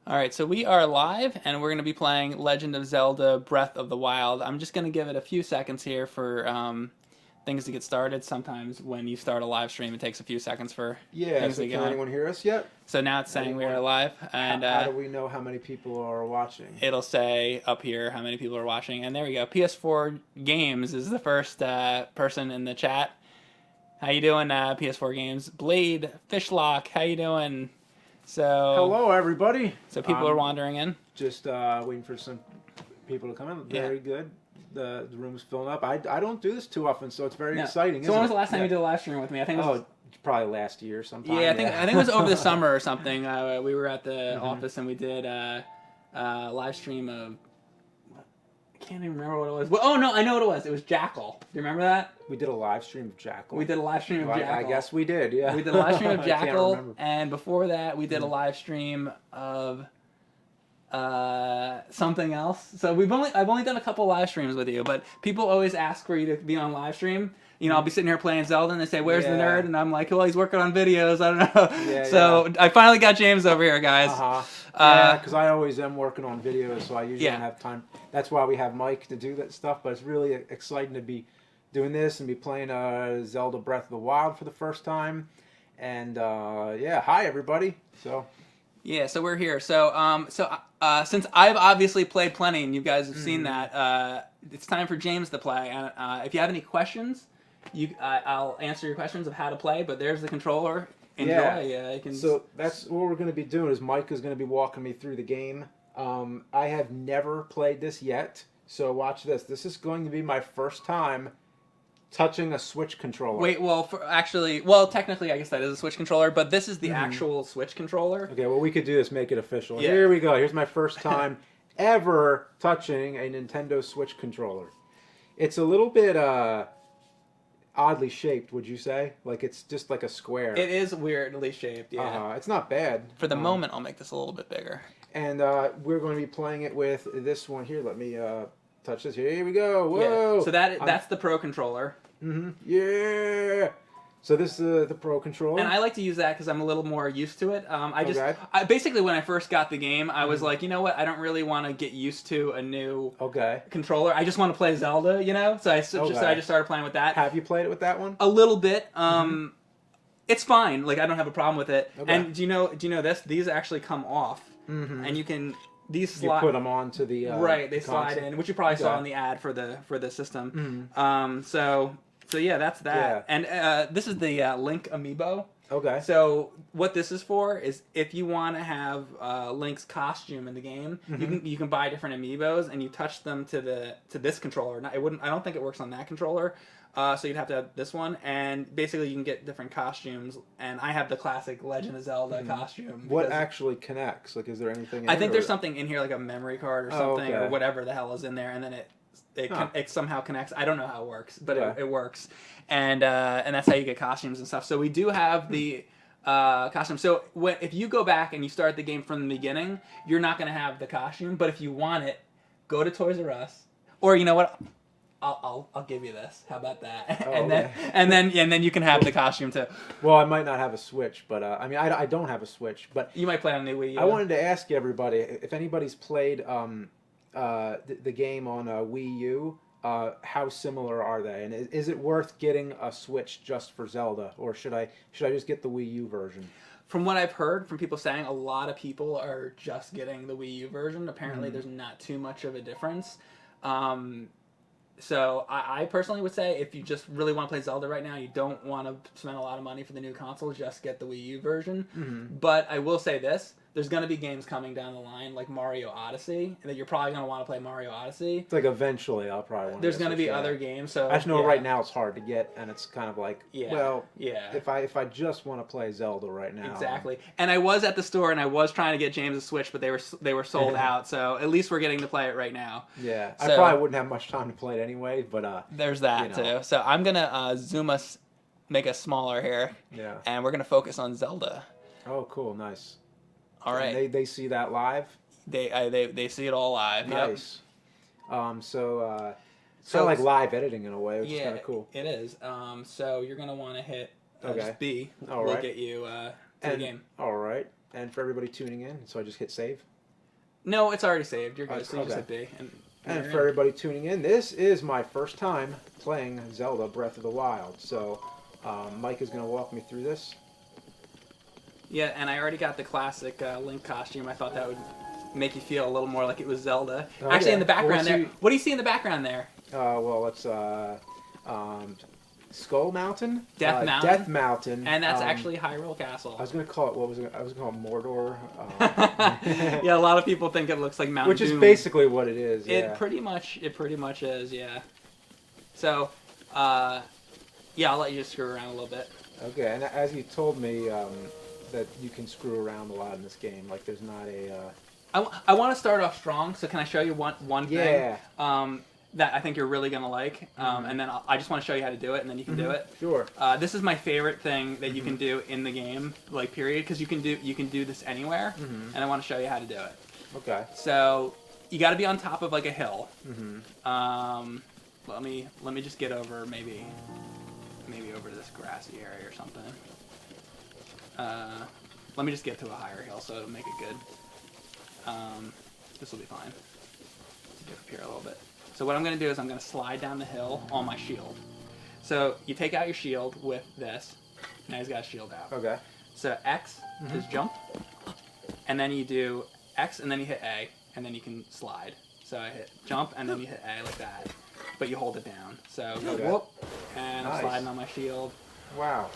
All right, so we are live, and we're going to be playing Legend of Zelda: Breath of the Wild. I'm just going to give it a few seconds here for things to get started. Sometimes when you start a live stream, it takes a few seconds for Yeah, things so to can go on. anyone hear us yet? So now it's saying we are live, and How do we know how many people are watching? it'll say up here how many people are watching. And there we go. PS4 Games is the first person in the chat. How you doing, PS4 Games? Blade, Fishlock, how you doing? So Hello, everybody. So people are wandering in. Just waiting for some people to come in. Very good. The room's filling up. I don't do this too often, so it's very exciting. So when was the last time you did a live stream with me? I think it was probably last year sometime. I think it was over the summer or something. We were at the office and we did a live stream of. I can't even remember what it was. Well, oh no, I know what it was. It was Jackal. Do you remember that? We did a live stream of Jackal. We did a live stream of Jackal. I guess we did. Yeah. We did a live stream of I can't Jackal, remember. and before that, we did a live stream of something else. So I've only done a couple live streams with you, but people always ask for you to be on live stream. You know, I'll be sitting here playing Zelda, and they say, "Where's the nerd?" And I'm like, "Well, he's working on videos. I don't know." So I finally got James over here, guys. Yeah, because I always am working on videos, so I usually don't have time. That's why we have Mike to do that stuff. But it's really exciting to be doing this and be playing Zelda Breath of the Wild for the first time. And hi everybody. So we're here. So since I've obviously played plenty, and you guys have seen that, it's time for James to play. And if you have any questions, I'll answer your questions of how to play. But there's the controller. Enjoy. You can. So that's what we're going to be doing. Is Mike is going to be walking me through the game. I have never played this yet, so watch this. This is going to be my first time touching a Switch controller. Wait, technically, I guess that is a Switch controller, but this is the actual Switch controller. Okay, well, we could do this, make it official. Yeah. Here we go. Here's my first time ever touching a Nintendo Switch controller. It's a little bit oddly shaped, would you say? Like, it's just like a square. It is weirdly shaped, yeah. It's not bad. For the moment, I'll make this a little bit bigger. And we're going to be playing it with this one here. Let me touch this. Here we go. Whoa! Yeah. So that's the Pro controller. Yeah! So this is the Pro controller. And I like to use that because I'm a little more used to it. I basically, when I first got the game, I was like, you know what? I don't really want to get used to a new controller. I just want to play Zelda, you know? So I just started playing with that. Have you played it with that one? A little bit. It's fine. Like, I don't have a problem with it. Okay. And do you know this? These actually come off. And you can... These slide. You put them onto the right. They slide in, which you probably saw in the ad for the system. So yeah, that's that. Yeah. And this is the Link amiibo. Okay. So what this is for is if you want to have Link's costume in the game, you can buy different amiibos and you touch them to this controller. I don't think it works on that controller. So you'd have to have this one, and basically you can get different costumes. And I have the classic Legend of Zelda costume. What actually connects? Like, is there anything? I think there's something in here, like a memory card or something, or whatever the hell is in there, and then it somehow connects. I don't know how it works, but it works, and that's how you get costumes and stuff. So we do have the costume. So if you go back and you start the game from the beginning, you're not going to have the costume. But if you want it, go to Toys R Us, or you know what? I'll give you this. How about that? And then you can have the costume too. Well, I might not have a Switch, but I mean I don't have a Switch, but you might play on the Wii U. I wanted to ask everybody if anybody's played the game on Wii U. How similar are they? And is it worth getting a Switch just for Zelda, or should I just get the Wii U version? From what I've heard from people saying, a lot of people are just getting the Wii U version. Apparently, there's not too much of a difference. So I personally would say if you just really want to play Zelda right now, you don't want to spend a lot of money for the new console, just get the Wii U version. But I will say this. There's going to be games coming down the line like Mario Odyssey that you're probably going to want to play Mario Odyssey. It's like eventually I'll probably want to. There's going to be other games. So I just know right now it's hard to get, and it's kind of like, if I just want to play Zelda right now. Exactly. And I was at the store and I was trying to get James a Switch, but they were sold out. So at least we're getting to play it right now. Yeah. So, I probably wouldn't have much time to play it anyway, but there's that too. So I'm going to make us smaller here. Yeah. And we're going to focus on Zelda. Oh, cool. Nice. All right. And they see that live? They see it all live. Nice. Yep. So it's kind of like live editing in a way, which is kind of cool. It is. So you're going to want to hit just B. All we'll right. get you to the game. All right. And for everybody tuning in, so I just hit save? No, it's already saved. You're good. So you okay. just hit B. And for everybody tuning in, this is my first time playing Zelda Breath of the Wild. So Mike is going to walk me through this. Yeah, and I already got the classic Link costume. I thought that would make you feel a little more like it was Zelda. Okay. Actually, in the background there, what do you see in the background there? Well, it's Skull Mountain? Death Mountain. Death Mountain. And that's actually Hyrule Castle. I was going to call it, I was going to call it Mordor. Yeah, a lot of people think it looks like Mount Which Doom. is basically what it is, yeah. It pretty much is, yeah. So, yeah, I'll let you just screw around a little bit. Okay, and as you told me, that you can screw around a lot in this game. Like, there's not a... I want to start off strong, so can I show you one thing? Yeah. That I think you're really going to like, and then I just want to show you how to do it, and then you can do it. Sure. This is my favorite thing that you can do in the game, like, period, because you can do this anywhere, and I want to show you how to do it. Okay. So, you got to be on top of, like, a hill. Let me just get over, maybe over to this grassy area or something. Let me just get to a higher hill so it'll make it good. This will be fine. Get up here a little bit. So what I'm going to do is I'm going to slide down the hill on my shield. So you take out your shield with this. Now he's got a shield out. Okay. So X is jump. And then you do X and then you hit A. And then you can slide. So I hit jump and then you hit A like that. But you hold it down. So go whoop. And I'm sliding on my shield. Wow.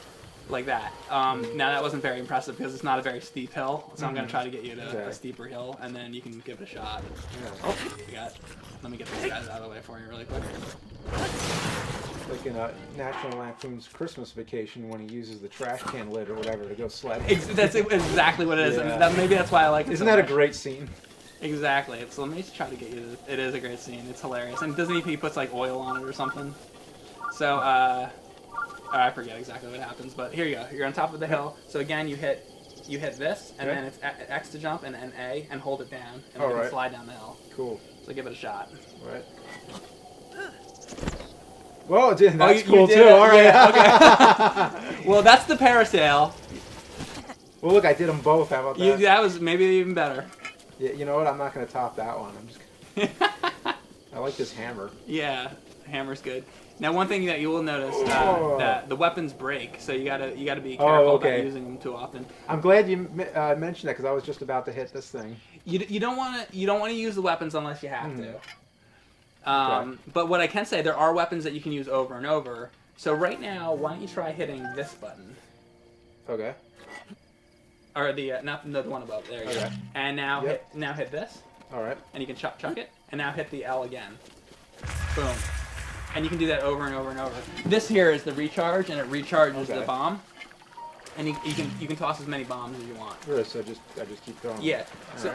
Like that. Now that wasn't very impressive because it's not a very steep hill, so I'm going to try to get you to a steeper hill, and then you can give it a shot. Yeah. Oh, you got. Let me get these guys out of the way for you really quick. Like in National Lampoon's Christmas Vacation when he uses the trash can lid or whatever to go sledding. That's exactly what it is. Yeah. And maybe that's why I like it. Isn't that a great scene? Exactly. So let me just try to get you to. It is a great scene. It's hilarious, and doesn't he puts like oil on it or something? So I forget exactly what happens, but here you go. You're on top of the hill. So again, you hit this, and then it's X to jump, and then A, and hold it down, and then you can slide down the hill. Cool. So give it a shot. All right. Whoa, dude, that's cool too. All right. Yeah, okay. Well, that's the parasail. Well, look, I did them both. How about that? That was maybe even better. Yeah, you know what? I'm not going to top that one. I'm just. I like this hammer. Yeah, hammer's good. Now, one thing that you will notice that the weapons break, so you gotta be careful about using them too often. I'm glad you mentioned that because I was just about to hit this thing. You don't want to use the weapons unless you have to. But what I can say, there are weapons that you can use over and over. So right now, why don't you try hitting this button? Okay. Or not the one above. There you go. And now hit this. All right. And you can chuck it, and now hit the L again. Boom. And you can do that over and over and over. This here is the recharge, and it recharges the bomb. And you can toss as many bombs as you want. Sure, so I just keep going. Yeah.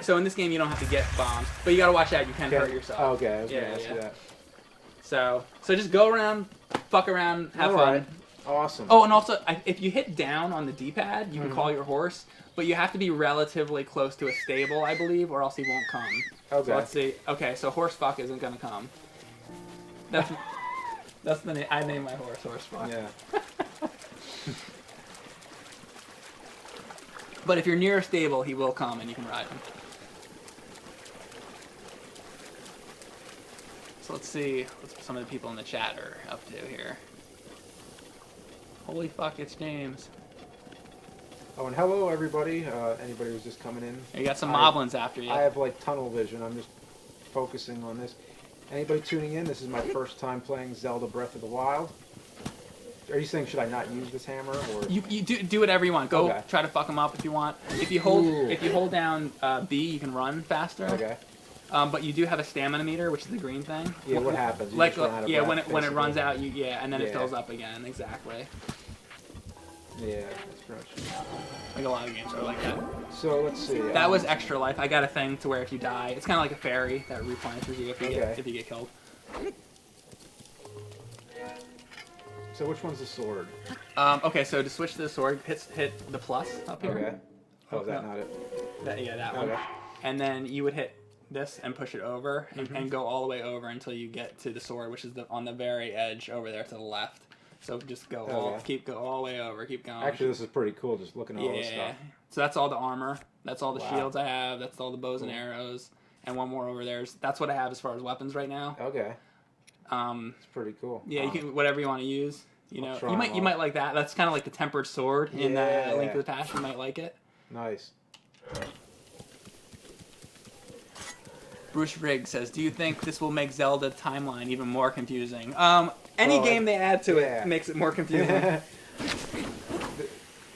So in this game you don't have to get bombs, but you gotta watch out. You can hurt yourself. Oh, okay. I was gonna ask you that. So just go around, fuck around, have fun. Right. Awesome. Oh, and also if you hit down on the D-pad, you can call your horse, but you have to be relatively close to a stable, I believe, or else he won't come. Okay. So let's see. Okay, so horse fuck isn't gonna come. That's the name. I named my horse Horsefuck. Yeah. But if you're near a stable, he will come and you can ride him. So let's see what some of the people in the chat are up to here. Holy fuck, it's James. Oh, and hello everybody. Anybody who's just coming in. You got some moblins after you. I have like tunnel vision. I'm just focusing on this. Anybody tuning in? This is my first time playing Zelda Breath of the Wild. Are you saying should I not use this hammer or you do whatever you want. Go try to fuck them up if you want. If you hold down B, you can run faster. Okay. But you do have a stamina meter, which is the green thing. Yeah. What happens? You like when it runs out, and then it fills up again. Exactly. Yeah, that's pretty much. Like a lot of games are like that. So let's see. That was extra life. I got a thing to where if you die, it's kind of like a fairy that replenishes you if you get killed. So which one's the sword? Okay, so to switch to the sword, hit the plus up here. Okay. Oh, is that not it? That one. And then you would hit this and push it over and go all the way over until you get to the sword, which is on the very edge over there to the left. So just go all the way over, keep going. Actually, this is pretty cool. Just looking at all this stuff. So that's all the armor. That's all the shields I have. That's all the bows and arrows. and one more over there. That's what I have as far as weapons right now. Okay. It's pretty cool. Yeah, you can whatever you want to use. You know, you might like that. That's kind of like the tempered sword in Link to the Past. You might like it. Nice. Bruce Riggs says, "Do you think this will make Zelda timeline even more confusing?" Any game they add to it makes it more confusing.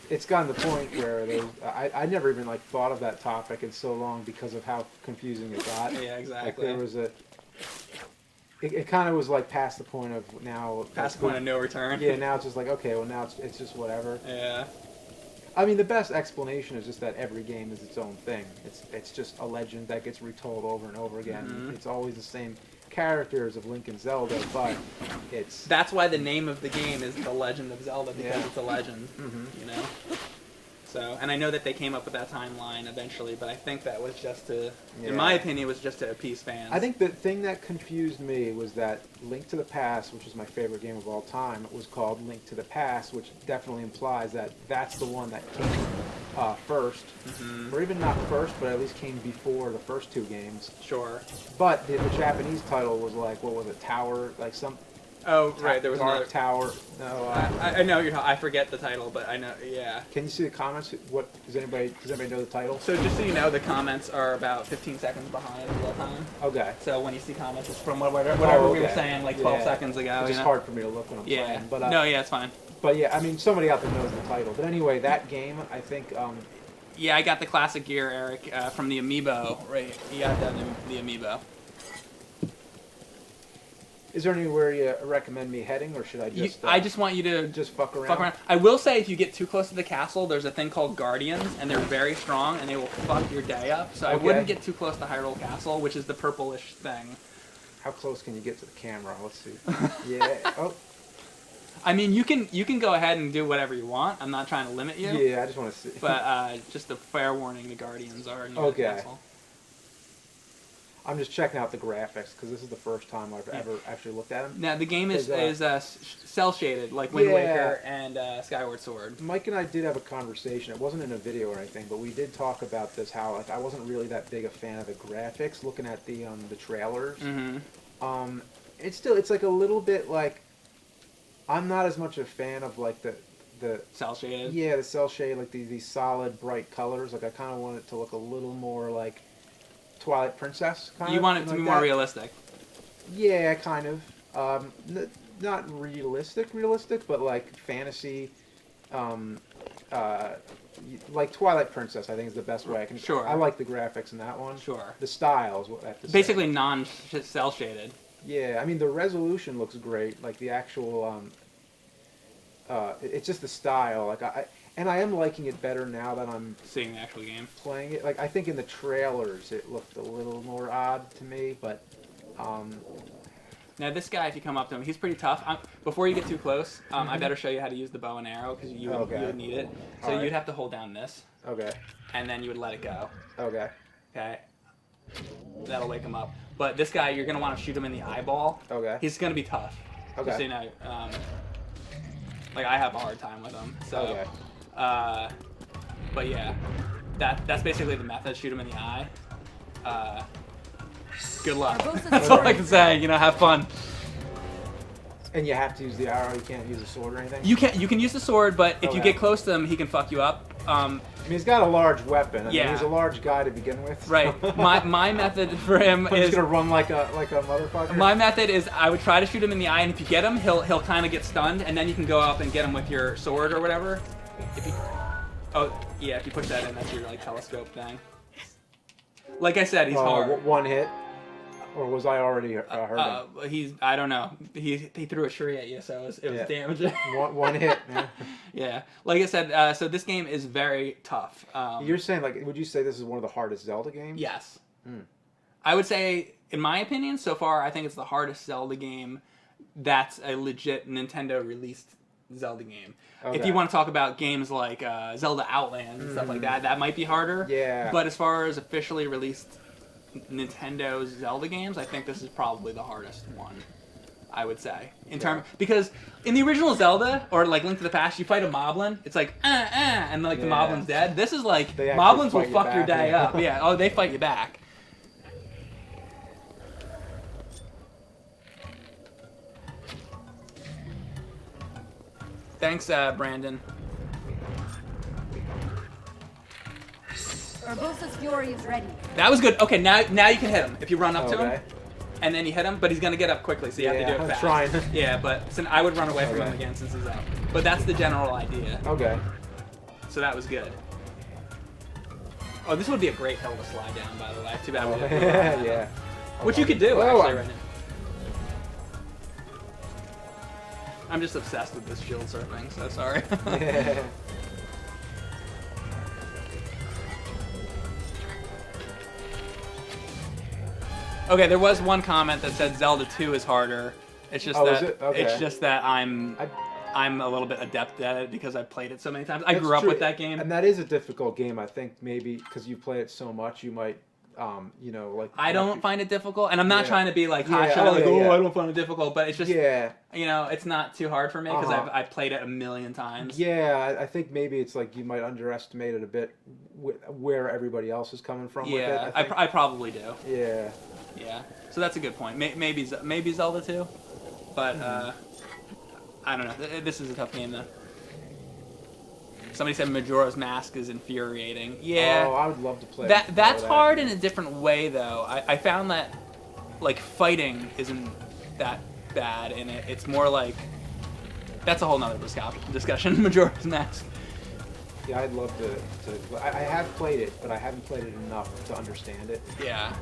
It's gotten to the point where I never even like thought of that topic in so long because of how confusing it got. Yeah, exactly. Like there was it kind of was like past the point of now. Past the point of no return. Yeah, now it's just like, okay, well now it's just whatever. Yeah. I mean, the best explanation is just that every game is its own thing. It's just a legend that gets retold over and over again. Mm-hmm. It's always the same characters of Link and Zelda, but it's... That's why the name of the game is The Legend of Zelda, because it's a legend, you know? So, and I know that they came up with that timeline eventually, but I think that was just to, in my opinion, was just to appease fans. I think the thing that confused me was that Link to the Past, which is my favorite game of all time, was called Link to the Past, which definitely implies that that's the one that came first, or even not first, but at least came before the first two games. Sure. But the Japanese title was like, what was it, Tower, like some... Oh, right, there was another... Tower. No, I know I forget the title, but I know, yeah. Can you see the comments? Does anybody know the title? So just so you know, the comments are about 15 seconds behind real time. Okay. So when you see comments, it's from whatever we were saying like 12 seconds ago. It's just hard for me to look when I'm playing. But, no, yeah, it's fine. But yeah, I mean, somebody out there knows the title. But anyway, that game, I think... yeah, I got the classic gear, Eric, from the Amiibo. Right, you got the Amiibo. Is there anywhere you recommend me heading, or should I just... I just want you to... Just fuck around? I will say, if you get too close to the castle, there's a thing called Guardians, and they're very strong, and they will fuck your day up. So I wouldn't get too close to Hyrule Castle, which is the purplish thing. How close can you get to the camera? Let's see. Yeah. Oh. I mean, you can go ahead and do whatever you want. I'm not trying to limit you. Yeah, I just want to see. But just a fair warning, the Guardians are near the castle. I'm just checking out the graphics because this is the first time I've ever actually looked at them. Now the game is cell shaded, like Wind Waker and Skyward Sword. Mike and I did have a conversation. It wasn't in a video or anything, but we did talk about this. How like I wasn't really that big a fan of the graphics. Looking at the trailers, it's like a little bit like I'm not as much a fan of like the cell shaded. Yeah, the cell shade, like these solid bright colors. Like I kind of want it to look a little more like Twilight Princess kind of. You want it to be more realistic. Yeah, kind of. Not realistic, but like fantasy. Like Twilight Princess, I think is the best way I can. Sure. I like the graphics in that one. Sure. The style is what I have to say. Basically non-cell shaded. Yeah, I mean the resolution looks great. Like the actual. It's just the style. Like I am liking it better now that I'm seeing the actual game. Playing it. Like I think in the trailers it looked a little more odd to me, but now this guy, if you come up to him, he's pretty tough. Before you get too close, I better show you how to use the bow and arrow because you would need it. So you'd have to hold down this. Okay. And then you would let it go. Okay. Okay. That'll wake him up. But this guy, you're gonna want to shoot him in the eyeball. Okay. He's gonna be tough. Okay. Just so you know, like I have a hard time with him. So. Okay. But yeah, that's basically the method. Shoot him in the eye. Good luck. That's all I can say. You know, have fun. And you have to use the arrow. You can't use the sword or anything. You can use the sword, but if you get close to him, he can fuck you up. I mean, he's got a large weapon. I mean, he's a large guy to begin with. So. Right. My method for him is just gonna run like a motherfucker. My method is I would try to shoot him in the eye, and if you get him, he'll kind of get stunned, and then you can go up and get him with your sword or whatever. If you push that in, that's your like telescope thing. Like I said, he's hard. One hit. Or was I already hurt him? I don't know. He threw a tree at you, so it was damaging. one hit, man. Yeah. Like I said, so this game is very tough. You're saying, like, would you say this is one of the hardest Zelda games? Yes. I would say, in my opinion, so far, I think it's the hardest Zelda game that's a legit Nintendo-released Zelda game. Okay. If you want to talk about games like Zelda Outland and stuff like that, that might be harder. Yeah. But as far as officially released Nintendo Zelda games, I think this is probably the hardest one, I would say. Because in the original Zelda, or like Link to the Past, you fight a Moblin, it's like, and like the Moblin's dead. This is like, Moblins will fuck your day up. Yeah, they fight you back. Thanks, Brandon. Urbosa's Fury is ready. That was good. Okay, now you can hit him if you run up to him, and then you hit him. But he's gonna get up quickly, so you have to do it fast. I'm trying. Yeah, but I would run away from him again since he's up. But that's the general idea. Okay. So that was good. Oh, this would be a great hill to slide down, by the way. Too bad we didn't. Yeah. Which you could do actually right now. I'm just obsessed with this shield surfing, so sorry. Yeah. Okay, there was one comment that said Zelda 2 is harder. It's just it's just that I'm a little bit adept at it because I've played it so many times. I grew up with that game, and that is a difficult game. I think maybe because you play it so much, you might, you know, like. I don't find it difficult, and I'm not trying to be like hot shot, I don't find it difficult, but it's just you know, it's not too hard for me because I've played it a million times. Yeah, I think maybe it's like you might underestimate it a bit where everybody else is coming from. with it, I probably do. Yeah. Yeah, so that's a good point. Maybe Zelda 2, but I don't know. This is a tough game though. Somebody said Majora's Mask is infuriating. Yeah. Oh, I would love to play that. That's hard in a different way though. I found that like fighting isn't that bad in it. It's more like that's a whole nother discussion. Majora's Mask. Yeah, I'd love to. I have played it, but I haven't played it enough to understand it. Yeah.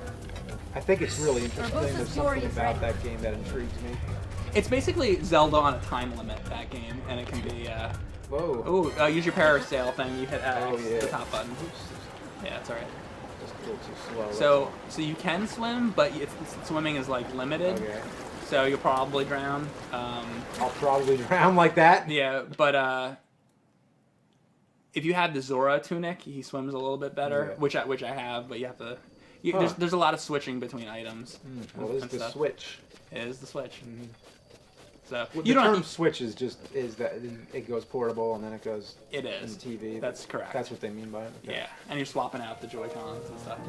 I think it's really interesting. There's something about that game that intrigues me. It's basically Zelda on a time limit, that game, and it can be, Whoa. Ooh, use your parasail thing, you hit X, yeah. the top button. Yeah, it's alright. Just a little too slow. So you can swim, but swimming is, like, limited. Okay. So you'll probably drown. I'll probably drown like that? Yeah, but, if you have the Zora tunic, he swims a little bit better, which I have, but you have to... There's a lot of switching between items. Well, it's the Switch. It is the Switch. So well, the term Switch is that it goes portable and then it goes in the TV. That's correct. That's what they mean by it. Okay. Yeah, and you're swapping out the Joy-Cons and stuff.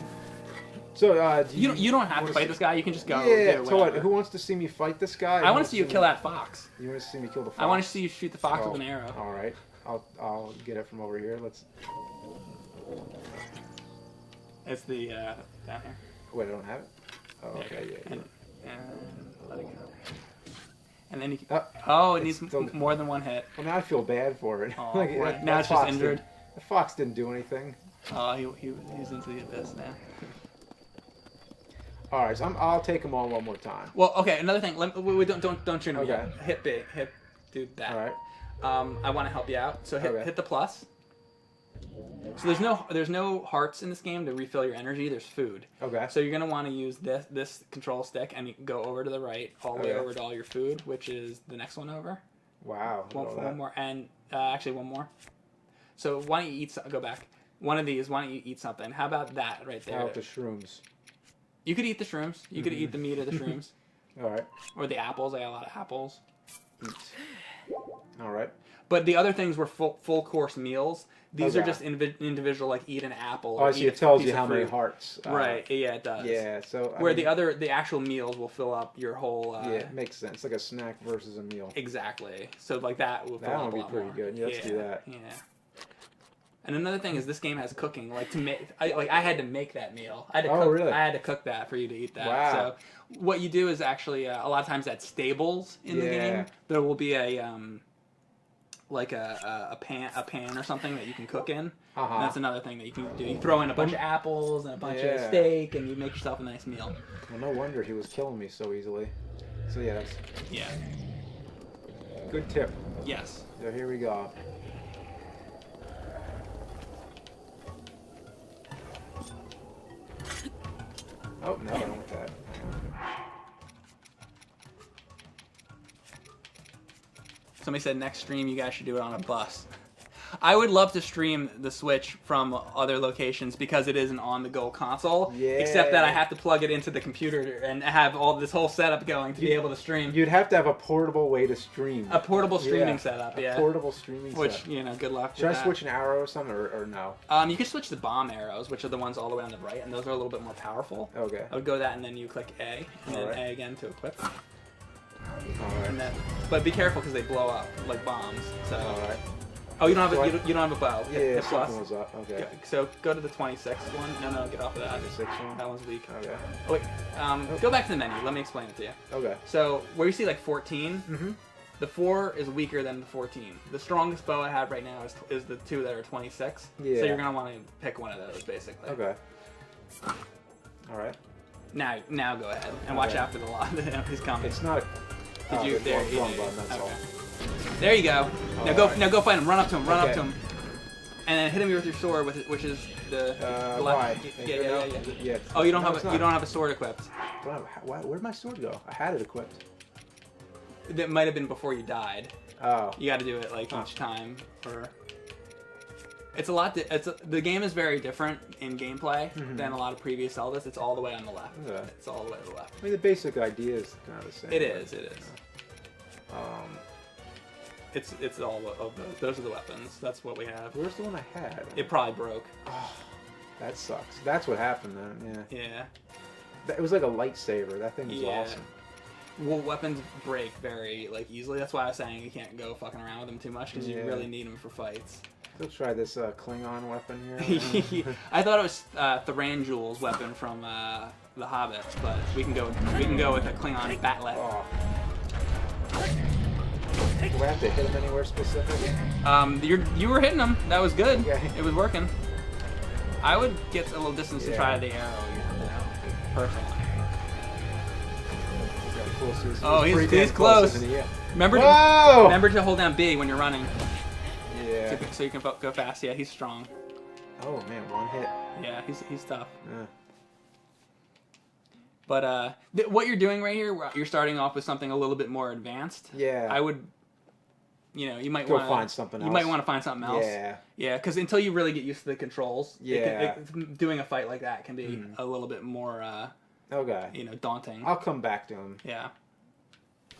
So you don't have to fight this guy. You can just go. Yeah. So what? Who wants to see me fight this guy? I want to see you kill that fox. You want to see me kill the fox? I want to see you shoot the fox with an arrow. All right. I'll get it from over here. Let's. It's the down here. Wait, I don't have it. Oh, okay. Yeah. And let it go. And then you can, it needs more than one hit. Well, now I feel bad for it. Oh, right. Now it's just injured. The fox didn't do anything. Oh, he's into the abyss now. All right, so I'll take him on one more time. Well, okay. Another thing. Don't shoot him yet. Hit big. Do that. All right. I want to help you out. So hit the plus. So there's no hearts in this game to refill your energy. There's food. Okay. So you're gonna want to use this control stick and you go over to the right, all the way over to all your food, which is the next one over. Wow. One more, and actually one more. So why don't you go back? One of these. Why don't you eat something? How about that right there? How about the shrooms? You could eat the shrooms. You could eat the meat of the shrooms. All right. Or the apples. I got a lot of apples. All right. But the other things were full course meals. These are just individual, like eat an apple. Or I see. It tells you how many hearts. Right. Yeah, it does. Yeah. So the actual meals will fill up your whole. Yeah, it makes sense. Like a snack versus a meal. Exactly. So like that will fill up a lot more. That would be pretty good. Yeah, let's do that. Yeah. And another thing is this game has cooking. Like I had to make that meal. I had to cook that for you to eat that. Wow. So what you do is actually a lot of times at stables in the game there will be a pan or something that you can cook in. And that's another thing that you can do. You throw in a bunch of apples and a bunch of steak, and you make yourself a nice meal. Well, no wonder he was killing me so easily. So that's good tip. Yes. So here we go. Oh no, I don't want that. Somebody said next stream you guys should do it on a bus. I would love to stream the Switch from other locations because it is an on-the-go console. Yeah. Except that I have to plug it into the computer and have all this whole setup going to be able to stream. You'd have to have a portable way to stream. A portable streaming setup, A portable streaming setup. Which, good luck Should I switch an arrow or something, or no? You can switch the bomb arrows, which are the ones all the way on the right, and those are a little bit more powerful. Okay. I would go that, and then you click A, and then A again to equip. And then, but be careful because they blow up like bombs. So. All right. Oh, you don't have you don't have a bow. Yeah, plus. Was up. Okay. So go to the 26th one. No, get off of that. 26th one. That one's weak. Okay. Oh, wait. Go back to the menu. Let me explain it to you. Okay. So where you see like 14, the 4 is weaker than the 14. The strongest bow I have right now is the 2 that are 26. Yeah. So you're gonna want to pick one of those basically. Okay. All right. Now go ahead and watch after the lot. He's coming. It's not. Did you? There. Wrong button. That's all. There you go. Now go. Now go find him. Run up to him. Run okay. up to him. And then hit him with your sword, which is the left. Yeah. Oh, you don't have a sword equipped. Where'd my sword go? I had it equipped. That might have been before you died. Oh. You got to do it like each time. It's a lot. The game is very different in gameplay than a lot of previous Zeldas. It's all the way on the left. Yeah. It's all the way to the left. I mean, the basic idea is kind of the same. It is. It's all of those. Those are the weapons. That's what we have. Where's the one I had? It probably broke. Oh, that sucks. That's what happened then. Yeah. Yeah. It was like a lightsaber. That thing was awesome. Well, weapons break very easily. That's why I was saying you can't go fucking around with them too much because you really need them for fights. Let's try this Klingon weapon here. I thought it was Thranduil's weapon from The Hobbit, but we can go with a Klingon batlet. Oh. Do I have to hit him anywhere specific? You were hitting him. That was good. Okay. It was working. I would get a little distance to try the arrow. Personally. Oh, he's close. Remember to hold down B when you're running. Yeah. So you can go fast. Yeah, he's strong. Oh man, one hit. Yeah, he's tough. Yeah. But what you're doing right here, you're starting off with something a little bit more advanced. Yeah. I would, you might want to find something else. You might want to find something else. Yeah. Yeah, because until you really get used to the controls, yeah, doing a fight like that can be a little bit more. Okay. Daunting. I'll come back to him. Yeah.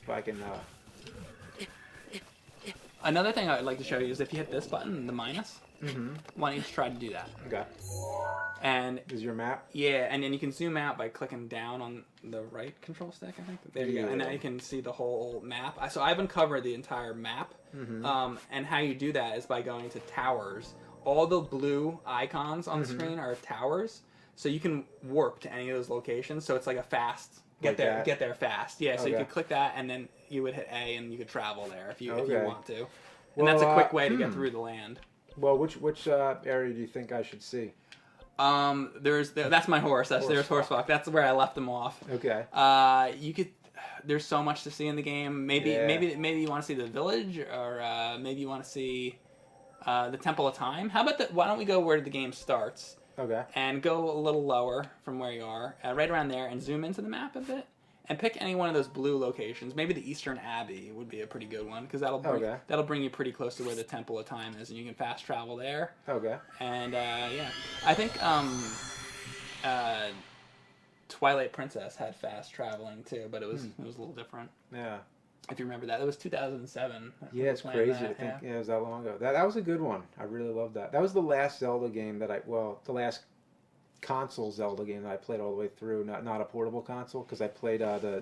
If I can. Another thing I'd like to show you is if you hit this button, the minus. Why don't you just try to do that? Okay. And is your map? Yeah, and then you can zoom out by clicking down on the right control stick, I think. There you go. And now you can see the whole map. So I've uncovered the entire map. And how you do that is by going to towers. All the blue icons on the screen are towers. So you can warp to any of those locations. So it's like a fast get there fast. Yeah, so you could click that and then you would hit A and you could travel there if you want to. And that's a quick way to get through the land. Well, which area do you think I should see? That's my horse. There's Horsewalk. That's where I left him off. Okay. There's so much to see in the game. Maybe you want to see the village, or maybe you want to see the Temple of Time. How about why don't we go where the game starts? Okay. And go a little lower from where you are, right around there, and zoom into the map a bit, and pick any one of those blue locations. Maybe the Eastern Abbey would be a pretty good one, because that'll bring you pretty close to where the Temple of Time is, and you can fast travel there. Okay. And I think Twilight Princess had fast traveling too, but it was a little different. Yeah. If you remember that, it was 2007. Yeah, it's crazy to think. Yeah, it was that long ago. That was a good one. I really loved that. That was the last Zelda game that the last console Zelda game that I played all the way through. Not a portable console, because I played why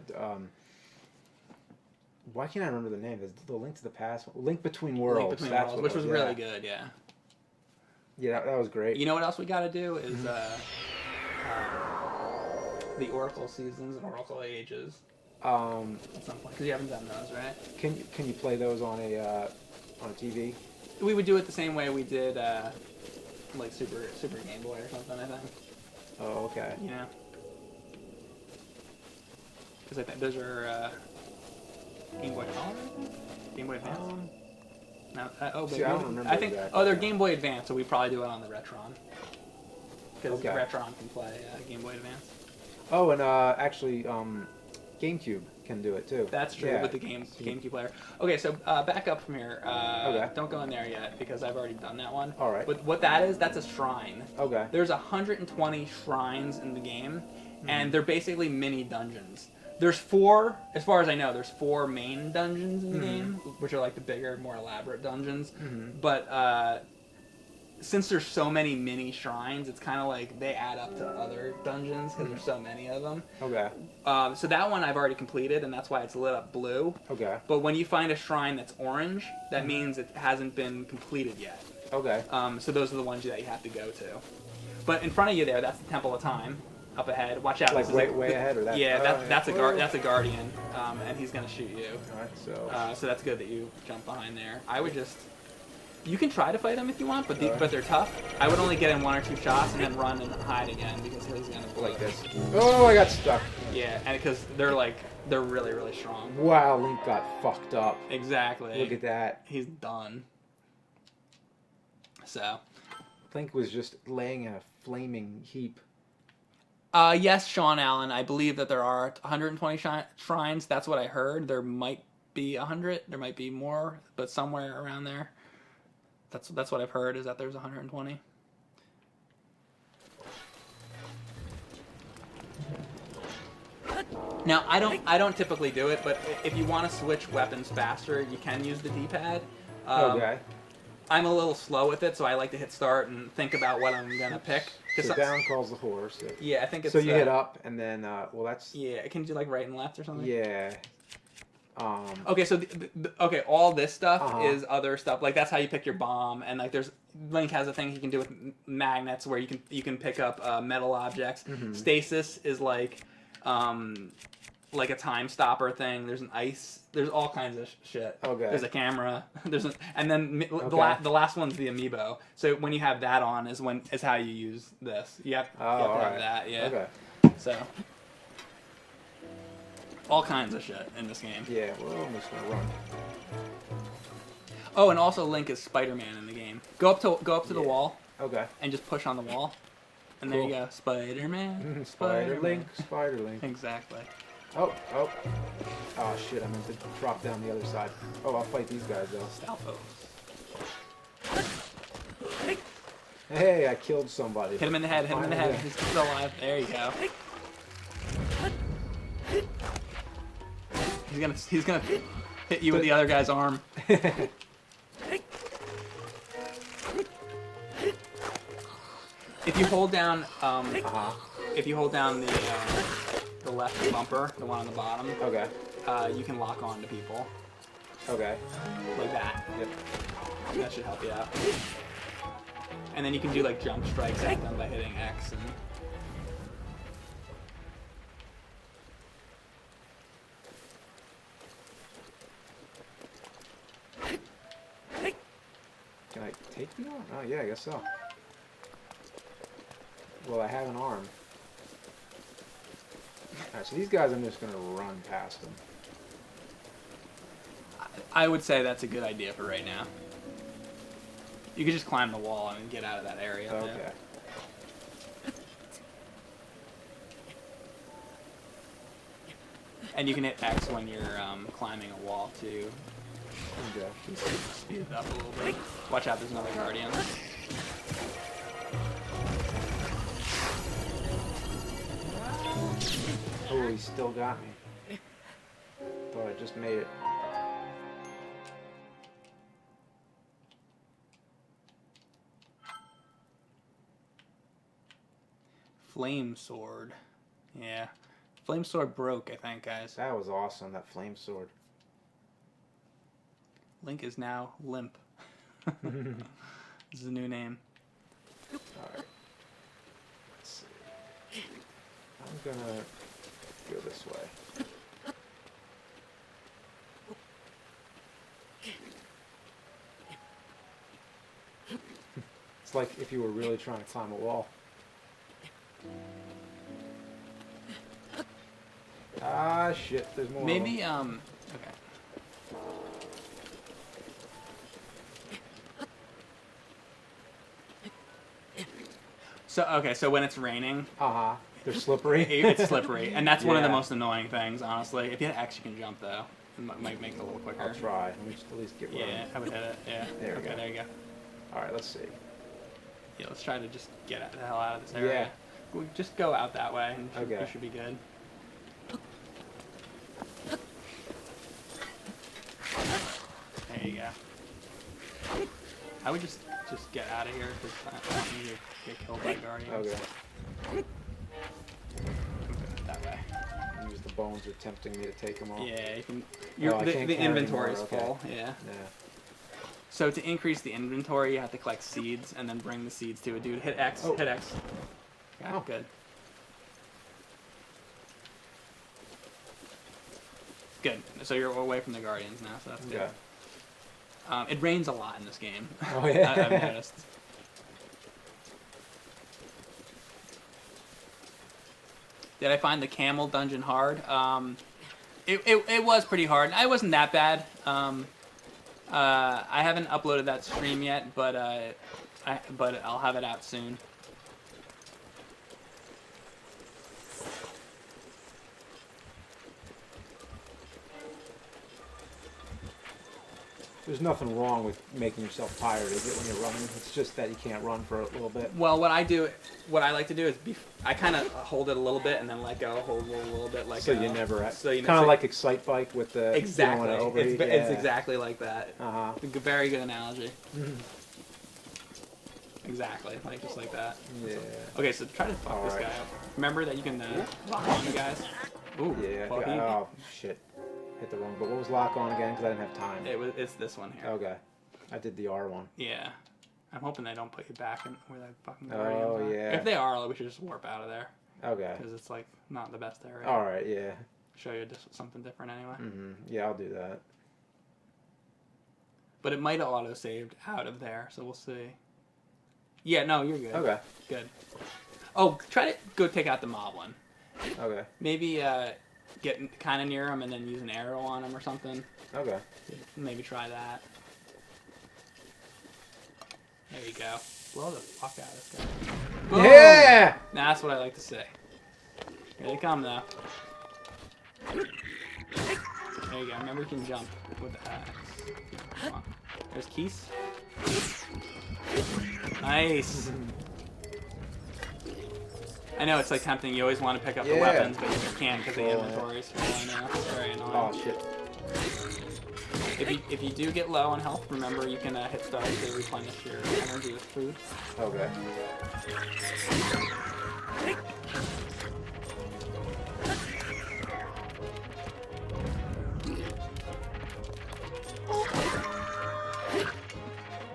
can't I remember the name? The Link to the Past, Link Between Worlds. Which was really good. Yeah. Yeah, that was great. You know what else we got to do is the Oracle Seasons and Oracle Ages. At some point, because you haven't done those, right? Can you play those on a TV? We would do it the same way we did like Super Game Boy or something, I think. Oh, okay. Yeah. Because I think those are Game Boy Color, Game Boy Advance. No, I don't remember. I think they're Game Boy Advance, so we probably do it on the Retron. Because the Retron can play Game Boy Advance. Oh, and actually, GameCube can do it too. That's true, with the GameCube player. Okay, so back up from here. Don't go in there yet, because I've already done that one. All right. But what that is, that's a shrine. Okay. There's 120 shrines in the game, and they're basically mini dungeons. There's 4, as far as I know, there's 4 main dungeons in the game, which are like the bigger, more elaborate dungeons. But since there's so many mini shrines, it's kind of like they add up to other dungeons because there's so many of them. Okay. So that one I've already completed, and that's why it's lit up blue. Okay. But when you find a shrine that's orange, that means it hasn't been completed yet. Okay. So those are the ones that you have to go to. But in front of you there, that's the Temple of Time. Up ahead. Watch out. Like way ahead, or that? Yeah, that's a guardian, and he's gonna shoot you. All right. So that's good that you jump behind there. I would just. You can try to fight them if you want, but they're tough. I would only get in 1 or 2 shots and then run and hide again because he's gonna blow. Like this. Oh, I got stuck. Yeah, and because they're really really strong. Wow, Link got fucked up. Exactly. Look at that. He's done. So. Link was just laying in a flaming heap. Yes, Sean Allen. I believe that there are 120 shrines. That's what I heard. There might be 100. There might be more, but somewhere around there. That's what I've heard. Is that there's 120. Now I don't typically do it, but if you want to switch weapons faster, you can use the D-pad. Okay. I'm a little slow with it, so I like to hit start and think about what I'm gonna pick. So down calls the horse. Yeah, I think it's. So you hit up, and then well, that's. Yeah, can you do like right and left or something? Yeah. Okay, so okay, all this stuff is other stuff. Like that's how you pick your bomb, and like there's Link has a thing he can do with magnets where you can pick up metal objects. Stasis is like a time stopper thing. There's an ice. There's all kinds of shit. Okay. There's a camera. And then the last one's the amiibo. So when you have that on is how you use this. You have to have that. Yeah. Okay. So all kinds of shit in this game. Yeah. Well, I'm just gonna run. Oh, and also Link is Spider-Man in the game. Go up to the wall. Okay. And just push on the wall. And there you go, Spider-Man. Spider Link. Exactly. Oh, shit, I meant to drop down the other side. Oh, I'll fight these guys, though. Stalfos. Hey, I killed somebody. Hit him in the head, He's still alive. There you go. He's gonna hit you with the other guy's arm. If you hold down, the left bumper, the one on the bottom. Okay. You can lock on to people. Okay. Like that. Yep. That should help you out. And then you can do like jump strikes at them by hitting X and. Can I take the arm? Oh yeah, I guess so. Well, I have an arm. Alright, so these guys I'm just gonna run past them. I would say that's a good idea for right now. You could just climb the wall and get out of that area. Okay. And you can hit X when you're climbing a wall too. Okay. Speed it up a little bit. Watch out, there's another guardian. Oh, he still got me. Thought I just made it. Flame sword. Yeah. Flame sword broke, I think, guys. That was awesome, that flame sword. Link is now limp. This is a new name. Alright. Let's see. I'm gonna go this way. It's like if you were really trying to climb a wall. Ah, shit, there's more. Maybe, okay. So when it's raining... They're slippery. It's slippery, and that's one of the most annoying things, honestly. If you hit X, you can jump, though. It might make it a little quicker. I'll try. Let me just at least get one. Yeah, I would hit it, yeah. There you go. Alright, let's see. Yeah, let's try to just get the hell out of this area. Yeah. Just go out that way, and you should be good. There you go. I would just just get out of here because I don't want you to get killed by guardians. Okay. That way. Use the bones are tempting me to take them all. Yeah, you can. The inventory is full. Yeah. Yeah. So to increase the inventory, you have to collect seeds and then bring the seeds to a dude. Hit X. Oh. Hit X. Yeah, good. Good. So you're away from the guardians now, so that's good. It rains a lot in this game. Oh yeah. I've noticed. Did I find the camel dungeon hard? It was pretty hard. I wasn't that bad. I haven't uploaded that stream yet, but I'll have it out soon. There's nothing wrong with making yourself tired, is it, when you're running? It's just that you can't run for a little bit. Well, what I like to do is I kind of hold it a little bit and then let go, hold it a little bit, let go. So you never. Kind of like Excite Bike with the. Exactly. It's exactly like that. Very good analogy. Exactly, like just like that. Yeah. Okay, so try to fuck this guy up. Remember that you can lock on the guys. Ooh. Yeah. Oh shit. Hit the wrong. But what was lock on again? Because I didn't have time. It's this one here. Okay. I did the R one. Yeah. I'm hoping they don't put you back in where that fucking guardians are. Yeah. If they are, we should just warp out of there. Okay. Because it's like not the best area. All right. Yeah. Show you something different anyway. Yeah, I'll do that. But it might have auto saved out of there, so we'll see. Yeah. No, you're good. Okay. Good. Oh, try to go take out the mob one. Okay. Maybe get kind of near him and then use an arrow on him or something. Okay. Maybe try that. There you go. Blow the fuck out of this guy. Boom! Yeah! Now, that's what I like to say. Here they come, though. There you go. Remember, you can jump with the axe. Come on. There's Keys. Nice. I know it's like tempting. You always want to pick up the weapons, but you can't because the inventory is full. I know. It's very annoying. Oh shit. If you do get low on health, remember you can hit stuff to replenish your energy with food. Okay.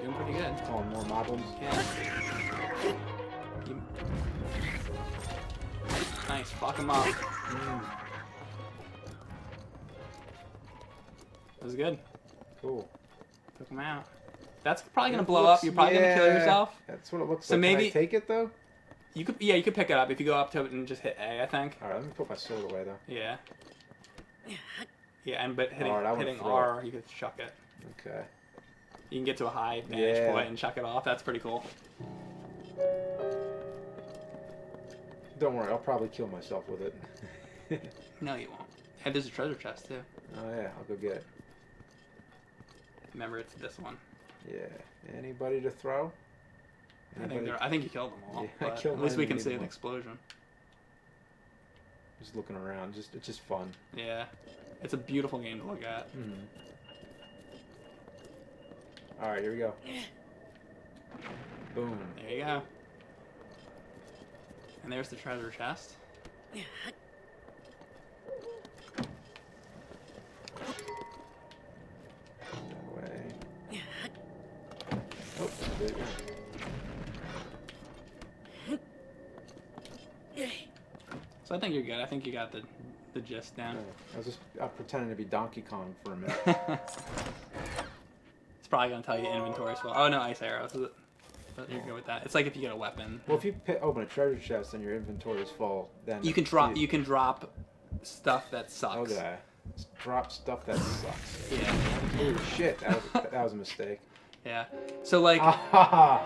Doing pretty good. Calling more moblins. Yeah. Nice, fuck him up. That was good. Cool. Took him out. That's probably gonna blow up. You're probably gonna kill yourself. That's what it looks so like. Maybe can I take it though? You could. Yeah, you could pick it up if you go up to it and just hit A. I think. All right, let me put my sword away though. Yeah. Yeah, but hitting hitting R, you could chuck it. Okay. You can get to a high vantage point and chuck it off. That's pretty cool. Don't worry, I'll probably kill myself with it. No, you won't. And there's a treasure chest too. Oh yeah, I'll go get it. Remember, it's this one. Yeah. Anybody to throw? I think you killed them all. Yeah, I killed at least we can see an explosion. Just looking around, it's just fun. Yeah, it's a beautiful game to look at. All right, here we go. Boom. There you go. And there's the treasure chest. That way. Oh, there you go. So I think you're good. I think you got the gist down. Yeah, I was just pretending to be Donkey Kong for a minute. It's probably gonna tell you inventory as well. Oh no, ice arrows. But you're good with that. It's like if you get a weapon. Well, if you open a treasure chest and your inventory is full, then you can drop. You can drop stuff that sucks. Okay. Drop stuff that sucks. Yeah. Holy shit! That was a mistake. Yeah. So like.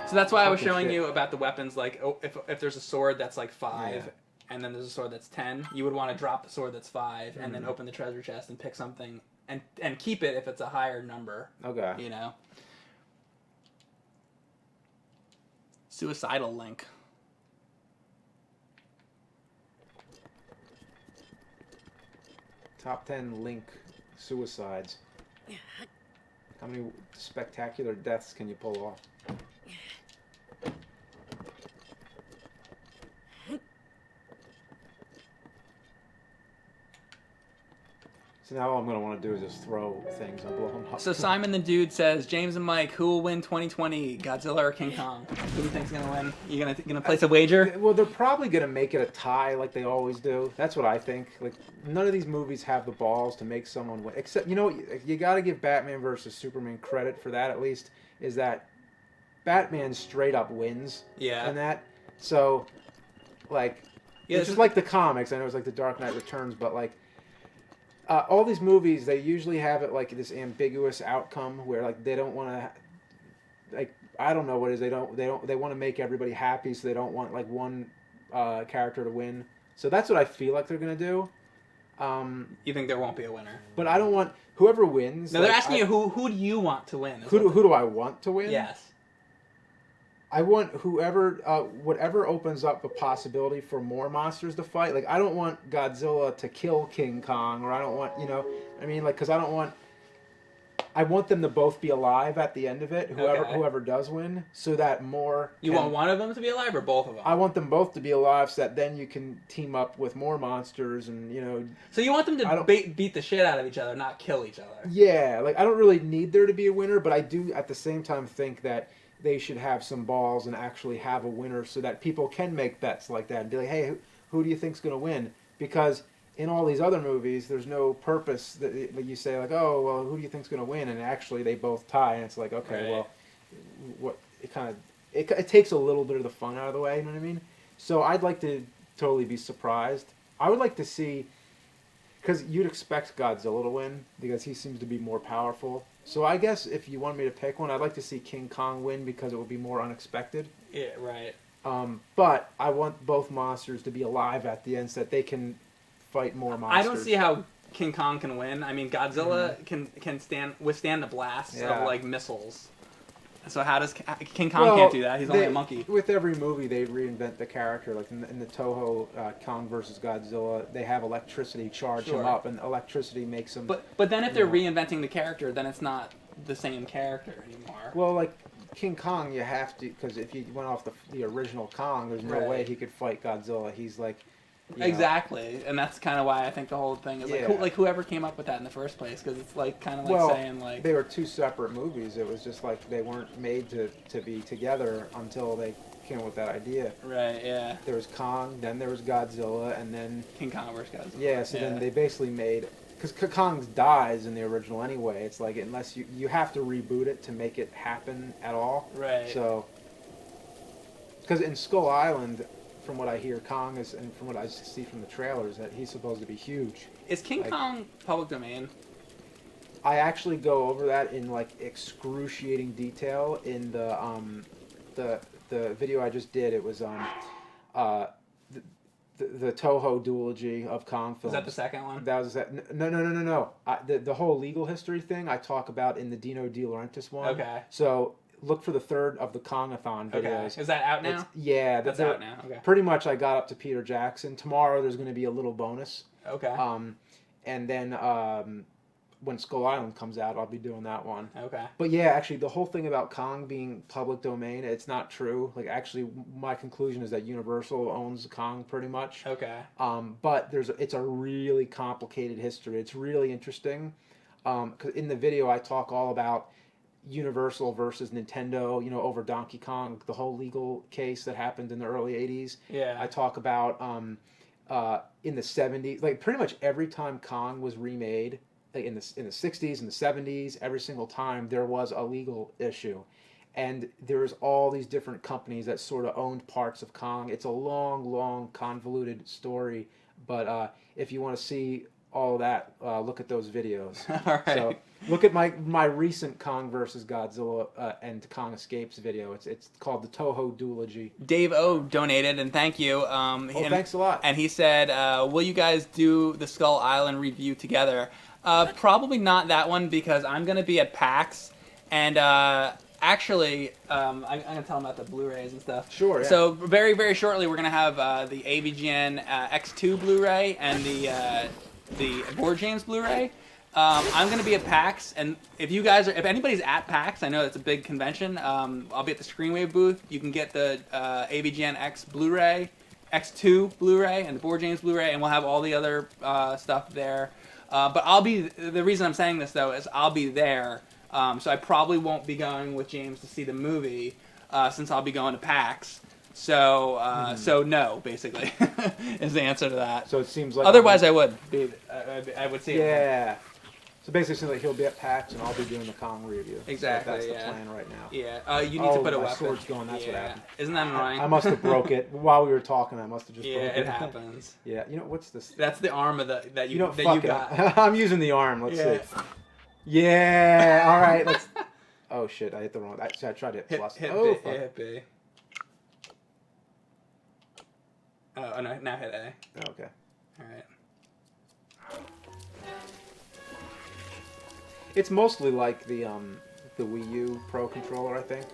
So that's why I was showing you about the weapons. Like, if there's a sword that's like 5. And then there's a sword that's 10, you would want to drop the sword that's 5 and then open the treasure chest and pick something and keep it if it's a higher number. Okay. You know? Suicidal Link. Top 10 Link suicides. How many spectacular deaths can you pull off? So now all I'm going to want to do is just throw things and blow them up. So Simon the Dude says, James and Mike, who will win 2020, Godzilla or King Kong? Who do you think's going to win? You gonna place a wager? Well, they're probably going to make it a tie like they always do. That's what I think. Like, none of these movies have the balls to make someone win. Except, you got to give Batman versus Superman credit for that, at least, is that Batman straight up wins. Yeah. And that. So, like, it's just like the comics. I know it's like the Dark Knight Returns, but, like, all these movies, they usually have it like this ambiguous outcome where like they don't want to, like, I don't know what it is. They want to make everybody happy, so they don't want like one character to win. So that's what I feel like they're gonna do. You think there won't be a winner? But I don't want whoever wins. No, they're asking you who do you want to win? Who do I want to win? Yes. I want whatever opens up a possibility for more monsters to fight. Like, I don't want Godzilla to kill King Kong, or I don't want, because I want them to both be alive at the end of it, whoever does win, so that more... You want one of them to be alive, or both of them? I want them both to be alive, so that then you can team up with more monsters, and, So you want them to beat the shit out of each other, not kill each other? Yeah, like, I don't really need there to be a winner, but I do, at the same time, think that they should have some balls and actually have a winner so that people can make bets like that and be like, hey, who do you think's going to win? Because in all these other movies, there's no purpose that you say like, oh, well, who do you think's going to win? And actually they both tie, and it's like, okay, right. Well, what it takes a little bit of the fun out of the way, you know what I mean? So I'd like to totally be surprised. I would like to see, because you'd expect Godzilla to win because he seems to be more powerful. So I guess if you want me to pick one, I'd like to see King Kong win because it would be more unexpected. Yeah, right. But I want both monsters to be alive at the end so that they can fight more monsters. I don't see how King Kong can win. I mean, Godzilla can withstand the blasts of like missiles. So how does King Kong can't do that? He's only a monkey. With every movie, they reinvent the character. Like in the Toho Kong versus Godzilla, they have electricity charge him up, and electricity makes him. But then if they're reinventing the character, then it's not the same character anymore. Well, like King Kong, you have to, because if you went off the original Kong, there's no way he could fight Godzilla. He's like. Exactly, and that's kind of why I think the whole thing is like whoever came up with that in the first place, because it's like kind of like saying like they were two separate movies. It was just like they weren't made to be together until they came up with that idea. Right. Yeah. There was Kong, then there was Godzilla, and then King Kong versus Godzilla. Yeah. So then they basically made, because Kong dies in the original anyway. It's like unless you have to reboot it to make it happen at all. Right. So because in Skull Island, from what I hear, Kong is, and from what I see from the trailers, that he's supposed to be huge. Is King Kong public domain? I actually go over that in like excruciating detail in the video I just did. It was on the Toho duology of Kong films. Was that the second one? That was that. No. The whole legal history thing I talk about in the Dino De Laurentiis one. Okay. So look for the third of the Kongathon videos. Okay. Is that out now? That's out now. Okay. Pretty much I got up to Peter Jackson. Tomorrow there's going to be a little bonus. Okay. And then when Skull Island comes out, I'll be doing that one. Okay. But yeah, actually, the whole thing about Kong being public domain, it's not true. Like, actually, my conclusion is that Universal owns Kong pretty much. Okay. But it's a really complicated history. It's really interesting. 'Cause in the video, I talk all about Universal versus Nintendo, over Donkey Kong, the whole legal case that happened in the early 80s. Yeah. I talk about in the 70s, like pretty much every time Kong was remade, like in the 60s and the 70s, every single time there was a legal issue. And there's all these different companies that sort of owned parts of Kong. It's a long, convoluted story, but if you want to see all that, look at those videos. All right. So look at my recent Kong versus Godzilla and Kong Escapes video. It's called the Toho duology. Dave O donated, and thank you. Thanks a lot. And he said, will you guys do the Skull Island review together? Probably not that one, because I'm going to be at PAX, and actually, I'm going to tell them about the Blu-rays and stuff. Sure, yeah. So very, very shortly, we're going to have the AVGN X2 Blu-ray and the Board Games Blu-ray. I'm going to be at PAX, and if anybody's at PAX, I know it's a big convention, I'll be at the Screenwave booth. You can get the AVGN X Blu-ray, X2 Blu-ray, and the Board Games Blu-ray, and we'll have all the other stuff there. But I'll be. The reason I'm saying this though is I'll be there. So I probably won't be going with James to see the movie since I'll be going to PAX. So so no, basically, is the answer to that. So it seems like otherwise I would be. I would see it. Yeah. So basically, it seems like he'll be at PAX and I'll be doing the Kong review. Exactly. So that's the plan right now. Yeah. You need to put a weapon. Sword's going. That's what happened. Isn't that annoying? I must have broke it while we were talking. I must have just broke it. Yeah, it happens. Yeah. You know what's this? That's the arm of that you got. I'm using the arm. Let's see. Yeah. All right. Let's. Oh shit! I hit the wrong. I tried to hit plus. Hit B. Oh no! Now hit A. Oh, okay. All right. It's mostly like the Wii U Pro controller, I think.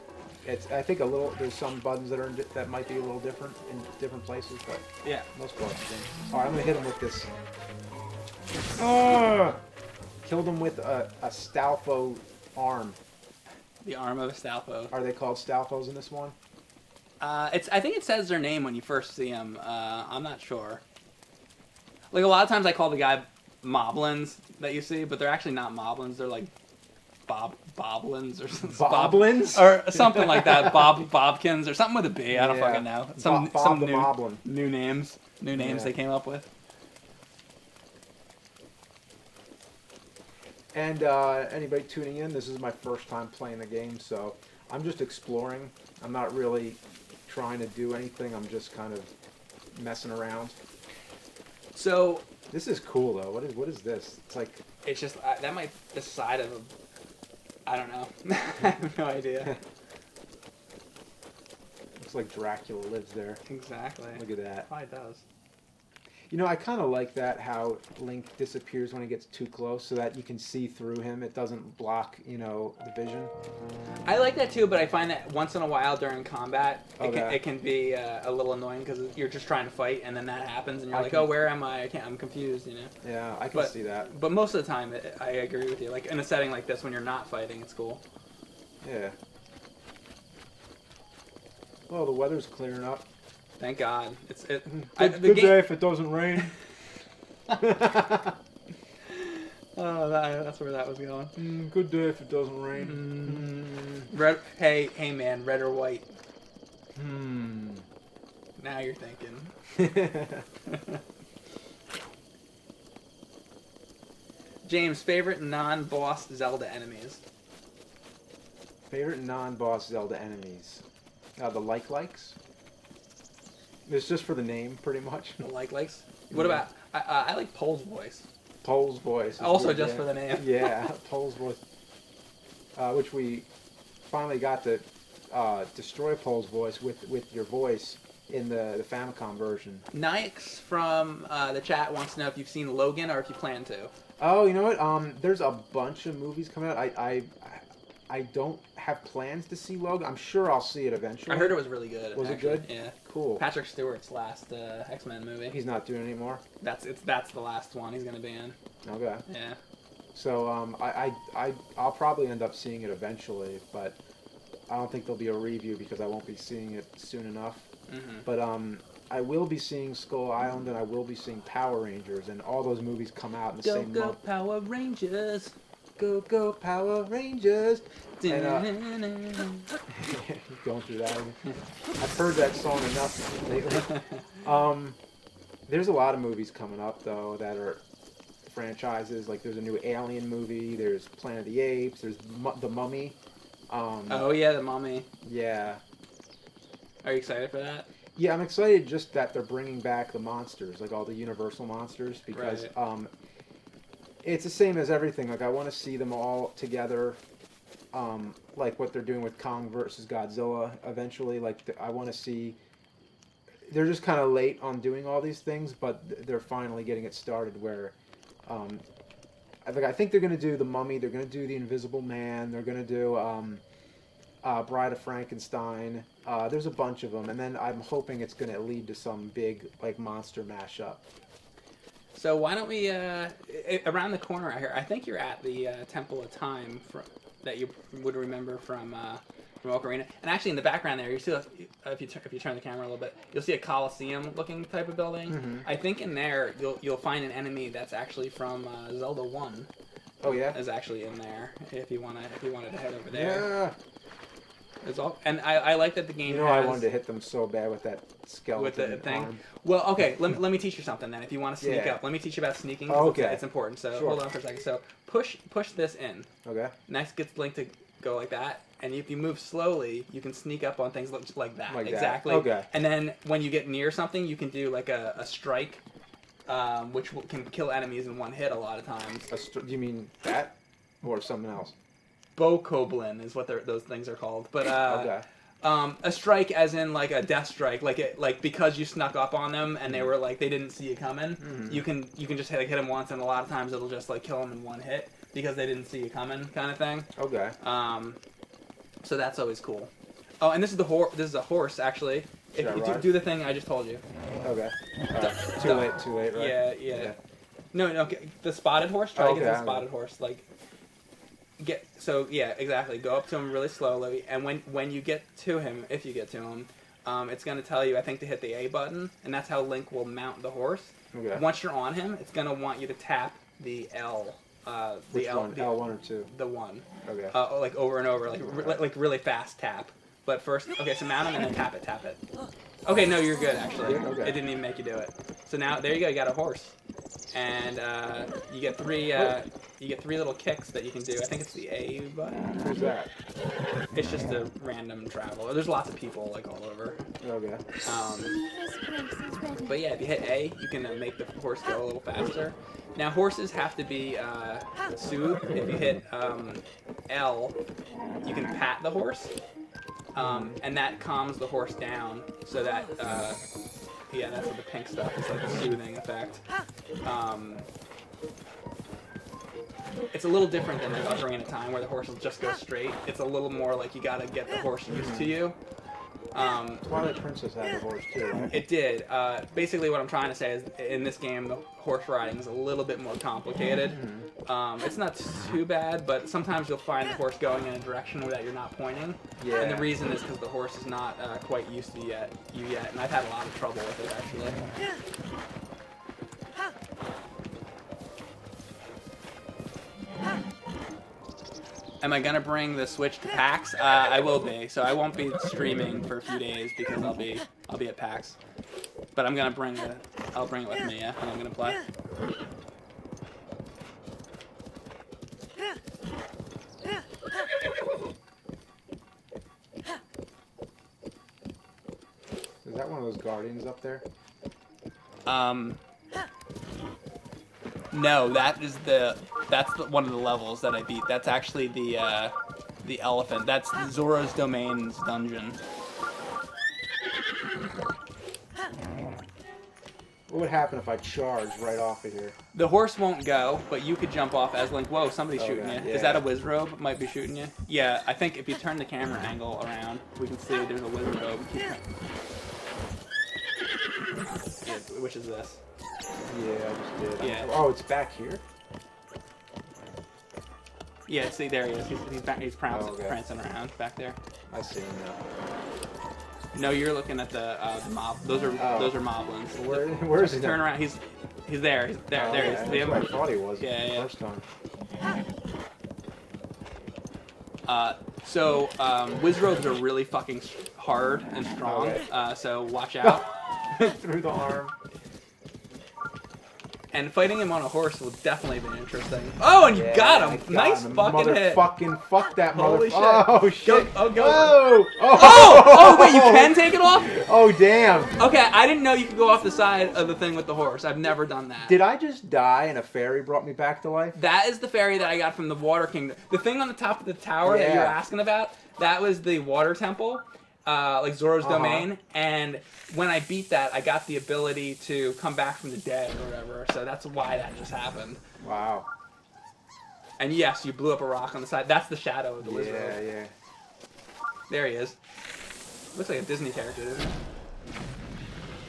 I think a little. There's some buttons that might be a little different in different places, but yeah, most parts. All right, I'm gonna hit him with this. Killed him with a Stalfo arm. The arm of a Stalfo. Are they called Stalfos in this one? I think it says their name when you first see them. I'm not sure. Like a lot of times, I call the guy Moblins that you see, but they're actually not Moblins. They're like Boblins or something. Boblins? Or something like that. Bobkins or something with a B. I don't fucking know. Some new names. New names they came up with. And anybody tuning in, this is my first time playing the game, so I'm just exploring. I'm not really trying to do anything. I'm just kind of messing around. So this is cool though. What is this? It's like it's just that might the side of a. I don't know. I have no idea. Looks like Dracula lives there. Exactly. Look at that. Probably does. You know, I kind of like that how Link disappears when he gets too close, so that you can see through him. It doesn't block, the vision. I like that too, but I find that once in a while during combat, it can be a little annoying because you're just trying to fight, and then that happens, and you're like, oh, where am I? I'm confused, Yeah, I can see that. But most of the time, I agree with you. Like in a setting like this, when you're not fighting, it's cool. Yeah. Well, the weather's clearing up. Thank God. Good day if it doesn't rain. Oh, that's where that was going. Good day if it doesn't rain. Red. Hey, man, red or white? Now you're thinking. James, favorite non-boss Zelda enemies? Favorite non-boss Zelda enemies? The likes. It's just for the name, pretty much. The likes. What about? I like Pole's voice. Pole's voice. Also, just for the name. Yeah, Pole's voice. Which we finally got to destroy Pole's voice with your voice in the Famicom version. Nix from the chat wants to know if you've seen Logan or if you plan to. Oh, you know what? There's a bunch of movies coming out. I don't have plans to see Logan. I'm sure I'll see it eventually. I heard it was really good. Was it good? Yeah. Cool. Patrick Stewart's last X-Men movie. He's not doing it anymore? That's the last one he's going to be in. Okay. Yeah. So I'll probably end up seeing it eventually, but I don't think there'll be a review because I won't be seeing it soon enough. Mm-hmm. But I will be seeing Skull Island and I will be seeing Power Rangers, and all those movies come out in the same month. Go Power Rangers! Go Power Rangers! And, going through that. I've heard that song enough lately. There's a lot of movies coming up though that are franchises. Like there's a new Alien movie. There's Planet of the Apes. There's the Mummy. Oh yeah, the Mummy. Yeah. Are you excited for that? Yeah, I'm excited just that they're bringing back the monsters, like all the Universal monsters, because it's the same as everything. Like I want to see them all together. Like what they're doing with Kong versus Godzilla eventually. Like I want to see. They're just kind of late on doing all these things, but they're finally getting it started. Where, I think they're gonna do the Mummy. They're gonna do the Invisible Man. They're gonna do Bride of Frankenstein. There's a bunch of them, and then I'm hoping it's gonna lead to some big like monster mashup. So why don't we around the corner out here? I think you're at the Temple of Time that you would remember from from Ocarina. And actually, in the background there, you see if you turn the camera a little bit, you'll see a Coliseum-looking type of building. I think in there you'll find an enemy that's actually from Zelda 1. Oh yeah, is actually in there. If you wanted to head over there. Yeah. It's all, and I like that the game. You know, I wanted to hit them so bad with that skeleton with the thing. arm. Well, okay. Let me teach you something then. If you want to sneak up, let me teach you about sneaking. Okay. It's important. So hold on for a second. So push this in. Okay. Next gets Link to go like that, and if you move slowly, you can sneak up on things like that. Like exactly. That. Okay. And then when you get near something, you can do like a strike, which can kill enemies in one hit a lot of times. You mean that, or something else? Bokoblin is what those things are called. But okay. A strike, as in like a death strike, like because you snuck up on them and they were like they didn't see you coming. You can just hit them once, and a lot of times it'll just like kill them in one hit because they didn't see you coming, kind of thing. Okay. So that's always cool. Oh, and this is a horse actually. If you do the thing I just told you. Okay. Too late, right? Yeah. Okay. No. The spotted horse. Try to get to the spotted horse. Exactly. Go up to him really slowly, and when you get to him, if you get to him, it's going to tell you, I think, to hit the A button, and that's how Link will mount the horse. Okay. Once you're on him, it's going to want you to tap the L. Which one? L1 or 2? The 1. Okay. Like over and over, like really fast tap. But first, okay, so mount him and then tap it. Okay, no, you're good actually. Okay. It didn't even make you do it. So now there you go. You got a horse, and you get three. You get 3 little kicks that you can do. I think it's the A button. Who's that? It's just a random traveler. There's lots of people like all over. Okay. But yeah, if you hit A, you can make the horse go a little faster. Now horses have to be soothed. If you hit L, you can pat the horse, and that calms the horse down. So that that's what the pink stuff is, like a soothing effect. It's a little different than like Ocarina of Time, where the horse will just go straight. It's a little more like you gotta get the horse used to you. Twilight Princess had a horse too, right? It did. Basically, what I'm trying to say is, in this game, the horse riding is a little bit more complicated. It's not too bad, but sometimes you'll find the horse going in a direction that you're not pointing. Yeah. And the reason is because the horse is not quite used to you yet, and I've had a lot of trouble with it actually. Am I gonna bring the Switch to PAX? I will be. So I won't be streaming for a few days because I'll be at PAX. But I'm gonna bring it. I'll bring it with me. Yeah, and I'm gonna play. Is that one of those guardians up there? No, that's one of the levels that I beat. That's actually the elephant. That's Zora's Domain's dungeon. What would happen if I charged right off of here? The horse won't go, but you could jump off as Link. Whoa, somebody's shooting you. Yeah. Is that a Wizrobe? Might be shooting you. Yeah, I think if you turn the camera angle around, we can see there's a Wizrobe. Yeah, which is this. Yeah, I just did. Yeah. Oh, it's back here? Yeah, see, there he is. He's prancing around back there. I see him now. No, you're looking at the mob. Those are moblins. Where is he? Turn around. He's there. He's there. There he is. That's where I thought he was. Yeah. First time. So Wizrobes are really fucking hard and strong. Okay. So watch out. Through the arm. And fighting him on a horse will definitely be interesting. Oh, and you got him! Nice fucking hit. Fuck that Holy shit. Oh shit! Go! Oh, wait, you can take it off? Oh damn! Okay, I didn't know you could go off the side of the thing with the horse. I've never done that. Did I just die and a fairy brought me back to life? That is the fairy that I got from the Water Kingdom. The thing on the top of the tower that you're asking about, that was the Water Temple. Like Zora's Domain, and when I beat that, I got the ability to come back from the dead or whatever, so that's why that just happened. Wow. And yes, you blew up a rock on the side. That's the shadow of the wizard. Yeah. There he is. Looks like a Disney character, doesn't it?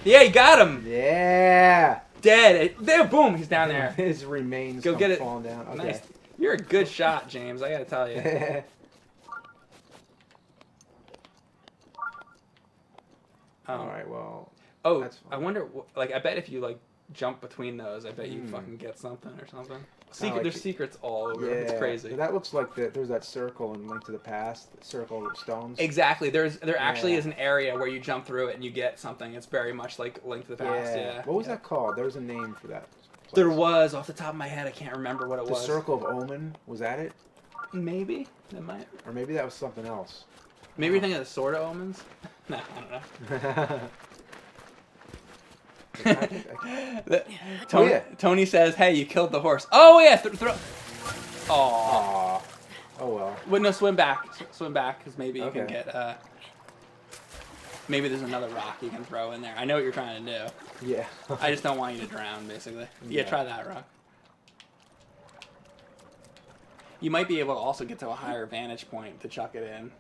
Yeah, you got him! Yeah! Dead! There, boom! He's down there. His remains Go get it. falling down. Okay. Nice. You're a good shot, James, I gotta tell you. All right, well. Oh, that's fine. I wonder. Like, I bet if you like jump between those, I bet you fucking get something or something. There's secrets all over. Yeah, it's crazy. That looks like there's that circle in Link to the Past, the circle of stones. Exactly. There actually is an area where you jump through it and you get something. It's very much like Link to the Past. Yeah. What was that called? There was a name for that place. There was, off the top of my head, I can't remember what it was. The Circle of Omen, was that it? Maybe. That might. Or maybe that was something else. Maybe you're thinking of the Sword of Omens? No, I don't know. Tony says, "Hey, you killed the horse." Oh yeah, throw. Oh. Oh well. Well, no, swim back, because maybe you can get. Maybe there's another rock you can throw in there. I know what you're trying to do. Yeah. I just don't want you to drown, basically. Yeah, try that rock. You might be able to also get to a higher vantage point to chuck it in.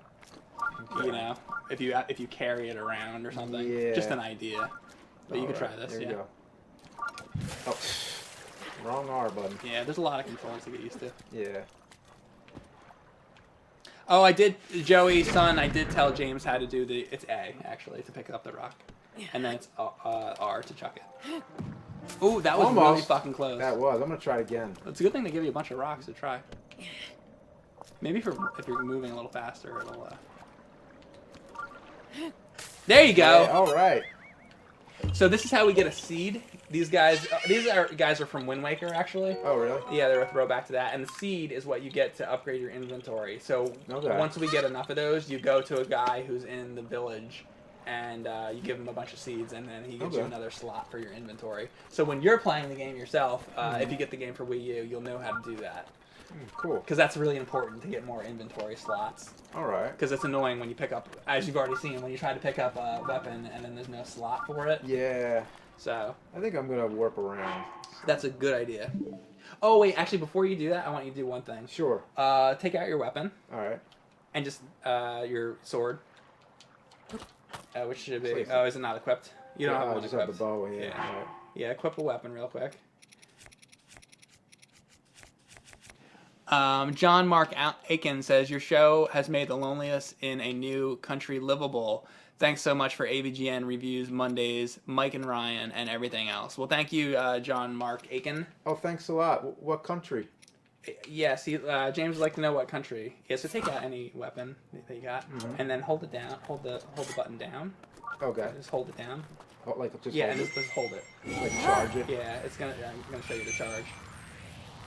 Okay. You know, if you carry it around or something. Yeah. Just an idea. But you could try this. There you go. Oh, wrong R button. Yeah, there's a lot of controls to get used to. Yeah. Oh, I did, Joey, son, I did tell James how to do it's A, actually, to pick up the rock. And then it's R to chuck it. Ooh, that was really fucking close. That was. I'm going to try it again. It's a good thing they give you a bunch of rocks to try. Maybe if you're moving a little faster, it'll... There you go! Yeah, all right. So this is how we get a seed. These guys are from Wind Waker, actually. Oh, really? Yeah, they're a throwback to that. And the seed is what you get to upgrade your inventory. So once we get enough of those, you go to a guy who's in the village, and you give him a bunch of seeds, and then he gives you another slot for your inventory. So when you're playing the game yourself, if you get the game for Wii U, you'll know how to do that. Cool. Because that's really important to get more inventory slots. All right. Because it's annoying when you pick up, as you've already seen, when you try to pick up a weapon and then there's no slot for it. Yeah. So. I think I'm going to warp around. That's a good idea. Oh, wait, actually, before you do that, I want you to do one thing. Sure. Take out your weapon. All right. And just your sword. Which should be... Oh, is it not equipped? You don't have one just equipped. Have the bow, yeah. Right. Yeah, equip a weapon real quick. John Mark Aiken says, your show has made the loneliest in a new country livable. Thanks so much for AVGN reviews Mondays, Mike and Ryan, and everything else. Well, thank you, John Mark Aiken. Oh, thanks a lot. What country? Yes, James would like to know what country. Yeah, so take out any weapon that you got, and then hold it down. Hold the button down. Okay. Just hold it down. Oh, like just yeah, hold and just hold it. Like charge it. Yeah, I'm gonna show you the charge.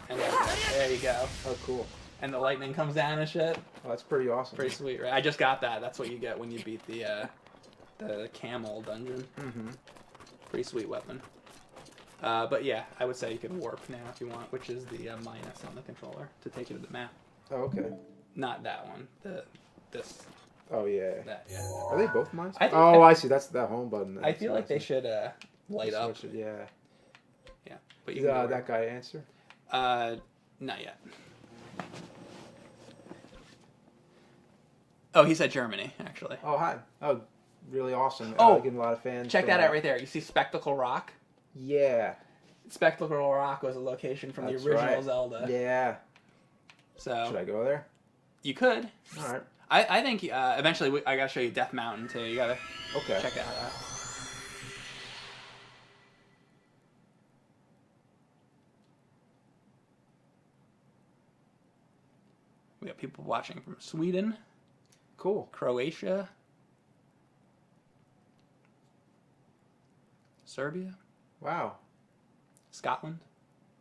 And there you go. Oh, cool. And the lightning comes down and shit. Oh, that's pretty awesome. Pretty sweet, right? I just got that. That's what you get when you beat the camel dungeon. Mm-hmm. Pretty sweet weapon. But yeah, I would say you can warp now if you want, which is the minus on the controller to take you to the map. Oh, okay. Not that one. This. Oh yeah. That, yeah. Are they both mines? I see. That's the home button. I feel like they should light up. Yeah. Yeah. But you can that guy answer? Not yet. Oh, he said Germany, actually. Oh, hi. Oh, really awesome. Getting a lot of fans. Check that out right there. You see Spectacle Rock? Yeah. Spectacle Rock was a location from the original Zelda. Yeah. So. Should I go there? You could. All right. I think eventually I gotta show you Death Mountain too. You gotta check that out. We got people watching from Sweden. Cool. Croatia. Serbia. Wow. Scotland.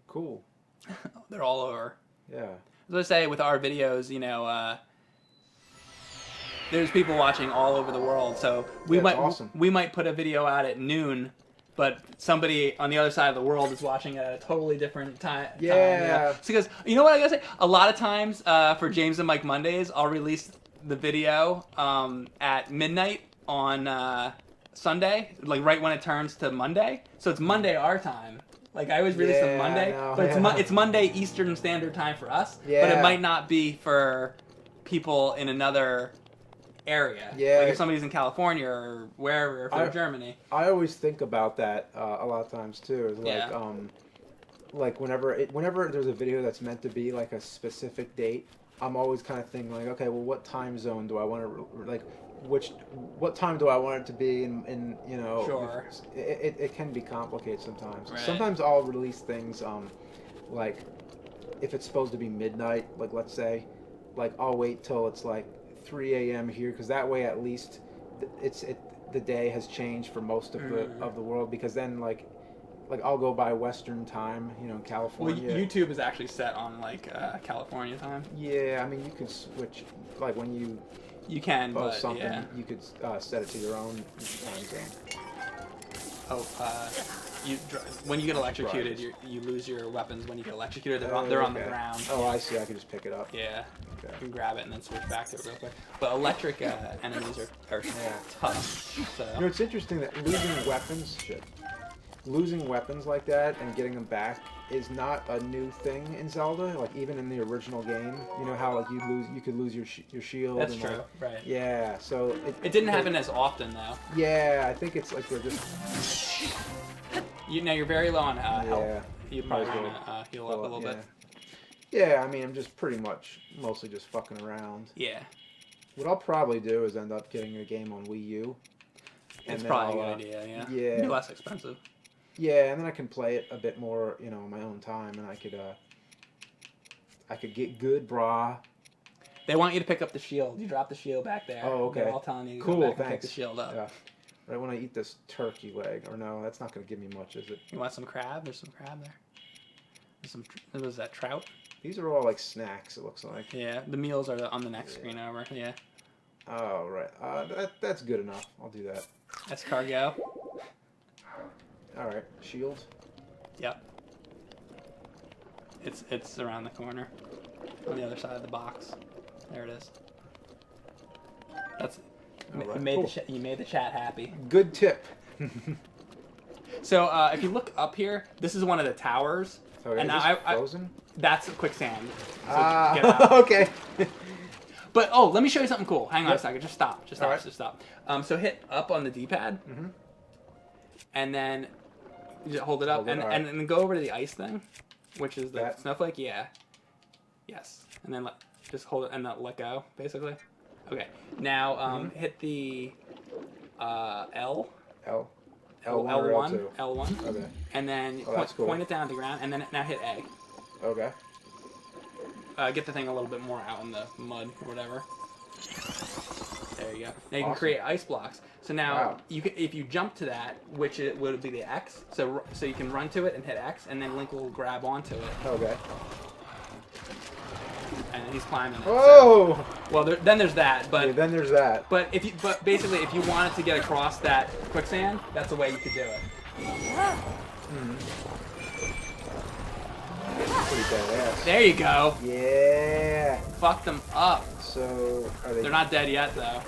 Cool. They're all over. Yeah. As I say, with our videos, you know, there's people watching all over the world. So we might put a video out at noon, but somebody on the other side of the world is watching at a totally different time. Yeah. So because you know what I gotta say, a lot of times for James and Mike Mondays, I'll release the video at midnight on Sunday, like right when it turns to Monday. So it's Monday our time. Like I always release on Monday, but it's Monday Eastern Standard Time for us. Yeah. But it might not be for people in another area. Yeah. Like if somebody's in California or wherever, if they're in Germany. I always think about that a lot of times too. It's like like whenever there's a video that's meant to be like a specific date, I'm always kind of thinking like, okay, well, what time zone do I want to like? what time do I want it to be, and you know, Sure. it can be complicated sometimes. Right. Sometimes I'll release things like if it's supposed to be midnight, like let's say, like I'll wait till it's like 3 a.m. here, because that way at least the day has changed for most of the world, because then like I'll go by Western time, you know, in California. Well, YouTube is actually set on like California time. Yeah, I mean you could switch, like when you can post but something, yeah. you could set it to your own time zone. Oh, when you get electrocuted, you lose your weapons. When you get electrocuted, they're on the ground. Oh, I see. I can just pick it up. Yeah. Okay. You can grab it and then switch back to it real quick. But electric enemies are tough. So. You know, it's interesting that losing weapons like that and getting them back is not a new thing in Zelda. Like even in the original game, you know how like you could lose your shield. That's and, true, like, right? Yeah, so it didn't happen as often though. Yeah, I think it's like they're just. You're very low on health. You probably want to heal up a little bit. Yeah, I mean I'm just mostly just fucking around. Yeah. What I'll probably do is end up getting a game on Wii U. It's probably a good idea. Yeah. Yeah. Be less expensive. Yeah, and then I can play it a bit more, you know, on my own time, and I could get good bra. They want you to pick up the shield. You drop the shield back there. Oh, okay. They're all telling you to cool, go back thanks. and pick the shield up. Yeah. Right when I eat this turkey leg, or no, that's not going to give me much, is it? You want some crab? There's some crab there. There's some. Was that trout? These are all like snacks. It looks like. Yeah, the meals are on the next screen over. Yeah. Oh right. That's good enough. I'll do that. Escargot. All right. Shield. Yep. It's around the corner, on the other side of the box. There it is. That's. Right. You made the chat happy. Good tip. So if you look up here, this is one of the towers. Okay, and frozen? That's quicksand. So get out. Okay. But let me show you something cool. Hang on a second. Just stop. Just stop. So hit up on the D-pad, and then you just hold it up, and then go over to the ice thing, which is the snowflake. Yeah. Yes. And then just hold it and then let go, basically. Okay. Now hit the L. L1. L1. Okay. And then point it down to the ground, and then now hit A. Okay. Get the thing a little bit more out in the mud or whatever. There you go. Now you can create ice blocks. So now if you jump to that, which it would be the X, so you can run to it and hit X, and then Link will grab onto it. Okay. And he's climbing it. Oh! So, well, then there's that, but then there's that. But basically, if you wanted to get across that quicksand, that's the way you could do it. Pretty badass. There you go. Yeah. Fuck them up. So are they? They're not dead yet, though.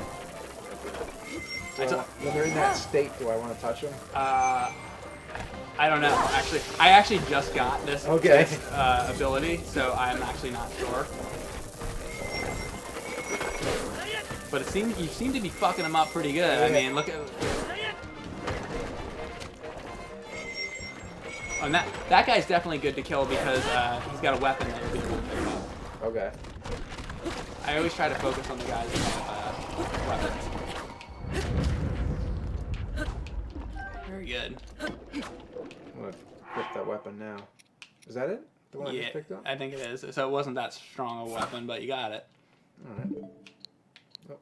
When they're in that state, do I want to touch them? I don't know. Actually, I just got this ability, so I'm actually not sure. But you seem to be fucking them up pretty good. I mean, look at. And that guy's definitely good to kill because he's got a weapon that you'll be able to pick up. Okay. I always try to focus on the guys with weapons. Very good. I'm gonna flip that weapon now. Is that it? The one I just picked up? I think it is. So it wasn't that strong a weapon, but you got it. Alright. Oh.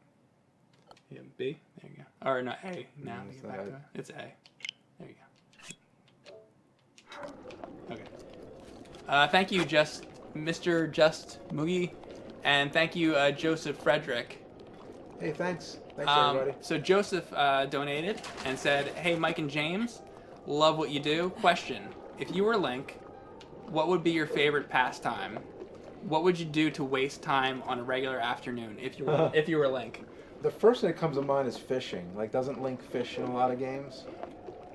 Yeah, B? There you go. Or no, A. Now to get back to it. It's A. There you go. Okay. Thank you, Mr. Just Moogie. And thank you, Joseph Frederick. Hey, thanks. Thanks, everybody. So Joseph donated and said, "Hey, Mike and James, love what you do. Question: if you were Link, what would be your favorite pastime? What would you do to waste time on a regular afternoon if you were Link?" The first thing that comes to mind is fishing. Like, doesn't Link fish in a lot of games?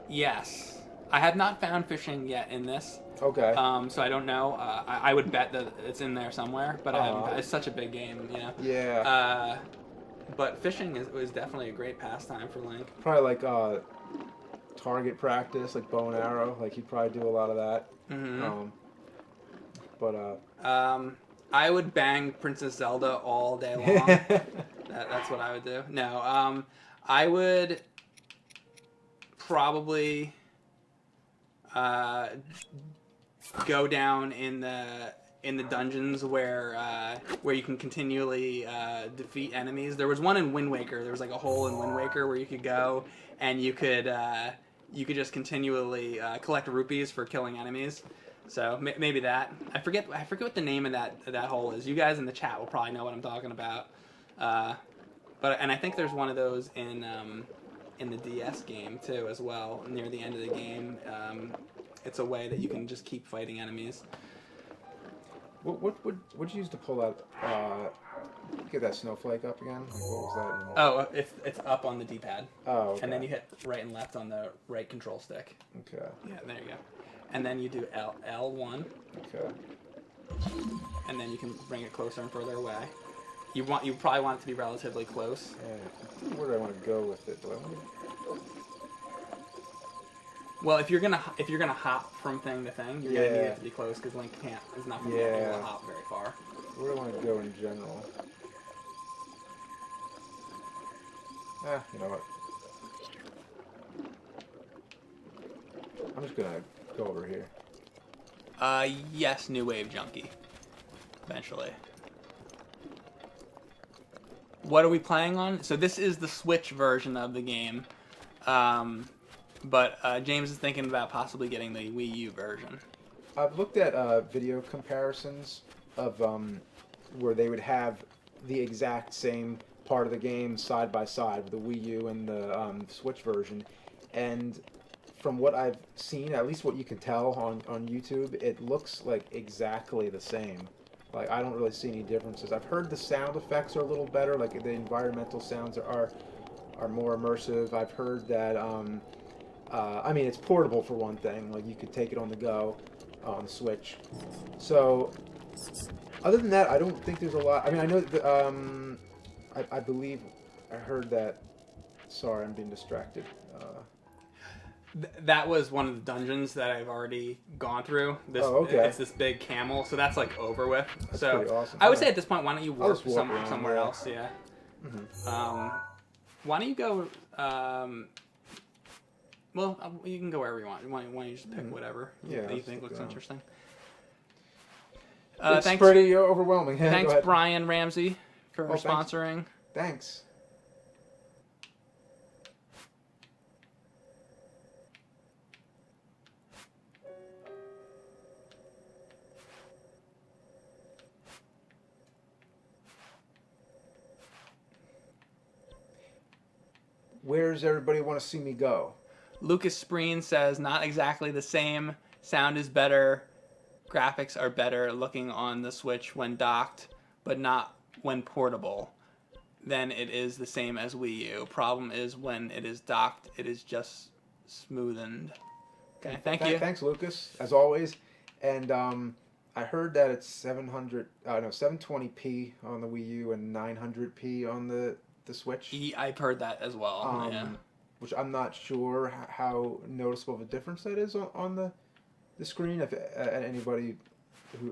Yes. I have not found fishing yet in this. Okay. So I don't know. I would bet that it's in there somewhere, but I haven't. It's such a big game, you know. Yeah. But fishing is definitely a great pastime for Link. Probably like target practice, like bow and arrow. Like he'd probably do a lot of that. Mm-hmm. But I would bang Princess Zelda all day long. That's what I would do. No, I would probably go down in the dungeons where you can continually defeat enemies. There was one in Wind Waker. There was like a hole in Wind Waker where you could go and you could just continually collect rupees for killing enemies. So maybe that. I forget what the name of that hole is. You guys in the chat will probably know what I'm talking about. And I think there's one of those in the DS game too as well. Near the end of the game, it's a way that you can just keep fighting enemies. What would you use to pull that? Get that snowflake up again. Like, what was that? Oh, it's up on the D-pad. Oh, okay. And then you hit right and left on the right control stick. Okay. Yeah, there you go. And then you do L1. Okay. And then you can bring it closer and further away. You probably want it to be relatively close. Yeah. Where do I want to go with it? Well, if you're gonna hop from thing to thing, you're gonna need it to be close because Link is not gonna be able to hop very far. Where do I want to go in general? You know what? I'm just gonna go over here. Yes, New Wave Junkie. Eventually. What are we playing on? So this is the Switch version of the game. But James is thinking about possibly getting the Wii U version. I've looked at video comparisons of where they would have the exact same part of the game side by side with the Wii U and the Switch version. And from what I've seen, at least what you can tell on YouTube, it looks like exactly the same. Like, I don't really see any differences. I've heard the sound effects are a little better, like the environmental sounds are more immersive. I've heard that... I mean, it's portable for one thing. Like, you could take it on the go on the Switch. So, other than that, I don't think there's a lot. I mean, I know that, I believe I heard that. Sorry, I'm being distracted. That was one of the dungeons that I've already gone through. Okay. It's this big camel, so that's like over with. That's so pretty awesome. I would say at this point, why don't you warp around, somewhere else? Yeah. Mm-hmm. Why don't you go? Well, you can go wherever you want. Why don't you just pick whatever that you think looks interesting? It's pretty overwhelming. Thanks, Brian Ramsey, for sponsoring. Thanks. Where does everybody want to see me go? Lucas Spreen says, not exactly the same. Sound is better. Graphics are better looking on the Switch when docked, but not when portable. Then it is the same as Wii U. Problem is when it is docked, it is just smoothened. Okay, thank you. Thanks, Lucas, as always. And I heard that it's 720p on the Wii U and 900p on the Switch. I've heard that as well. Yeah. Which I'm not sure how noticeable of a difference that is on the screen. If anybody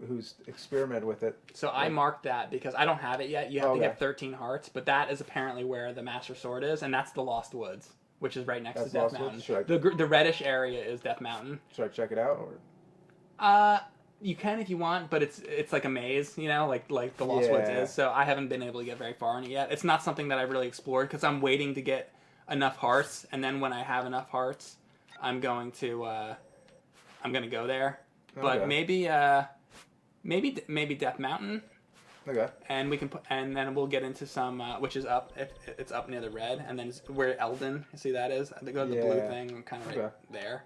who's experimented with it. So I marked that because I don't have it yet. You have to get 13 hearts, but that is apparently where the Master Sword is, and that's the Lost Woods, which is right next to Death Mountain. The reddish area is Death Mountain. Should I check it out? Or? You can if you want, but it's like a maze, you know, like the Lost Woods is. So I haven't been able to get very far in it yet. It's not something that I've really explored because I'm waiting to get enough hearts, and then when I have enough hearts, I'm going to go there. Okay. But maybe Death Mountain. Okay. And we can and then we'll get into some which is up. It's up near the red, and then where Eldon. You see that is? They go to the blue thing, kind of right there.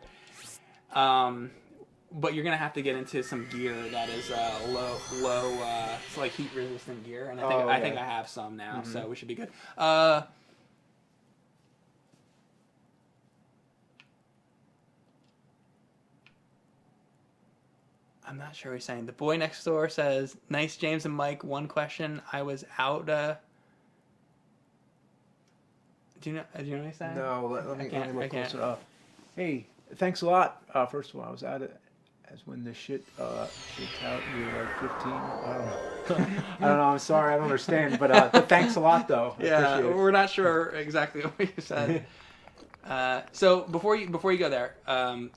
But you're gonna have to get into some gear that is low, it's like heat resistant gear, and I think I have some now, so we should be good. I'm not sure what he's saying. The boy next door says, "Nice, James and Mike. One question: I was out. Do you know what he's saying? No, let me look closer. Hey, thanks a lot. First of all, I was out As when the shit shits out, you're like 15. I don't know. I don't know. I'm sorry. I don't understand. But thanks a lot, though. Yeah, we're not sure exactly what you said. So before you go there,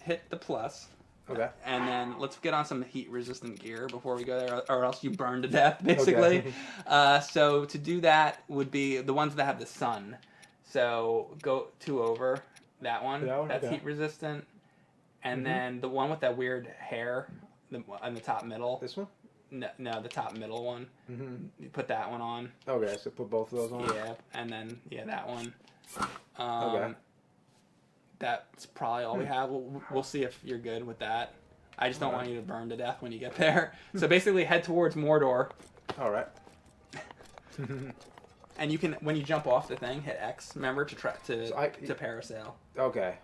hit the plus. Okay. And then let's get on some heat-resistant gear before we go there, or else you burn to death, basically. Okay. So to do that would be the ones that have the sun. So go 2 over that one. That's heat-resistant. And then the one with that weird hair on the top middle. This one? No, the top middle one. You put that one on. Okay, so put both of those on? Yeah, and then, that one. Okay. That's probably all we have. We'll see if you're good with that. I just don't want you to burn to death when you get there. So basically head towards Mordor. All right. And you can, when you jump off the thing, hit X. Remember to parasail. Okay.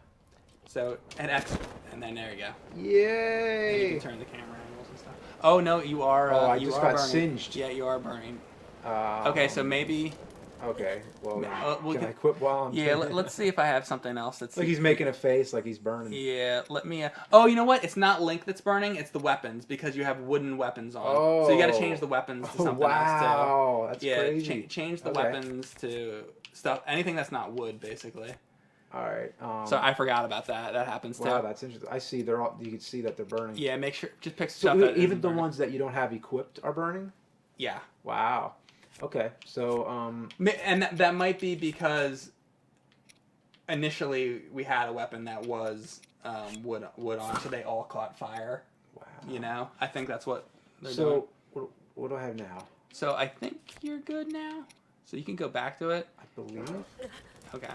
So hit X, and then there you go. Yay! And you can turn the camera angles and stuff. Oh no, you are. I you just are got burning. singed. Yeah, you are burning. Okay, so maybe. Okay, well, can I quit while I'm... Yeah, let's see if I have something else that's... Like he's making a face, like he's burning. Yeah, let me... Oh, you know what? It's not Link that's burning, it's the weapons, because you have wooden weapons on. Oh. So you gotta change the weapons to something else, too. Wow, that's crazy. Change the weapons to stuff, anything that's not wood, basically. All right. So I forgot about that. That happens, too. Wow, that's interesting. I see you can see that they're burning. Yeah, make sure... Just pick stuff that even the ones that you don't have equipped are burning? Yeah. Wow. Okay, so and that might be because initially we had a weapon that was wood on, so they all caught fire. Wow. You know, I think that's what they're doing. So what do I have now? So I think you're good now. So you can go back to it. I believe. Okay.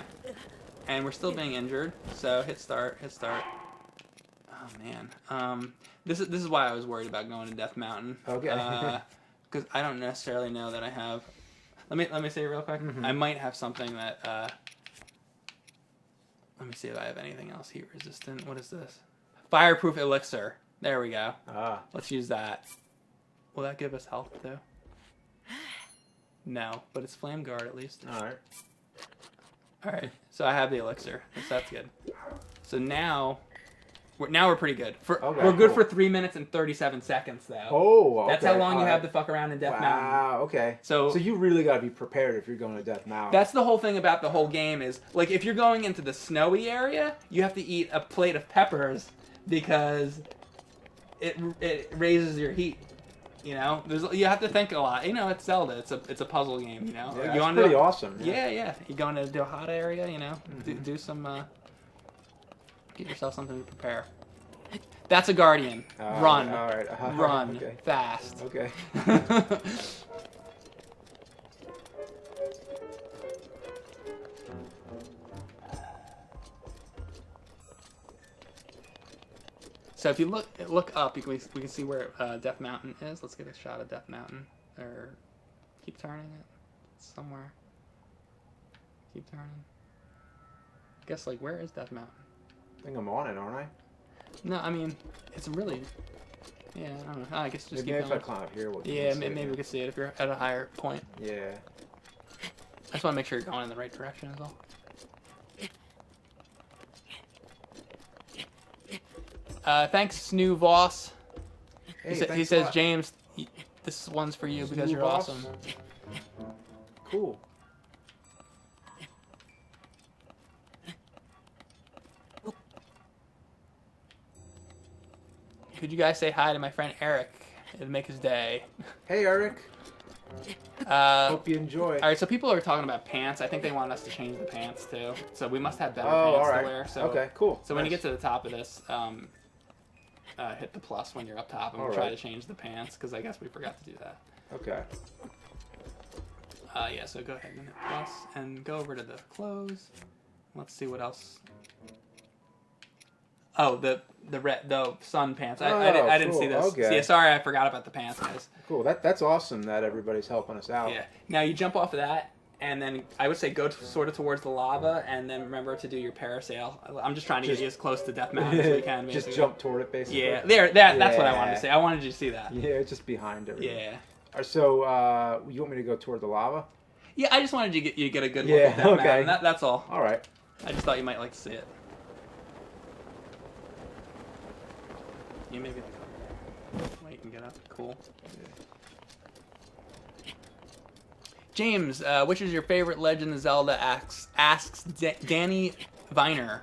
And we're still being injured, so hit start. Oh man. This is why I was worried about going to Death Mountain. Okay. Because I don't necessarily know that I have. Let me say it real quick. I might have something that. Let me see if I have anything else heat resistant. What is this? Fireproof elixir. There we go. Let's use that. Will that give us health too? No, but it's flame guard at least. All right. So I have the elixir. That's good. So now. We're pretty good. We're good for 3 minutes and 37 seconds, though. Oh, okay. That's how long you have to fuck around in Death Mountain. Wow, okay. So you really got to be prepared if you're going to Death Mountain. That's the whole thing about the whole game is, like, if you're going into the snowy area, you have to eat a plate of peppers because it raises your heat. You know, you have to think a lot. You know, it's Zelda. It's a puzzle game. You know, yeah, it's pretty awesome. Yeah. You go into a hot area. You know, do some. Get yourself something to prepare. That's a guardian. Run. All right. Run. Okay. Fast. Okay. So if you look up, we can see where Death Mountain is. Let's get a shot of Death Mountain. Or keep turning it somewhere. Keep turning. I guess, like, where is Death Mountain? I think I'm on it, aren't I? No, I mean, it's really... Yeah, I don't know. I guess just maybe keep going. If I climb up here, maybe we can see it if you're at a higher point. Yeah. I just want to make sure you're going in the right direction is all. Thanks, Snoo Voss. Hey, he says, James, this one's for you because you're awesome. Cool. Could you guys say hi to my friend Eric? It'd make his day. Hey, Eric. Hope you enjoy. All right, so people are talking about pants. I think they want us to change the pants too. So we must have better pants to wear. So, okay, cool. So when you get to the top of this, hit the plus when you're up top, and we'll try to change the pants because I guess we forgot to do that. Okay. Yeah. So go ahead and hit plus and go over to the clothes. Let's see what else. Oh, the sun pants. I didn't see this. Okay. Yeah, sorry, I forgot about the pants, guys. Cool. That's awesome that everybody's helping us out. Yeah. Now you jump off of that, and then I would say go sort of towards the lava, and then remember to do your parasail. I'm just trying to get you as close to Death Mountain as we can. Basically. Just jump toward it, basically. Yeah. That's what I wanted to say. I wanted you to see that. Yeah, just behind everything. Yeah. So you want me to go toward the lava? Yeah, I just wanted you to get a good look at Death Mountain. That's all. All right. I just thought you might like to see it. you maybe wait, you can get up. Cool. James, which is your favorite Legend of Zelda? Asks Danny Viner.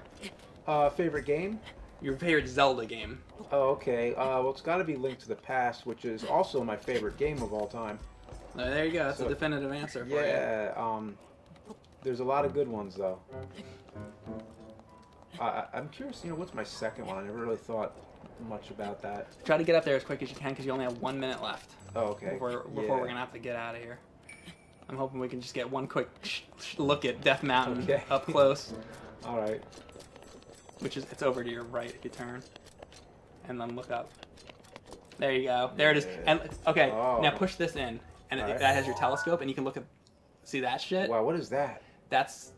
Favorite game? Your favorite Zelda game? Oh, okay. Well, it's got to be Link to the Past, which is also my favorite game of all time. There you go. That's a definitive answer for you. Yeah. There's a lot of good ones though. I'm curious. What's my second one? I never really thought much about that. Try to get up there as quick as you can because you only have 1 minute left. Oh, okay. Before we're gonna have to get out of here. I'm hoping we can just get one quick look at Death Mountain up close. All right. It's over to your right if you turn, and then look up. There you go. There it is. And okay, now push this in, and that has your telescope, and you can see that shit. Wow, what is that? That's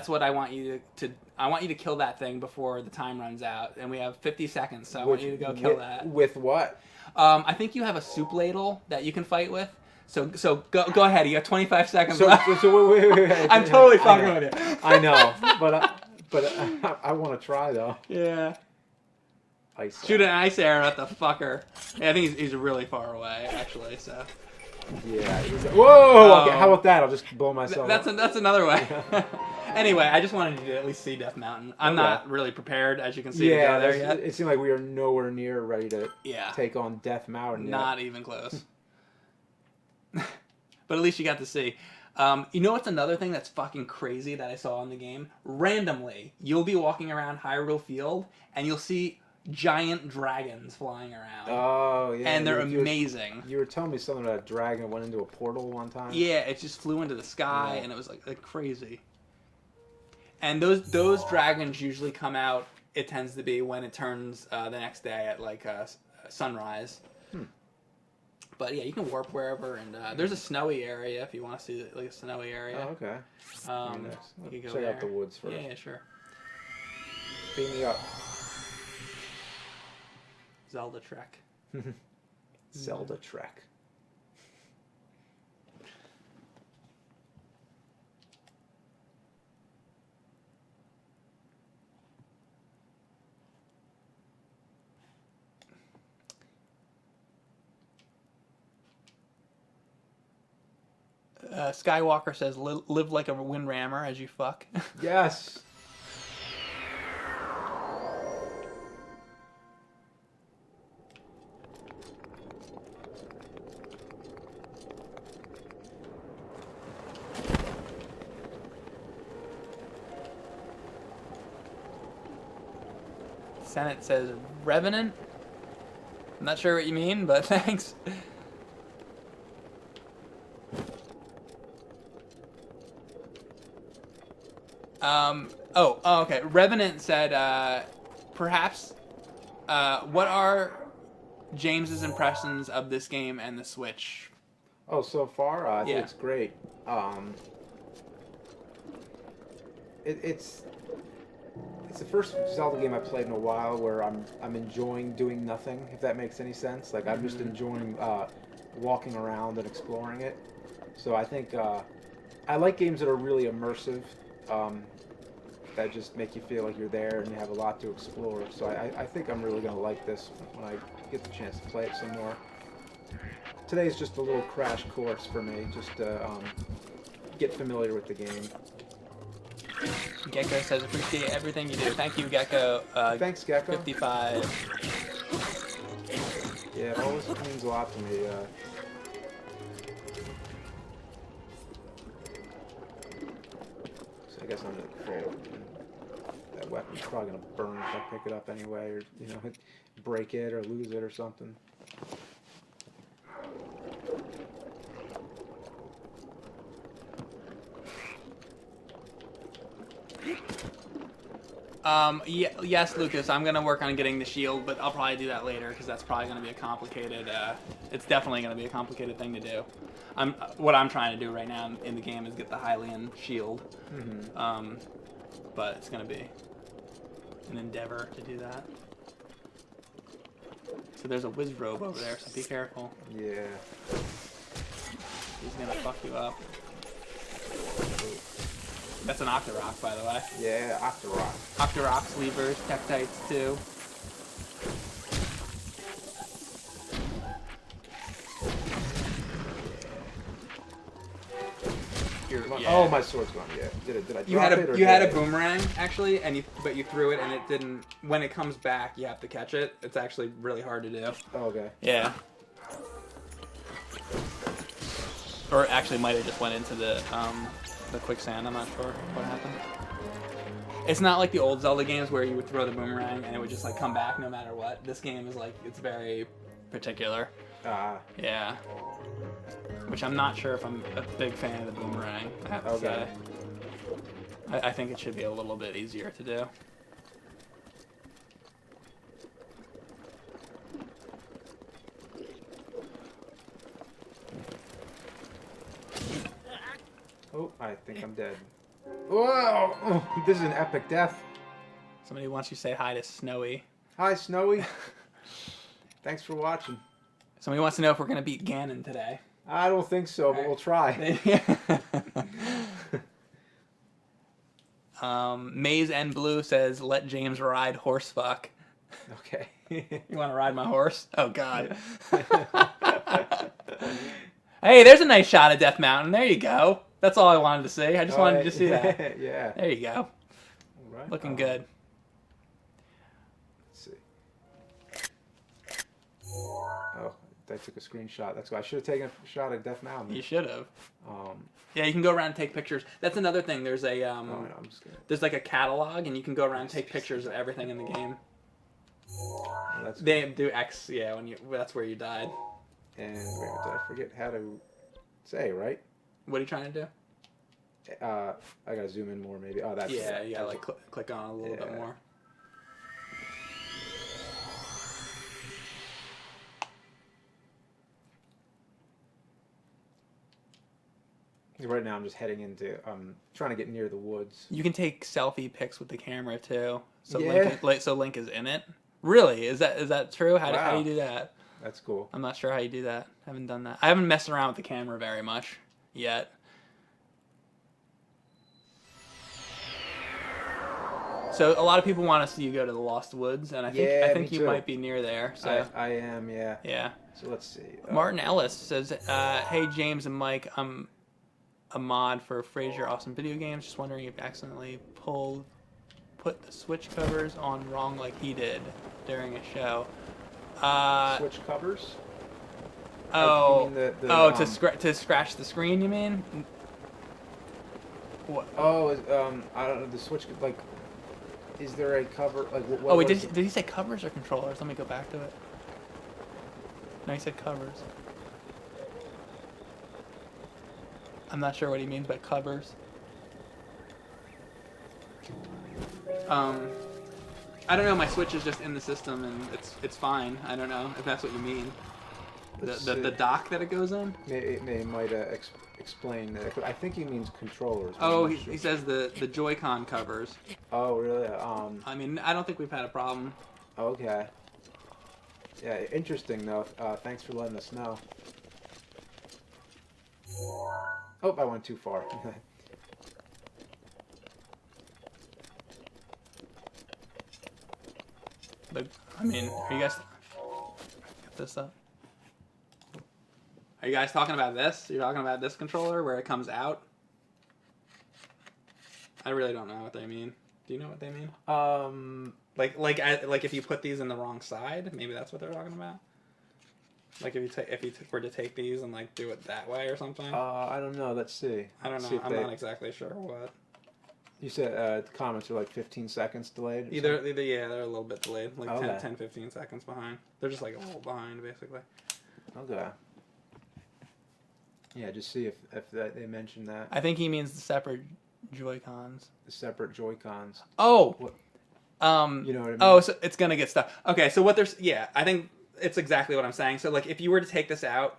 what I want you to. I want you to kill that thing before the time runs out, and we have 50 seconds. So I want you to go kill that. With what? I think you have a soup ladle that you can fight with. So go ahead. You have 25 seconds left. So wait. I'm totally fucking with you. I know, but I want to try though. Yeah. Ice. Shoot an ice arrow at the fucker. Yeah, I think he's really far away actually. So. Yeah. Whoa. Okay. How about that? I'll just blow myself. That's another way. Anyway, I just wanted you to at least see Death Mountain. I'm not really prepared, as you can see, to go there yet. It seemed like we are nowhere near ready to take on Death Mountain yet. Not even close. But at least you got to see. You know what's another thing that's fucking crazy that I saw in the game? Randomly, you'll be walking around Hyrule Field, and you'll see giant dragons flying around. Oh, yeah. And they're amazing. You were telling me something about a dragon went into a portal one time? Yeah, it just flew into the sky, and it was like crazy. And those dragons usually come out, it tends to be when it turns the next day at like sunrise. But yeah, you can warp wherever, and there's a snowy area if you want to see like a snowy area. Oh, okay. Nice. You can go check out the woods first. Yeah, sure. Beam me up. Zelda Trek. Zelda Trek. Skywalker says, live like a windrammer as you fuck. Yes. Senate says, Revenant? I'm not sure what you mean, but thanks. Okay. Revenant said, perhaps, what are James's impressions of this game and the Switch? Oh, so far, I think it's great. It's the first Zelda game I've played in a while where I'm enjoying doing nothing, if that makes any sense. Like, I'm just enjoying walking around and exploring it. So I think I like games that are really immersive, that just make you feel like you're there and you have a lot to explore. So I think I'm really going to like this when I get the chance to play it some more. Today's just a little crash course for me, just to get familiar with the game. Gecko says, appreciate everything you do. Thank you, Gecko. Thanks, Gecko. 55. Yeah, it always means a lot to me. So I guess I'm at full. That weapon's probably going to burn if I pick it up anyway, or, break it or lose it or something. Yes, Lucas, I'm going to work on getting the shield, but I'll probably do that later, because that's probably going to be a complicated, it's definitely going to be a complicated thing to do. What I'm trying to do right now in the game is get the Hylian shield. But it's going to be an endeavor to do that. So there's a Wizrobe over there, so be careful. Yeah. He's going to fuck you up. That's an Octorok, by the way. Yeah, Octorok. Octorok, Sleevers, Tektites too. Oh, my sword's gone. Yeah. Did I drop it? You had a boomerang actually, but you threw it and it didn't. When it comes back, you have to catch it. It's actually really hard to do. Oh, okay. Yeah. Or actually, might have just went into the quicksand. I'm not sure what happened. It's not like the old Zelda games where you would throw the boomerang and it would just like come back no matter what. This game is like it's very particular. Yeah. Which I'm not sure if I'm a big fan of the boomerang. I have to say. I think it should be a little bit easier to do. Oh, I think I'm dead. Whoa! Oh, this is an epic death. Somebody wants you to say hi to Snowy. Hi, Snowy. Thanks for watching. Somebody wants to know if we're going to beat Ganon today. I don't think so, but we'll try. Maze and Blue says, let James ride horse fuck. Okay. You want to ride my horse? Oh, God. Hey, there's a nice shot of Death Mountain. There you go. That's all I wanted to see. I just wanted to see that. Yeah. There you go. All right. Looking good. Let's see. Oh, I took a screenshot. That's why I should have taken a shot of Death Mountain. You should have. Yeah, you can go around and take pictures. That's another thing. There's a no, I'm just kidding. There's like a catalog, and you can go around and take pictures of everything in the game. Oh, they do X, yeah. That's where you died. And wait, did I forget how to say, right? What are you trying to do? I gotta zoom in more, maybe. Oh, that's yeah. You gotta like click on a little bit more. Right now, I'm just heading into. Trying to get near the woods. You can take selfie pics with the camera too. So yeah. Link is in it. Really? Is that true? How do you do that? That's cool. I'm not sure how you do that. I haven't done that. I haven't messed around with the camera very much yet. So a lot of people want to see you go to the Lost Woods, and I think you might be near there. So I am, yeah. Yeah. So let's see. Martin Ellis says, "Hey James and Mike, I'm a mod for Frasier Awesome Video Games. Just wondering if you accidentally put the Switch covers on wrong like he did during a show." Switch covers? To scratch the screen, you mean? What? Oh, I don't know. The Switch, like, is there a cover? Like, what did he say covers or controllers? Let me go back to it. No, he said covers. I'm not sure what he means by covers. I don't know. My Switch is just in the system, and it's fine. I don't know if that's what you mean. The dock that it goes in. They might explain that. I think he means controllers. Oh, he says the Joy-Con covers. Oh, really? I mean, I don't think we've had a problem. Okay. Yeah, interesting though. Thanks for letting us know. Oh, I went too far. But, I mean, are you guys... Get this up. Are you guys talking about this? You're talking about this controller where it comes out? I really don't know what they mean. Do you know what they mean? Like if you put these in the wrong side, maybe that's what they're talking about. Like if you were to take these and like do it that way or something. I don't know. Let's see. I don't know. I'm not exactly sure what. You said the comments are like 15 seconds delayed? Either yeah, they're a little bit delayed. Like 10, 15 seconds behind. They're just like a little behind, basically. Okay. Yeah, just see if they mention that. I think he means the separate Joy-Cons. The separate Joy-Cons. Oh! What? You know what I mean? Oh, so it's gonna get stuck. Okay, so what there's... Yeah, I think it's exactly what I'm saying. So, like, if you were to take this out...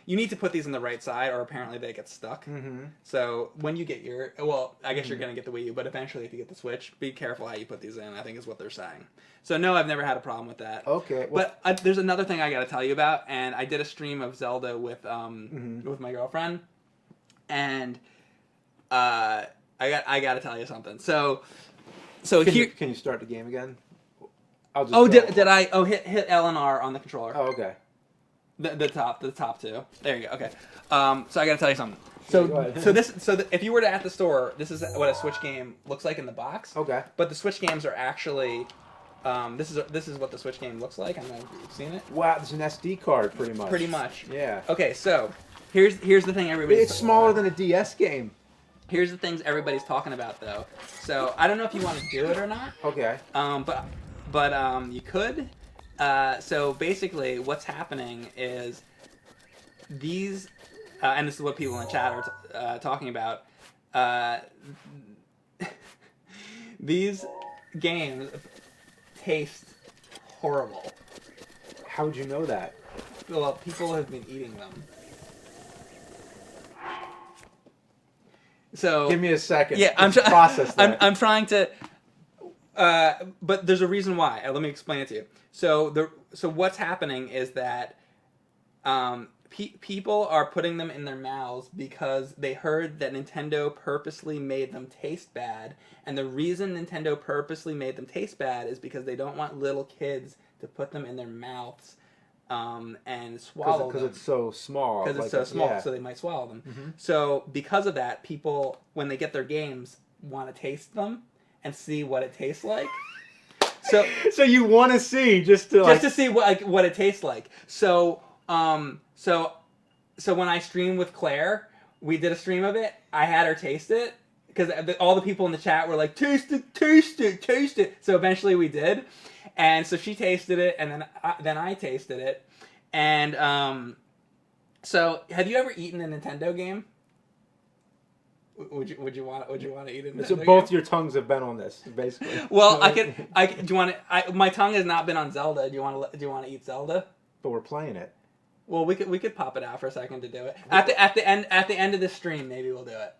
You need to put these on the right side, or apparently they get stuck. Mm-hmm. So when you get your... Well, I guess you're going to get the Wii U, but eventually if you get the Switch, be careful how you put these in, I think is what they're saying. So no, I've never had a problem with that. Okay. Well, but there's another thing I got to tell you about, and I did a stream of Zelda with my girlfriend, and I got to tell you something. So can you start the game again? Did I? Oh, hit L and R on the controller. Oh, okay. The top two. There you go. Okay. So I gotta tell you something. So if you were to at the store, this is what a Switch game looks like in the box. Okay. But the Switch games are actually, this is what the Switch game looks like. I don't know if you've seen it. Wow, it's an SD card, pretty much. Pretty much. Yeah. Okay, so here's the thing everybody. It's smaller than a DS game. Here's the things everybody's talking about though. So I don't know if you want to do it or not. Okay. But you could. So basically, what's happening is these, and this is what people in the chat are talking about. These games taste horrible. How would you know that? Well, people have been eating them. So give me a second. Yeah, process that. I'm trying to. But there's a reason why. Let me explain it to you. So what's happening is that people are putting them in their mouths because they heard that Nintendo purposely made them taste bad, and the reason Nintendo purposely made them taste bad is because they don't want little kids to put them in their mouths and swallow them. Because it's so small. Because it's so small, so they might swallow them. Mm-hmm. So because of that, people, when they get their games, want to taste them and see what it tastes like. So you want to see just to see what it tastes like. So when I streamed with Claire, we did a stream of it. I had her taste it because all the people in the chat were like, taste it, taste it, taste it. So eventually we did, and so she tasted it, and then I tasted it, and so have you ever eaten a Nintendo game? Would you want to eat it? So both your tongues have been on this, basically. Well, I do you want to? My tongue has not been on Zelda. Do you want to eat Zelda? But we're playing it. Well, we could pop it out for a second to do it. At the end of the stream, maybe we'll do it.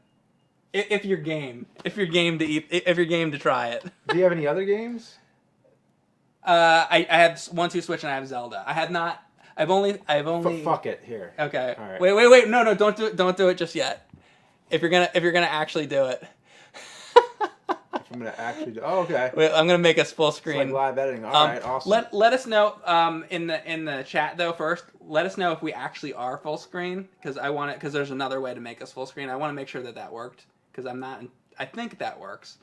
If you're game to try it. Do you have any other games? I have 1-2 Switch and I have Zelda. I have not. I've only. Fuck it here. Okay. All right. Wait. No, don't do it just yet. If you're gonna actually do it. If I'm gonna actually do. Oh, okay. Wait, I'm gonna make us full screen. It's like live editing. All right, awesome. Let us know in the chat though first. Let us know if we actually are full screen because there's another way to make us full screen. I want to make sure that worked because I'm not. I think that works,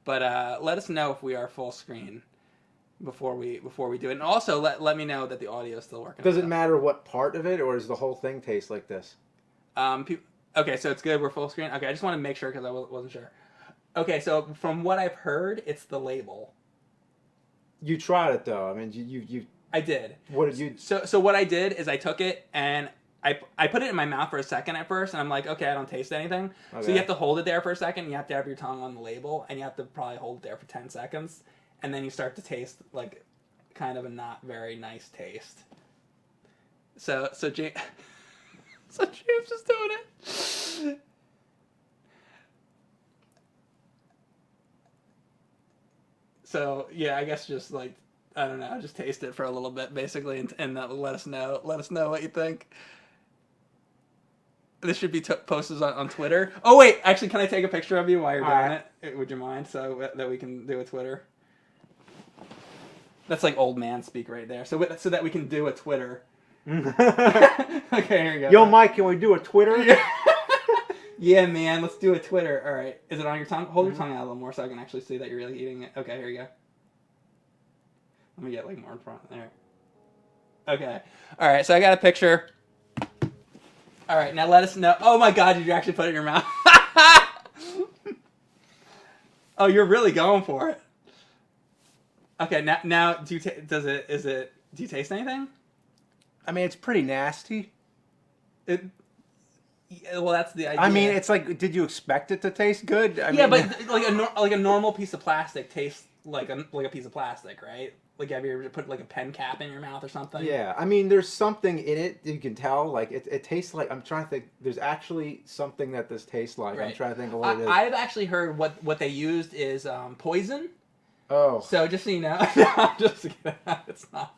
but let us know if we are full screen before we do it, and also let me know that the audio is still working. Does it matter what part of it, or does the whole thing taste like this? Okay, so it's good. We're full screen. Okay, I just want to make sure because I wasn't sure. Okay, so from what I've heard, it's the label. You tried it though. I mean, you. I did. What did you? So what I did is I took it and I put it in my mouth for a second at first, and I'm like, okay, I don't taste anything. Okay. So you have to hold it there for a second. You have to have your tongue on the label, and you have to probably hold it there for 10 seconds, and then you start to taste like kind of a not very nice taste. So James. So James is doing it. So yeah, I guess just like I don't know, just taste it for a little bit, basically, and let us know what you think. This should be posted on Twitter. Oh wait, actually, can I take a picture of you while you're doing it? Would you mind, so that we can do a Twitter? That's like old man speak right there. So that we can do a Twitter. Okay, here you go. Yo, Mike, can we do a Twitter? Yeah, man, let's do a Twitter. All right, is it on your tongue? Hold your tongue out a little more so I can actually see that you're really eating it. Okay, here you go. Let me get like more in front there. Okay, all right. So I got a picture. All right, now let us know. Oh my God, did you actually put it in your mouth? Oh, you're really going for it. Okay, now do you do you taste anything? I mean, it's pretty nasty. Well, that's the idea. I mean, it's like, did you expect it to taste good? I mean, but like a normal piece of plastic tastes like a piece of plastic, right? Like, have you ever put like a pen cap in your mouth or something? Yeah, I mean, there's something in it you can tell. Like, it tastes like. I'm trying to think. There's actually something that this tastes like. Right. I'm trying to think of what it is. I've actually heard what they used is poison. Oh. So just so you know, no, I'm just kidding. It's not.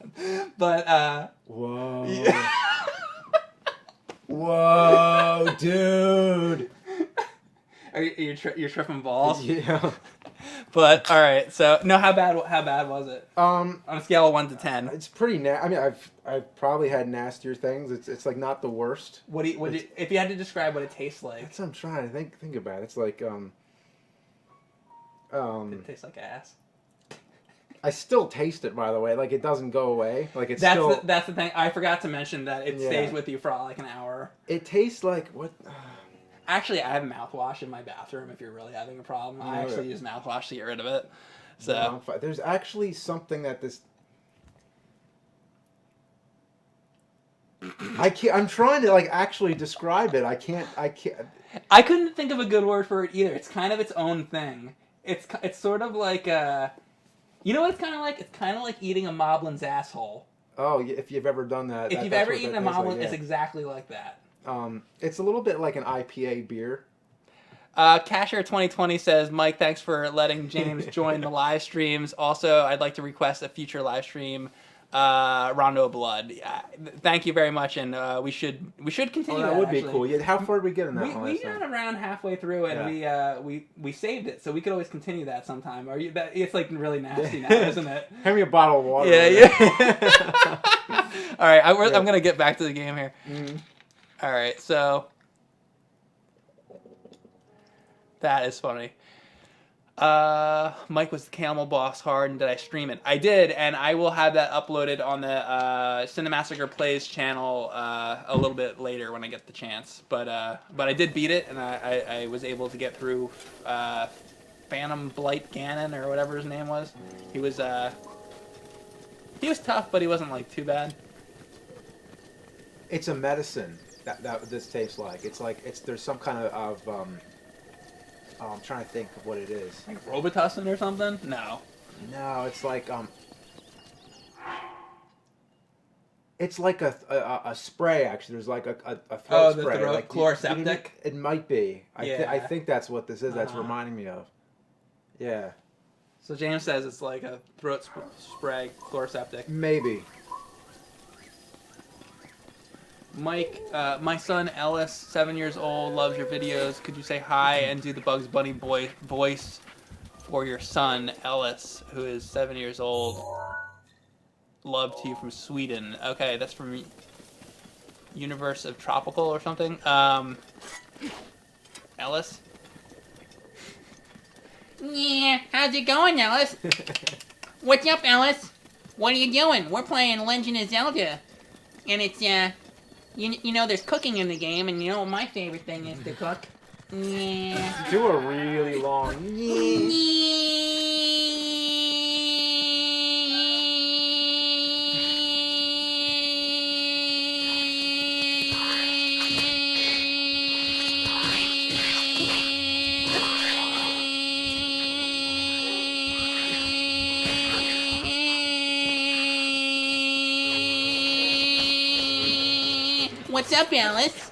But whoa. Yeah. Whoa, dude. You're tripping balls? Yeah. But all right, so no, how bad was it? On a scale of 1 to 10, it's pretty. I mean, I've probably had nastier things. It's like not the worst. If you had to describe what it tastes like? That's what I'm trying to think about. It's like it tastes like ass. I still taste it, by the way. Like, it doesn't go away. Like, it's that's the thing. I forgot to mention that it stays with you for like an hour. It tastes like what? Actually, I have mouthwash in my bathroom. If you're really having a problem, I actually use mouthwash to get rid of it. So there's actually something that this. I'm trying to like actually describe it. I can't. I couldn't think of a good word for it either. It's kind of its own thing. It's sort of like you know what it's kind of like? It's kind of like eating a Moblin's asshole. Oh, if you've ever done that. If you've ever eaten a Moblin, it's exactly like that. It's a little bit like an IPA beer. Cashier 2020 says, Mike, thanks for letting James join the live streams. Also, I'd like to request a future live stream, Rondo of Blood. Thank you very much, and we should continue. That would be cool. Yeah, how far did we get in that? We got around halfway through, and we saved it, so we could always continue that sometime. It's like really nasty now, isn't it? Hand me a bottle of water. Yeah. All right, I'm gonna get back to the game here. Mm-hmm. All right, so that is funny. Mike, was the Camel Boss hard, and did I stream it? I did, and I will have that uploaded on the Cinemassacre Plays channel a little bit later when I get the chance. But I did beat it, and I was able to get through Phantom Blight Ganon, or whatever his name was. He was tough, but he wasn't like too bad. It's a medicine that this tastes like. There's some kind of I'm trying to think of what it is. Like Robitussin or something? No, it's like it's like a spray. Actually, there's like a throat spray. The like Chloroseptic. It might be. Yeah. I think that's what this is. That's reminding me of. Yeah. So James says it's like a throat spray, Chloroseptic. Maybe. Mike, my son Ellis, 7 years old, loves your videos. Could you say hi and do the Bugs Bunny voice for your son Ellis, who is 7 years old? Love to you from Sweden. Okay, that's from Universe of Tropical or something. Ellis? Yeah, how's it going, Ellis? What's up, Ellis? What are you doing? We're playing Legend of Zelda. And it's, you know, there's cooking in the game, and you know what my favorite thing is to cook? Yeah. Do a really long. What's up, Alice?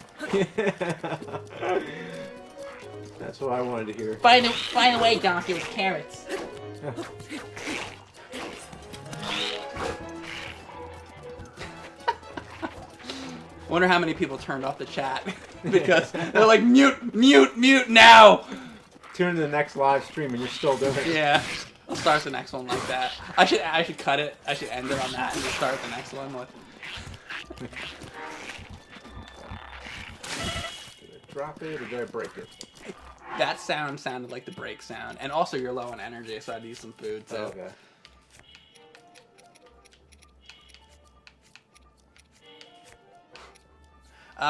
That's what I wanted to hear. By the way, Doc, it was carrots. Wonder how many people turned off the chat because they're like, mute now. Tune into the next live stream and you're still doing it. Yeah, I'll start the next one like that. I should cut it. I should end it on that and just start the next one with. Drop it or did I break it? That sound sounded like the break sound, and also you're low on energy, so I'd need some food. So. Okay.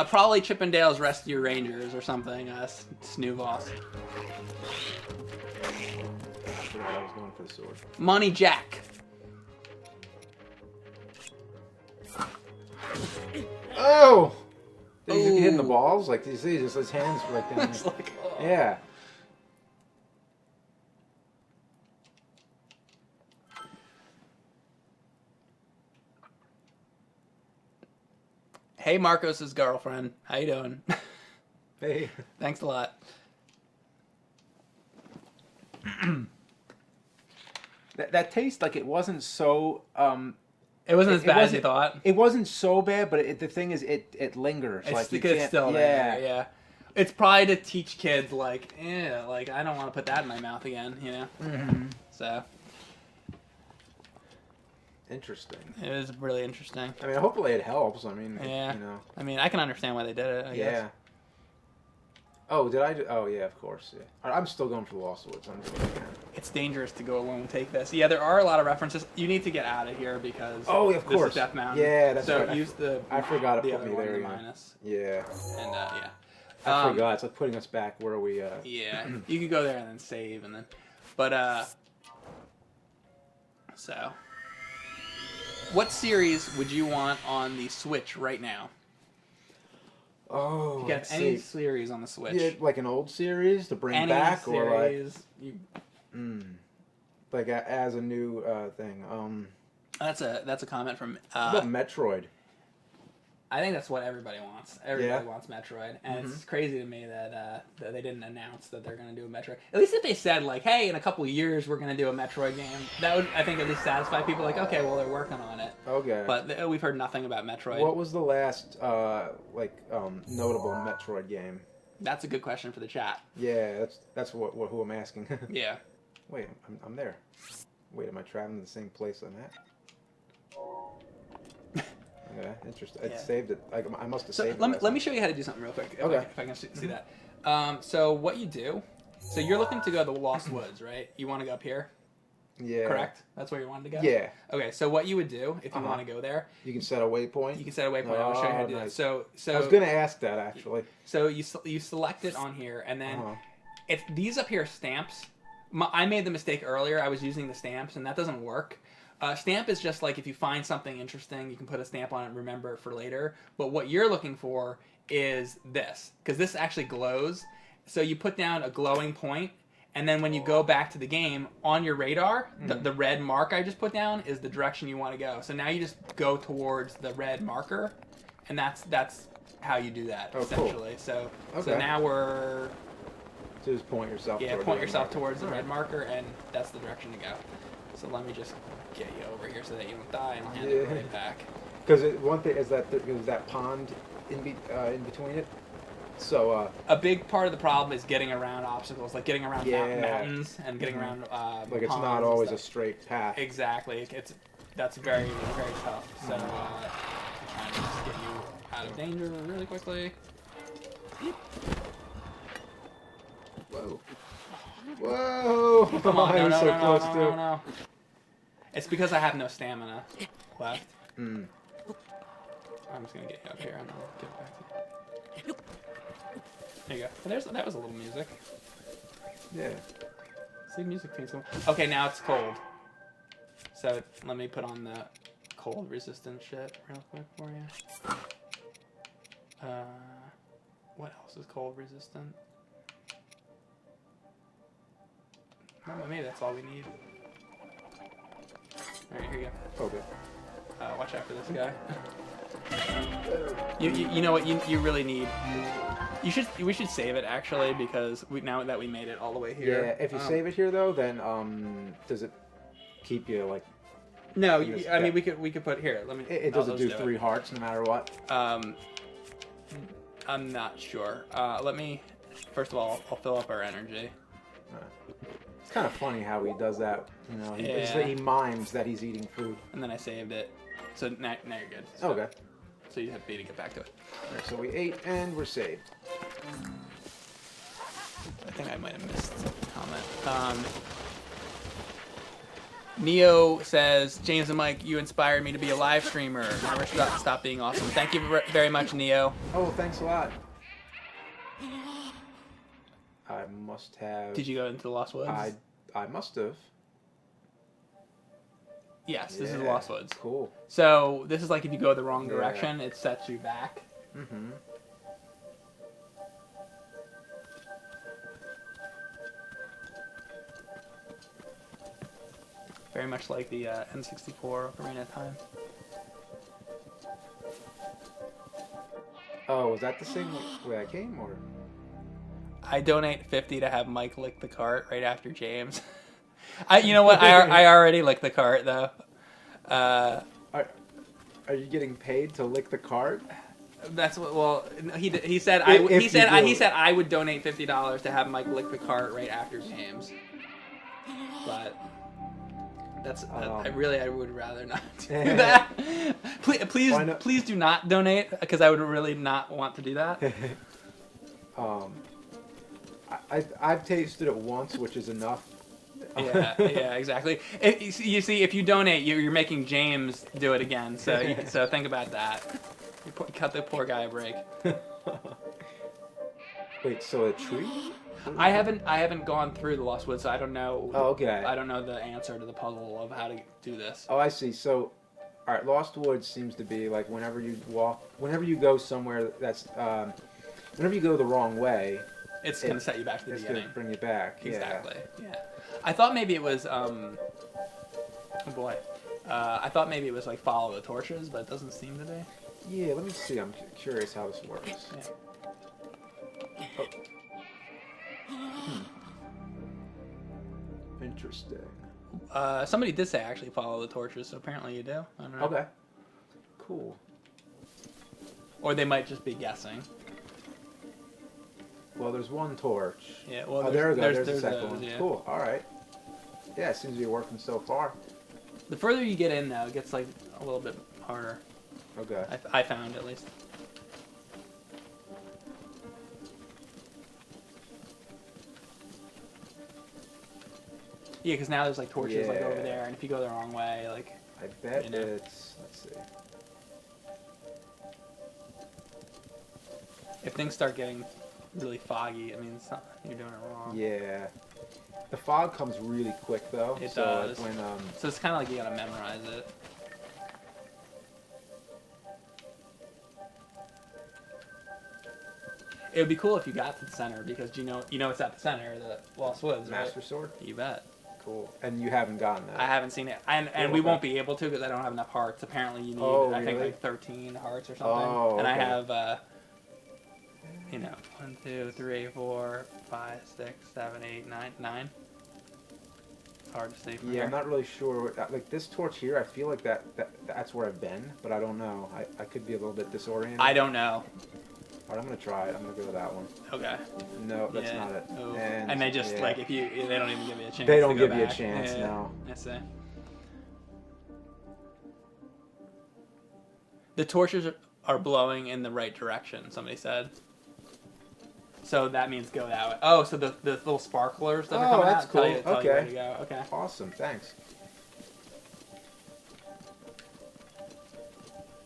Probably Chippendale's Rescue Rangers or something. Snoovoss. I forgot I was going for the sword. Money Jack. Oh! Did he hit in the balls? Like, did you see just his hands right down there? Like, oh. Yeah. Hey, Marcos's girlfriend. How you doing? Hey. Thanks a lot. that taste, like, it wasn't so... It wasn't as bad as you thought. It wasn't so bad, but the thing is, it lingers. It's like because it's still there. Yeah. It's probably to teach kids like, like I don't want to put that in my mouth again, you know. So. Interesting. It was really interesting. I mean, hopefully it helps. I mean, yeah. You know. I mean, I can understand why they did it. I guess. Oh, did I? Oh, yeah, of course. Yeah. I'm still going for the Lost Woods. It's dangerous to go alone and take this. Yeah, there are a lot of references. You need to get out of here because of course. This is Death Mountain. Yeah, that's right. So use the I forgot to the put other me one, there. the minus. Yeah. And yeah. I forgot. It's like putting us back where we. Yeah, you could go there and then save and then, but so. What series would you want on the Switch right now? Oh, if you have any series on the Switch. Yeah, like an old series to bring back, series, or like, like as a new thing. That's a comment from. What about Metroid? I think that's what everybody wants. Everybody wants Metroid, and it's crazy to me that they didn't announce that they're going to do a Metroid. At least if they said like, "Hey, in a couple of years we're going to do a Metroid game," that would, I think, at least satisfy people. Like, okay, well they're working on it. Okay. But we've heard nothing about Metroid. What was the last notable Metroid game? That's a good question for the chat. Yeah, that's who I'm asking. Yeah. Wait, I'm there. Wait, am I traveling to the same place I'm at? Yeah, interesting. I saved it. I must have saved it. Let me show you how to do something real quick. Okay. If I can see that. So what you do, so you're looking to go to the Lost Woods, right? You want to go up here? Yeah. Correct? That's where you wanted to go? Yeah. Okay, so what you would do if you want to go there. You can set a waypoint? You can set a waypoint. I'll show you how to do that. So I was going to ask that, actually. So you select it on here, and then these up here are stamps. I made the mistake earlier. I was using the stamps, and that doesn't work. Stamp is just like if you find something interesting, you can put a stamp on it and remember it for later. But what you're looking for is this, because this actually glows. So you put down a glowing point, and then when you go back to the game, on your radar, the red mark I just put down is the direction you want to go. So now you just go towards the red marker, and that's how you do that, essentially. Cool. So now we're... So just point yourself towards the red marker, and that's the direction to go. So let me just get you over here so that you don't die, and I'll hand it right back. Because one thing is that there's that pond in between it. So a big part of the problem is getting around obstacles, like getting around mountains and getting around like it's not always a straight path. Exactly, that's very very tough. So I'm trying to just get you out of danger really quickly. Whoa. Whoa! Come on, no. It's because I have no stamina left. Mm. I'm just gonna get you up here and I'll get back to you. There you go. That was a little music. Yeah. See, music thing's going. Okay, now it's cold. So let me put on the cold resistant shit real quick for you. What else is cold resistant? Maybe that's all we need. Alright, here you go. Okay. Watch out for this guy. You know what you really need. We should save it actually, because now that we made it all the way here. Yeah. If you save it here though, then does it keep you like? No, I mean we could put here. Let me. It doesn't do 3 hearts no matter what. I'm not sure. Let me. First of all, I'll fill up our energy. It's kind of funny how he does that. You know, he mimes that he's eating food. And then I saved it. So now you're good. So, okay. So you have B to get back to it. Alright, so we ate and we're saved. I think I might have missed a comment. Neo says, James and Mike, you inspired me to be a live streamer. Never stop being awesome. Thank you very much, Neo. Oh, thanks a lot. I must have... Did you go into the Lost Woods? I must have. Yes, this is the Lost Woods. Cool. So this is like if you go the wrong direction, it sets you back. Mm-hmm. Very much like the N64 Ocarina of Time. Oh, was that the same way I came, or...? I donate 50 to have Mike lick the cart right after James. You know what? I already licked the cart though. Are you getting paid to lick the cart? That's what. Well, he said he said I would donate $50 to have Mike lick the cart right after games. But that's I would rather not do that. Please do not donate because I would really not want to do that. I've tasted it once, which is enough. Yeah, exactly. You see, if you donate, you're making James do it again. So think about that. You cut the poor guy a break. Wait, so a tree? I haven't gone through the Lost Woods, so I don't know. Oh, okay. I don't know the answer to the puzzle of how to do this. Oh, I see. So, all right, Lost Woods seems to be like whenever you go somewhere that's, whenever you go the wrong way, it's gonna set you back to the beginning. It's gonna bring you back. Exactly. Yeah. I thought maybe it was oh boy. I thought maybe it was like follow the torches, but it doesn't seem to be. Yeah, let me see. I'm curious how this works. Yeah. Oh. Interesting. Somebody did say actually follow the torches, so apparently you do. I don't know. Okay. Cool. Or they might just be guessing. Well, there's one torch. Yeah. Well, there we go. There's the second one. Yeah. Cool. All right. Yeah, it seems to be working so far. The further you get in, though, it gets like a little bit harder. Okay. I found at least. Yeah, because now there's like torches like over there, and if you go the wrong way, like. I bet it's. Let's see. If things start getting really foggy, I mean, it's not, you're doing it wrong. Yeah. The fog comes really quick, though. It does. When, so it's kind of like you gotta memorize it. It would be cool if you got to the center because you know it's at the center of the Lost Woods, right? Master Sword? You bet. Cool. And you haven't gotten that? I haven't seen it, and we won't be able to because I don't have enough hearts. Apparently, you need I think like 13 hearts or something. Oh, okay. And I have 1, 2, 3, 4, 5, 6, 7, 8, 9. Hard to see from here. I'm not really sure. Like this torch here, I feel like that's where I've been, but I don't know. I could be a little bit disoriented. I don't know. All right, I'm gonna try it. I'm gonna go to that one. Okay. No, that's not it. Oh. And they just like if they don't even give you a chance. They don't give you a chance. No. I see. The torches are blowing in the right direction. Somebody said. So that means go that way. Oh, so the little sparklers that are coming that's out cool. tell you where to go. Okay. Awesome. Thanks.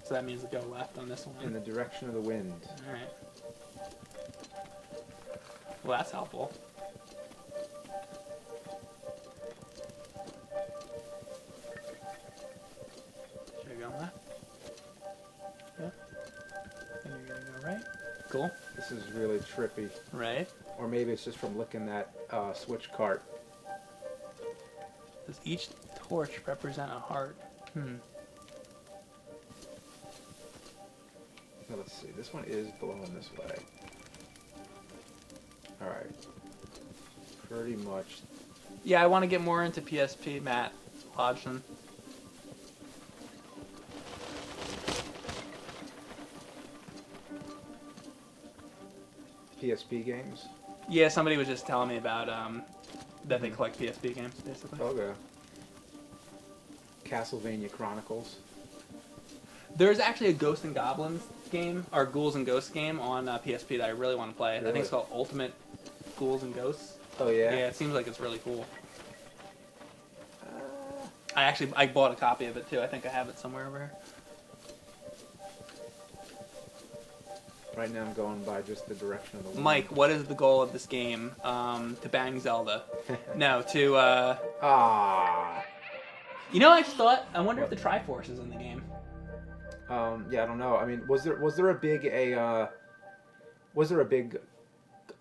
So that means go left on this one. In the direction of the wind. All right. Well, that's helpful. Should I go left? Yeah. And you're gonna go right. Cool. This is really trippy. Right. Or maybe it's just from licking that switch cart. Does each torch represent a heart? Now let's see. This one is blowing this way. Alright. Pretty much. Yeah, I want to get more into PSP, Matt Hodgson. PSP games? Yeah, somebody was just telling me about that they collect PSP games, basically. Okay. Castlevania Chronicles. There's actually a Ghosts and Goblins game, or Ghouls and Ghosts game on PSP that I really want to play. Really? I think it's called Ultimate Ghouls and Ghosts. Oh, yeah? Yeah, it seems like it's really cool. I bought a copy of it, too. I think I have it somewhere over here. Right now I'm going by just the direction of the wind. Mike, what is the goal of this game? To bang Zelda. No, to... You know, I just thought, I wonder if the Triforce is in the game. Yeah, I don't know. I mean, was there a big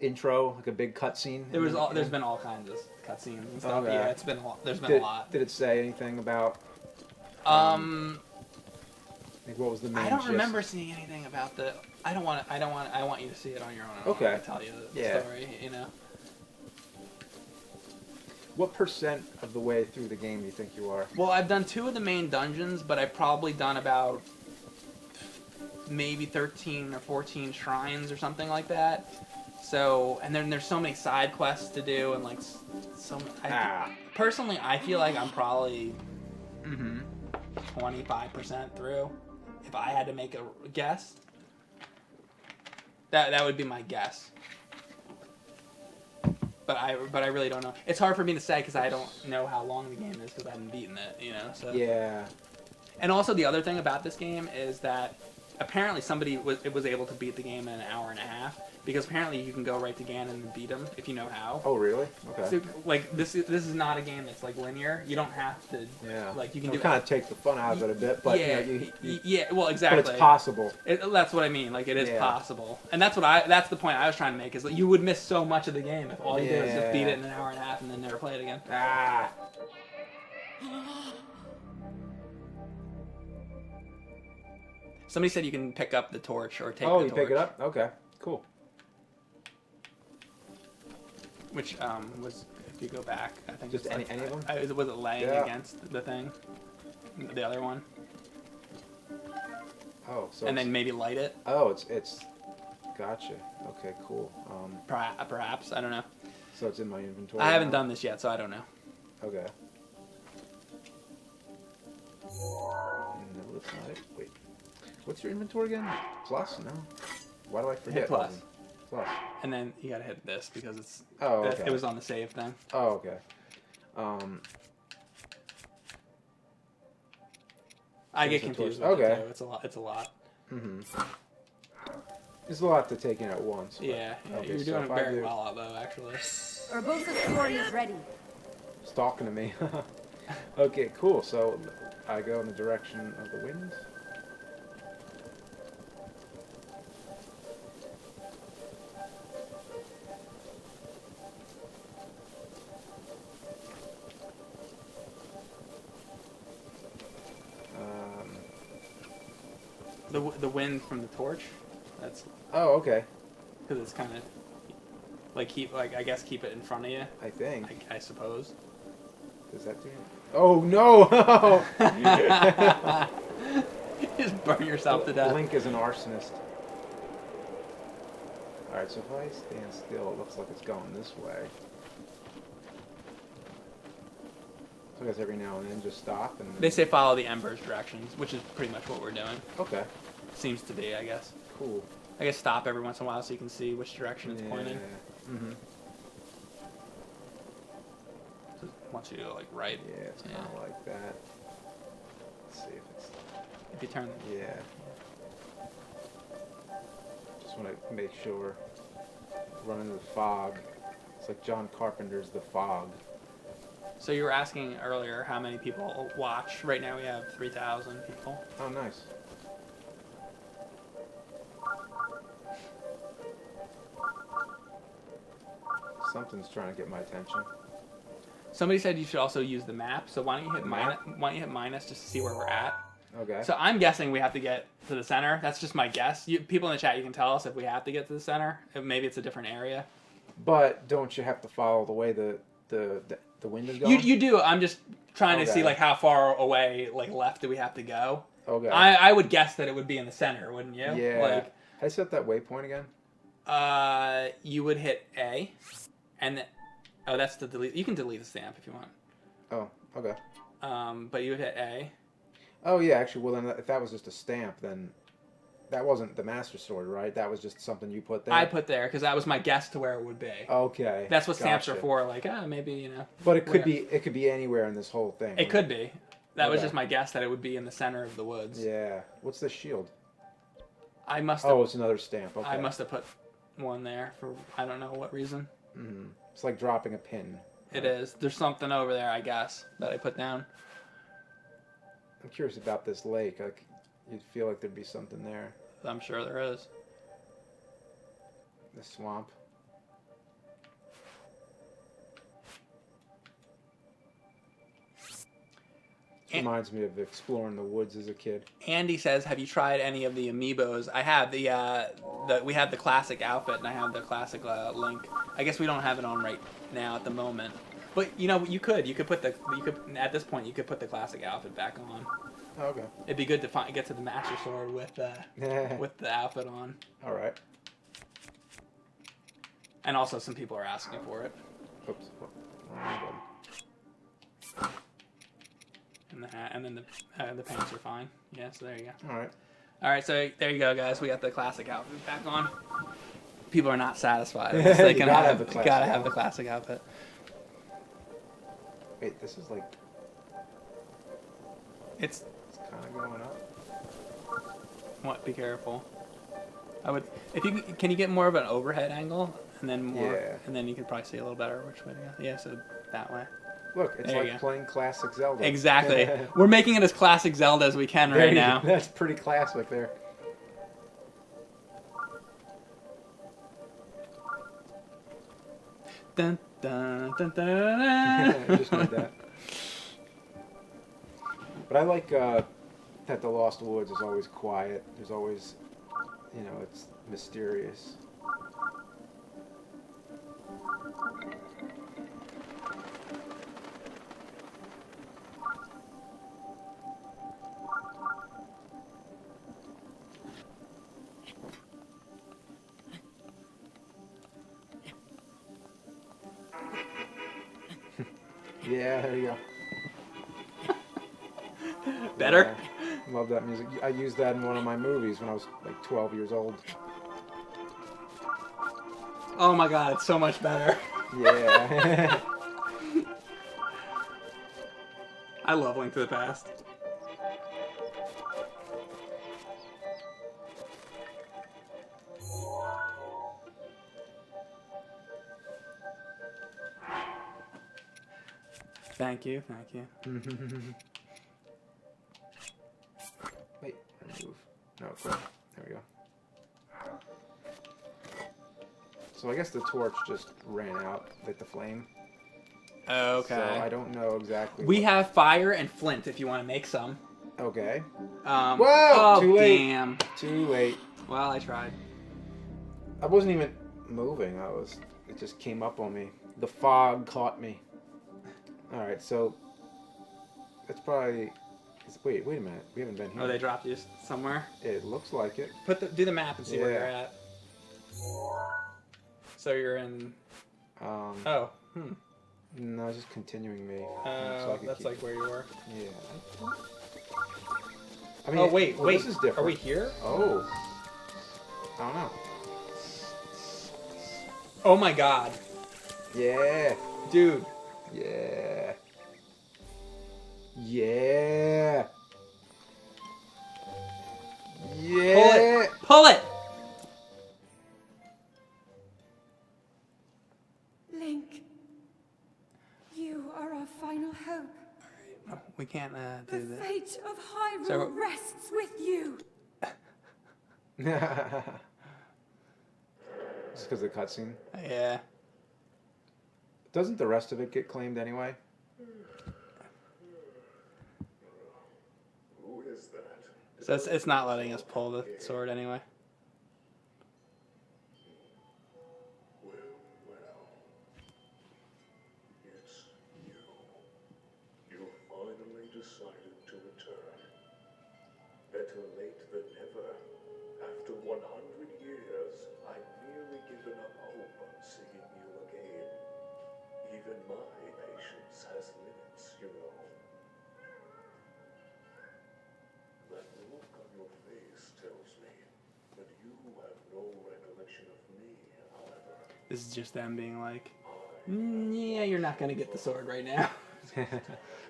intro, like a big cutscene? There's been all kinds of cutscenes and stuff. Okay. Yeah, there's been a lot. Did it say anything about? Like what was the main? I don't gist? remember seeing anything about the. I want you to see it on your own. Okay. I tell you the story. You know. What percent of the way through the game do you think you are? Well, I've done 2 of the main dungeons, but I've probably done about maybe 13 or 14 shrines or something like that. So, and then there's so many side quests to do, and like personally, I feel like I'm probably 25% through. If I had to make a guess, that would be my guess. But I really don't know. It's hard for me to say because I don't know how long the game is because I haven't beaten it, you know. So yeah. And also the other thing about this game is that apparently somebody was able to beat the game in an hour and a half, because apparently you can go right to Ganon and beat him if you know how. Oh, really? Okay. So, like, this is not a game that's like linear. You don't have to. Yeah. Like, you can kind of take the fun out of it a bit, but yeah, you well, exactly. But it's possible. That's what I mean. Like, it is possible, and that's the point I was trying to make, is that you would miss so much of the game if all you did was just beat it in an hour and a half and then never play it again. Somebody said you can pick up the torch or take the torch. Oh, you pick it up? Okay, cool. Which was, if you go back, I think just any of them? Was it laying against the thing? The other one? Oh, so and then maybe light it? Oh, it's gotcha. Okay, cool. Perhaps, I don't know. So it's in my inventory. I haven't done this yet, so I don't know. Okay. No, that's not it. Wait. What's your inventory again? Plus? No. Why do I forget? Hit plus. Plus. And then you gotta hit this because it's. Oh, okay. It was on the save thing. Oh, okay. I get confused with it too. It's a lot. It's a lot. There's a lot to take in at once. Yeah, okay, you're doing very well, though, actually. Urbosa's story is ready. It's talking to me. Okay, cool. So I go in the direction of the wind. The wind from the torch. That's. Oh, okay. Because it's kind of like I guess keep it in front of you. I think. I suppose. Does that do it? Oh no! You just burn yourself to death. Link is an arsonist. All right, so if I stand still, it looks like it's going this way. So I guess every now and then just stop and. They say follow the embers directions, which is pretty much what we're doing. Okay. Seems to be, I guess. Cool. I guess stop every once in a while so you can see which direction it's pointing. Mm-hmm. So it wants you to go like right. Yeah, it's kind of like that. Let's see if it's. If you turn. Yeah. Just want to make sure. Run into the fog. It's like John Carpenter's The Fog. So you were asking earlier how many people watch. Right now we have 3,000 people. Oh, nice. Something's trying to get my attention. Somebody said you should also use the map. So why don't you hit minus? Why don't you hit minus just to see where we're at? Okay. So I'm guessing we have to get to the center. That's just my guess. People in the chat, you can tell us if we have to get to the center. Maybe it's a different area. But don't you have to follow the way the wind is going? You do. I'm just trying to see like how far away left do we have to go. Okay. I would guess that it would be in the center, wouldn't you? Yeah. How do I set that waypoint again? You would hit A, and then, that's the delete. You can delete the stamp if you want. Oh, okay. But you would hit A. Oh yeah, actually, well then if that was just a stamp, then that wasn't the Master Sword, right? That was just something you put there. I put there because that was my guess to where it would be. Okay. That's what stamps are for. Like, maybe But it could be anywhere in this whole thing. It could be. That was just my guess that it would be in the center of the woods. Yeah. What's the shield? I must have. Oh, it's another stamp. Okay. I must have put one there for I don't know what reason. Mm-hmm. It's like dropping a pin. It is. There's something over there, I guess, that I put down. I'm curious about this lake. Like, you'd feel like there'd be something there. I'm sure there is. The swamp. Reminds me of exploring the woods as a kid. Andy says, "Have you tried any of the amiibos?" I have. We have the classic outfit, and I have the classic Link. I guess we don't have it on right now at the moment, but you could put at this point you could put the classic outfit back on. Oh, okay. It'd be good to get to the Master Sword with the outfit on. All right. And also, some people are asking for it. Oops. And the hat, and then the pants are fine. Yeah, so there you go. All right. All right, so there you go, guys. We got the classic outfit back on. People are not satisfied. They can have the classic outfit. Wait, this is like. It's kind of going up. What? Be careful. Can you get more of an overhead angle, and then more, and then you could probably see a little better which way to go. Yeah, so that way. Look, it's like playing classic Zelda. Exactly. We're making it as classic Zelda as we can right now. That's pretty classic there. Dun, dun, dun, dun, dun. I just need that. But I like that the Lost Woods is always quiet. There's always, it's mysterious. Yeah, there you go. Better? Yeah, love that music. I used that in one of my movies when I was like 12 years old. Oh my god, it's so much better. Yeah. I love Link to the Past. Thank you. Wait, move. No, cool. There we go. So I guess the torch just ran out, lit the flame. Okay. So I don't know exactly. We have fire and flint if you want to make some. Okay. Whoa! Oh, too late. Damn. Too late. Well, I tried. I wasn't even moving. It just came up on me. The fog caught me. All right, so that's probably. Wait a minute. We haven't been here. Oh, they dropped you somewhere. It looks like it. Do the map and see where you're at. So you're in. No, just continuing me. So that's like where you were. Yeah. I mean, oh wait. This is different. Are we here? Oh. I don't know. Oh my god. Yeah. Dude. Yeah. Yeah. Yeah. Pull it. Link, you are our final hope. We can't the do this. The fate of Hyrule rests with you. Just because of the cutscene? Yeah. Doesn't the rest of it get claimed anyway? Who is that? So it's not letting us pull the sword anyway. Well. It's you. You finally decided to return. Better late than never. After 100 years, I've nearly given up hope on seeing you again. Even my patience has limits, you know. That look on your face tells me that you have no recollection of me, however. This is just them being like, yeah, you're not gonna get the sword right now.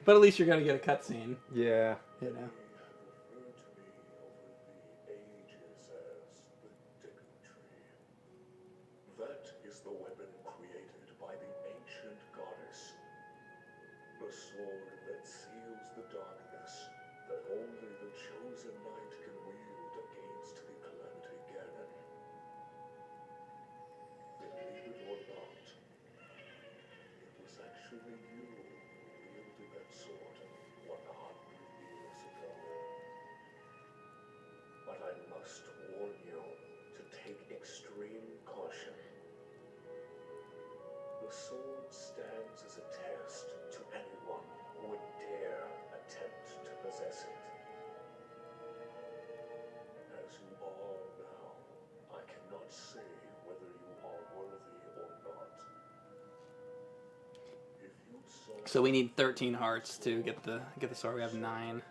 But at least you're gonna get a cutscene. Yeah. You know. That is the weapon created by the ancient goddess. The sword that seals the darkness that only the chosen knight can wield against the Calamity Ganon. Believe it or not, it was actually you who wielded that sword 100 years ago. But I must warn you to take extreme caution. The sword stands as a test to anyone who would dare attempt to possess it. So we need 13 hearts to get the sword. We have 9.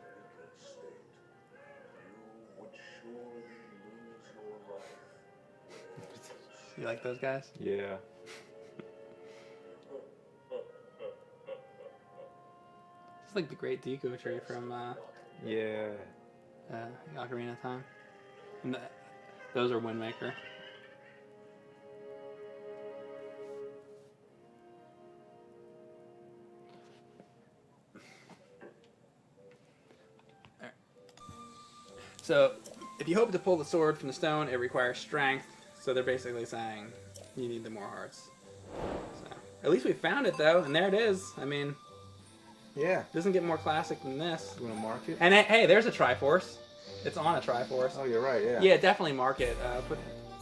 You like those guys? Yeah. It's like the Great Deku tree from Yeah. Ocarina of Time. And those are Wind Waker. There. So, if you hope to pull the sword from the stone, it requires strength. So they're basically saying you need the more hearts. So, at least we found it though, and there it is. I mean, yeah, doesn't get more classic than this. You want to mark it? And hey, there's a Triforce. It's on a Triforce. Oh, you're right. Yeah. Yeah, definitely mark it.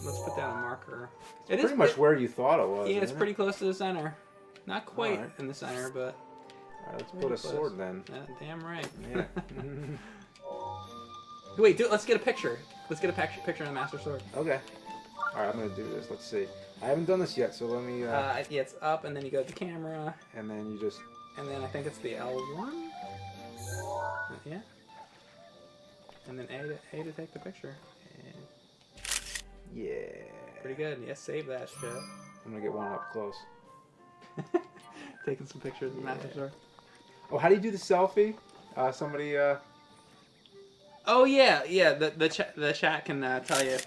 Let's put down a marker. It's pretty much where you thought it was. Yeah, it's pretty close to the center. Not quite in the center, but. All right, let's put a sword then. Yeah, damn right. Yeah. Wait, let's get a picture. Let's get a picture of the Master Sword. Okay. All right, I'm gonna do this. Let's see. I haven't done this yet, so let me. Yeah, it's up, and then you go to the camera. And then you just. And then I think it's the L1. Yeah. And then A to take the picture. And yeah. Pretty good. Yeah, save that shit. I'm gonna get one up close. Taking some pictures of the Master Sword. Oh, how do you do the selfie? Somebody. Oh yeah. The chat can tell you.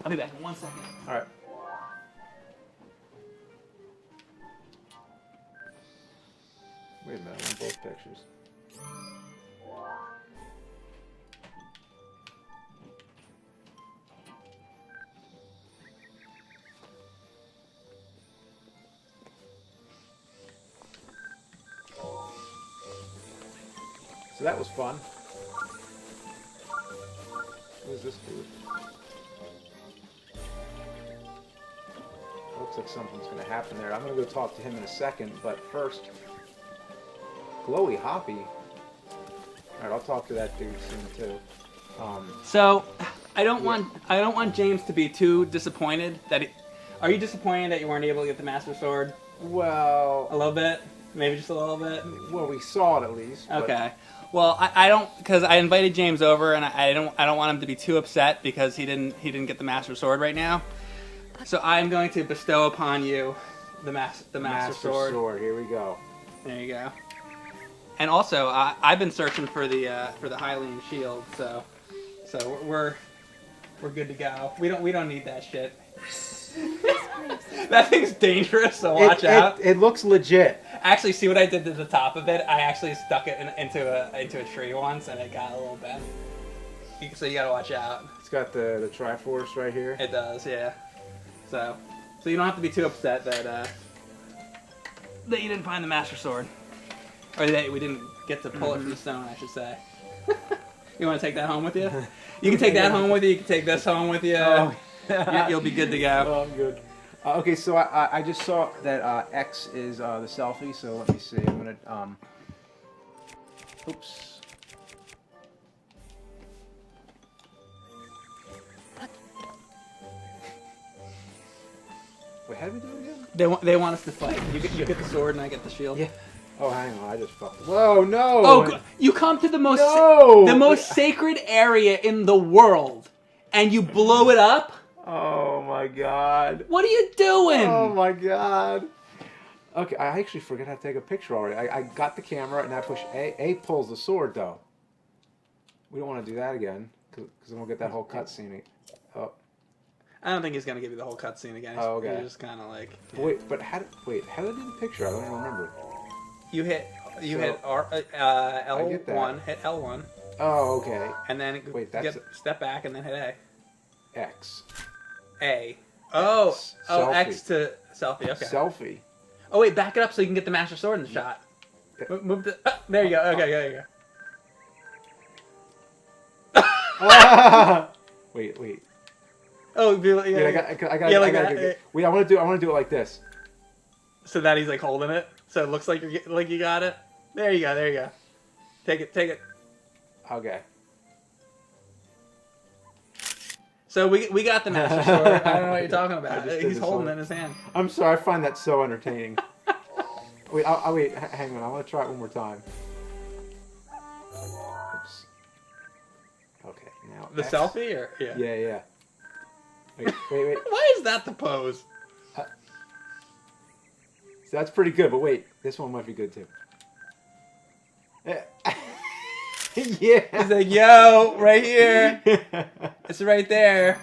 I'll be back in 1 second. All right. Wait a minute, I want both pictures. So that was fun. What does this do? Looks like something's going to happen there. I'm going to go talk to him in a second, but first, Glowy Hoppy. All right, I'll talk to that dude soon too. So, I don't want James to be too disappointed that. Are you disappointed that you weren't able to get the Master Sword? Well, a little bit, maybe just a little bit. Well, we saw it at least. Okay. Well, I don't, because I invited James over, and I don't want him to be too upset because he didn't get the Master Sword right now. So I'm going to bestow upon you the Master Sword. Here we go. There you go. And also, I've been searching for the Hylian shield, so we're good to go. We don't need that shit. That thing's dangerous, so watch out. It looks legit. Actually, see what I did to the top of it? I actually stuck it into a tree once, and it got a little bent. So you gotta watch out. It's got the Triforce right here. It does, yeah. So you don't have to be too upset that you didn't find the Master Sword, or that we didn't get to pull it from the stone, I should say. You want to take that home with you? You can take that home with you. You can take this home with you. Oh. You'll be good to go. Oh, I'm good. Okay, so I just saw that X is the selfie, so let me see. I'm going to... Oops. Wait, how do we do it again? They want us to fight. You get the sword and I get the shield. Yeah. Oh, hang on. I just fucked it. Whoa, no! Oh, you come to the most sacred area in the world, and you blow it up? Oh my god. What are you doing? Oh my god. Okay, I actually forgot how to take a picture already. I got the camera and I push A. A pulls the sword though. We don't want to do that again because then we'll get that whole cutscene. Oh. I don't think he's gonna give you the whole cutscene again. Oh, okay. You're just kind of like. Yeah. Wait, but how did I do the picture? I don't even remember. You hit L1. Hit L1. Oh, okay. And then step back and then hit A. X. A. Oh, X. Oh, Selfie. X to selfie. Okay. Selfie. Oh wait, back it up so you can get the Master Sword in the shot. Move the. There you go. Okay, there you go. Wait. Oh, yeah. I got. Wait, I want to do it like this. So that he's like holding it, so it looks like you got it. There you go. Take it. Okay. So we got the Master Sword. I don't know what you're talking about. He's holding it in his hand. I'm sorry, I find that so entertaining. Wait, wait. Hang on. I want to try it one more time. Oops. Okay, now the X. selfie or yeah. Yeah. Wait. Why is that the pose? So that's pretty good, but wait, this one might be good too. Yeah. He's like, yo, right here. It's right there.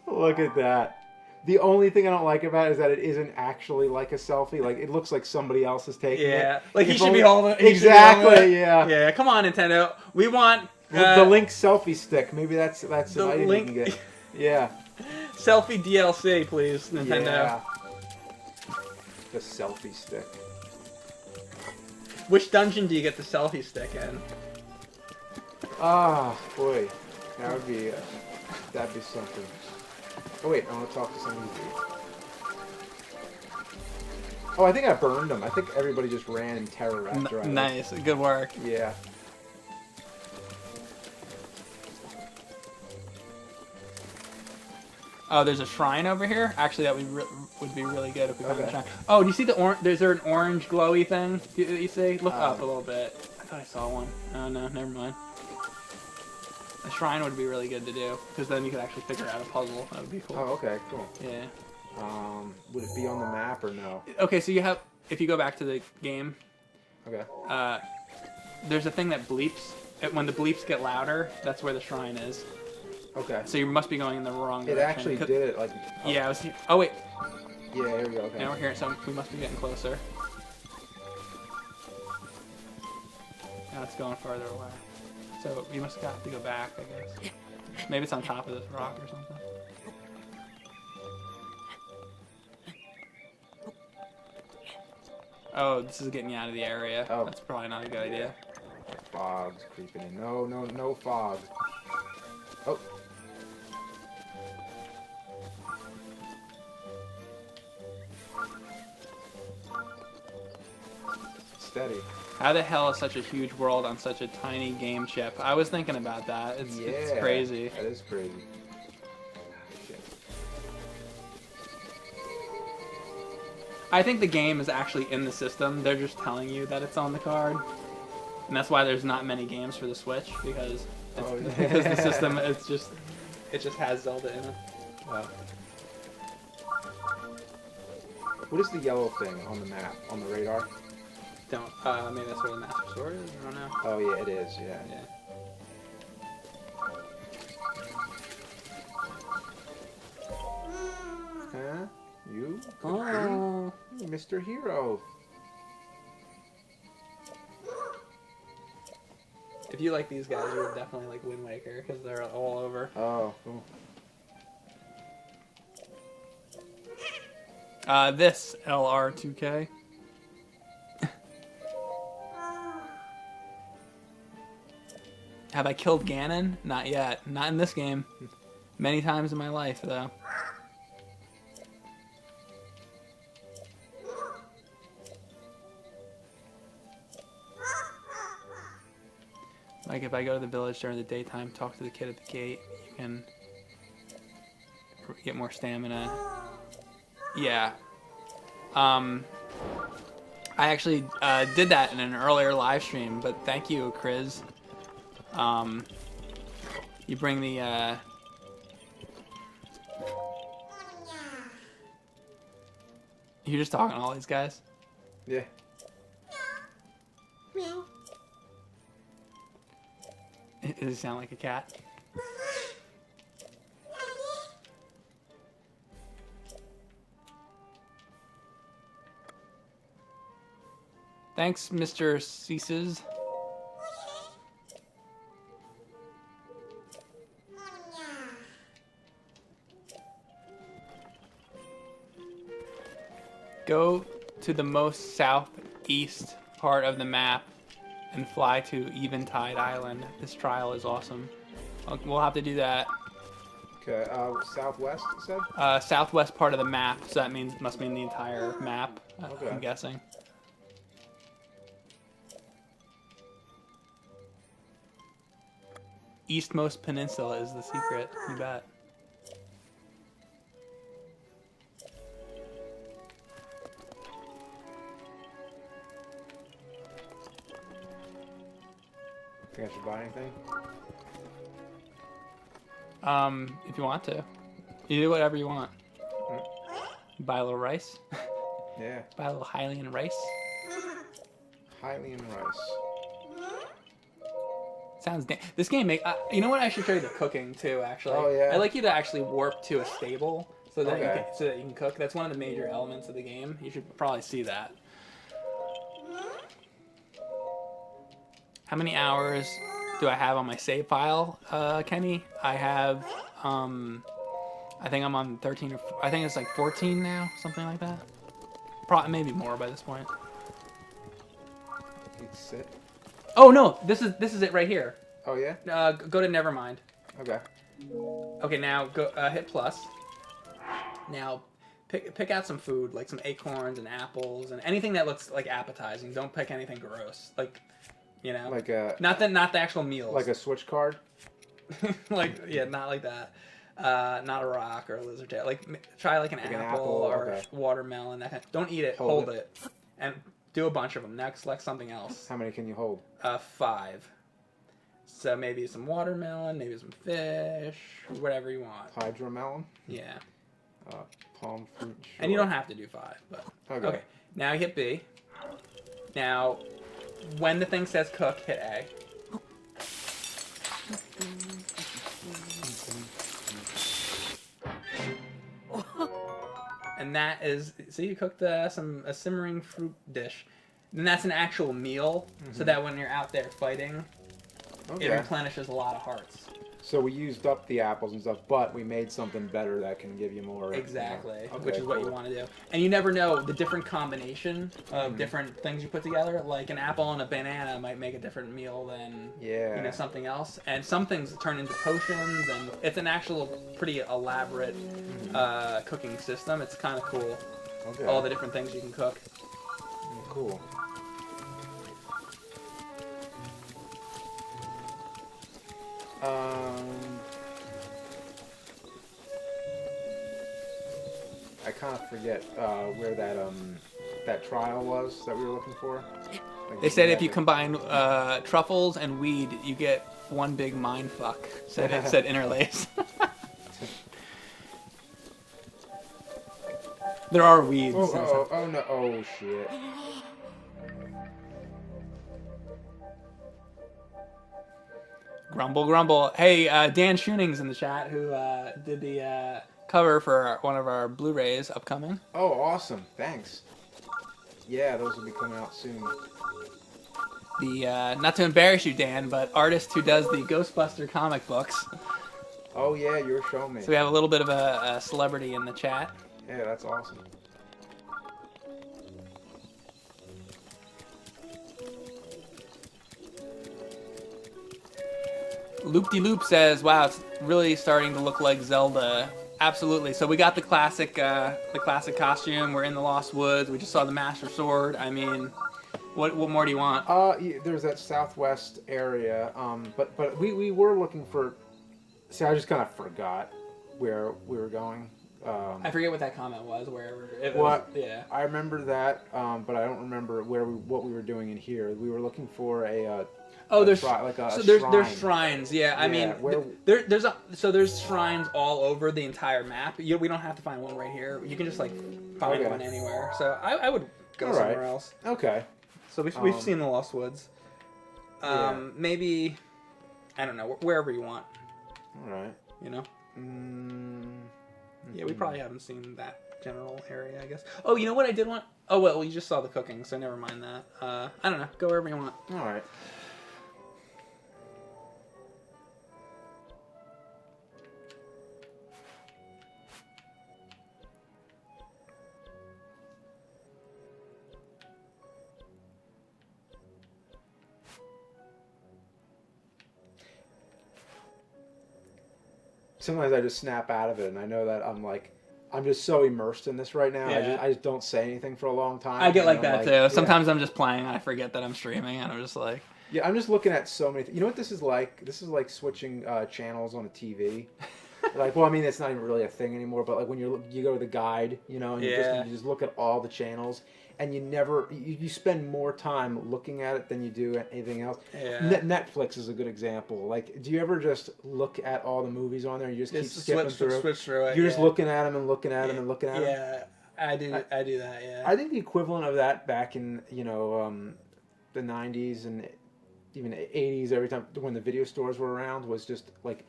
Look at that. The only thing I don't like about it is that it isn't actually like a selfie. Like, it looks like somebody else is taking it. Yeah. Like, he If should only- be holding it. Exactly, yeah. Yeah, come on, Nintendo. We want... The Link selfie stick. Maybe that's an the item Link- you can get. Yeah. Selfie DLC, please, Nintendo. Yeah. The selfie stick. Which dungeon do you get the selfie stick in? Ah, boy. That'd be something. Oh, wait. I want to talk to some of these dudes. Oh, I think I burned them. I think everybody just ran in terror after I... Nice. Good work. Yeah. Oh, there's a shrine over here. Actually, that would be really good if we found Okay. the shrine. Oh, do you see the orange? Is there an orange glowy thing? You see? Look up a little bit. I thought I saw one. Oh no, never mind. A shrine would be really good to do because then you could actually figure out a puzzle. That would be cool. Oh, okay, cool. Yeah. Would it be on the map or no? Okay, so you have. If you go back to the game, Okay. there's a thing that bleeps. When the bleeps get louder, that's where the shrine is. Okay. So you must be going in the wrong direction. It actually did it like... Oh. Yeah, I was here. Oh, wait. Yeah, here we go. Okay. Now we're here, so we must be getting closer. Now it's going farther away. So we must have to go back, I guess. Maybe it's on top of this rock or something. Oh, this is getting you out of the area. Oh. That's probably not a good idea. Fog's creeping in. No fog. Oh. Steady. How the hell is such a huge world on such a tiny game chip? I was thinking about that. It's crazy. That is crazy. Shit. I think the game is actually in the system. They're just telling you that it's on the card. And that's why there's not many games for the Switch, because because the system it just has Zelda in it. What is the yellow thing on the map, on the radar? Maybe that's where the Master Sword is. I don't know. Oh yeah, it is. Yeah. Huh? You? Oh. Mr. Hero. If you like these guys, you would definitely like Wind Waker because they're all over. Oh, cool. This LR2K. Have I killed Ganon? Not yet. Not in this game. Many times in my life, though. Like, if I go to the village during the daytime, talk to the kid at the gate, you can get more stamina. Yeah. I actually did that in an earlier live stream, but thank you, Chris. You bring the, You're just talking to all these guys? Yeah. Meow. Does it sound like a cat? Thanks, Mr. Ceases. Go to the most southeast part of the map and fly to Eventide Island. This trial is awesome. We'll have to do that. Okay. Southwest, you said? Southwest part of the map, so that must mean the entire map, Okay. I'm guessing. Eastmost Peninsula is the secret, you bet. Think I should buy anything? If you want to. You do whatever you want. Mm. Buy a little rice. Yeah. Buy a little Hylian rice. Hylian rice. Sounds this game you know what? I should show you the cooking too. Actually, oh yeah. I'd like you to actually warp to a stable so that you can cook. That's one of the major elements of the game. You should probably see that. How many hours do I have on my save file, Kenny? I have I think I'm on 13 or I think it's like 14 now, something like that. Probably maybe more by this point. Sit. Oh no, this is it right here. Oh yeah. Go to Nevermind. Okay. Okay, now go hit plus. Now pick out some food like some acorns and apples and anything that looks like appetizing. Don't pick anything gross. Like, you know, like a not the actual meals. Like a switch card. Like not like that. Not a rock or a lizard tail. Like try like an apple or watermelon. That kind of, don't eat it. Hold it. And do a bunch of them. Now select something else. How many can you hold? 5. So maybe some watermelon, maybe some fish, whatever you want. Hydromelon? Yeah. Palm fruit. Sure. And you don't have to do 5, but okay. Now you hit B. Now, when the thing says cook, hit A. And that is, so you cooked a simmering fruit dish. Then that's an actual meal, so that when you're out there fighting, it replenishes a lot of hearts. So we used up the apples and stuff, but we made something better that can give you more. Exactly, which is what you want to do. And you never know the different combination of different things you put together. Like an apple and a banana might make a different meal than something else. And some things turn into potions, and it's an actual pretty elaborate cooking system. It's kind of cool. Okay. All the different things you can cook. Cool. I kind of forget where that trial was that we were looking for. They said if you combine truffles and weed, you get one big mind fuck. Said Interlace. There are weeds. Oh no! Oh shit! Grumble, grumble. Hey, Dan Schoening's in the chat who did the cover for one of our Blu-rays upcoming. Oh, awesome. Thanks. Yeah, those will be coming out soon. The not to embarrass you, Dan, but artist who does the Ghostbuster comic books. Oh, yeah, you were showing me. So we have a little bit of a celebrity in the chat. Yeah, that's awesome. Loop-de-Loop says, wow, it's really starting to look like Zelda. Absolutely. So we got the classic costume. We're in the Lost Woods. We just saw the Master Sword. I mean, what more do you want? Yeah, there's that southwest area. But we were looking for. See, I just kind of forgot where we were going. I forget what that comment was. Yeah. I remember that, but I don't remember what we were doing in here. We were looking for a. There's shrine. There's shrines. Yeah, I mean, there's shrines all over the entire map. We don't have to find one right here. You can just like find one anywhere. So I would go somewhere else. Okay. So we've seen the Lost Woods. Maybe I don't know, wherever you want. All right. You know. Yeah, we probably haven't seen that general area, I guess. Oh, you know what I did want? Oh well, you just saw the cooking, so never mind that. I don't know. Go wherever you want. All right. Sometimes I just snap out of it, and I know that I'm just so immersed in this right now. Yeah. I just don't say anything for a long time. I get like that too. Sometimes I'm just playing, and I forget that I'm streaming, and I'm just like... Yeah, I'm just looking at so many... You know what this is like? This is like switching channels on a TV. Like, well, I mean, it's not even really a thing anymore. But like when you go to the guide, you know, and you just look at all the channels, and you spend more time looking at it than you do at anything else. Yeah. Netflix is a good example. Like, do you ever just look at all the movies on there and you just keep skipping through? Switch through it. You're just looking at them and looking at them and looking at them. Yeah, I do that. Yeah. I think the equivalent of that back in the 90s and even the 80s, every time when the video stores were around, was just like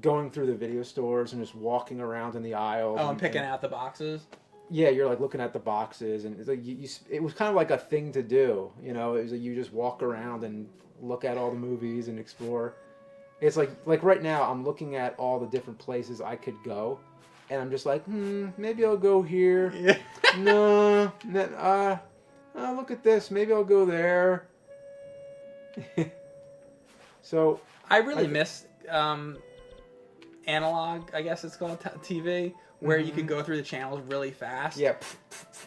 going through the video stores and just walking around in the aisles. Oh, and picking out the boxes. Yeah, you're like looking at the boxes, and it's like it was kind of like a thing to do. You know, it was like you just walk around and look at all the movies and explore. It's like right now I'm looking at all the different places I could go, and I'm just like, maybe I'll go here. Yeah. No, look at this. Maybe I'll go there. So I really miss analog, I guess it's called, TV, where you could go through the channels really fast. Yeah,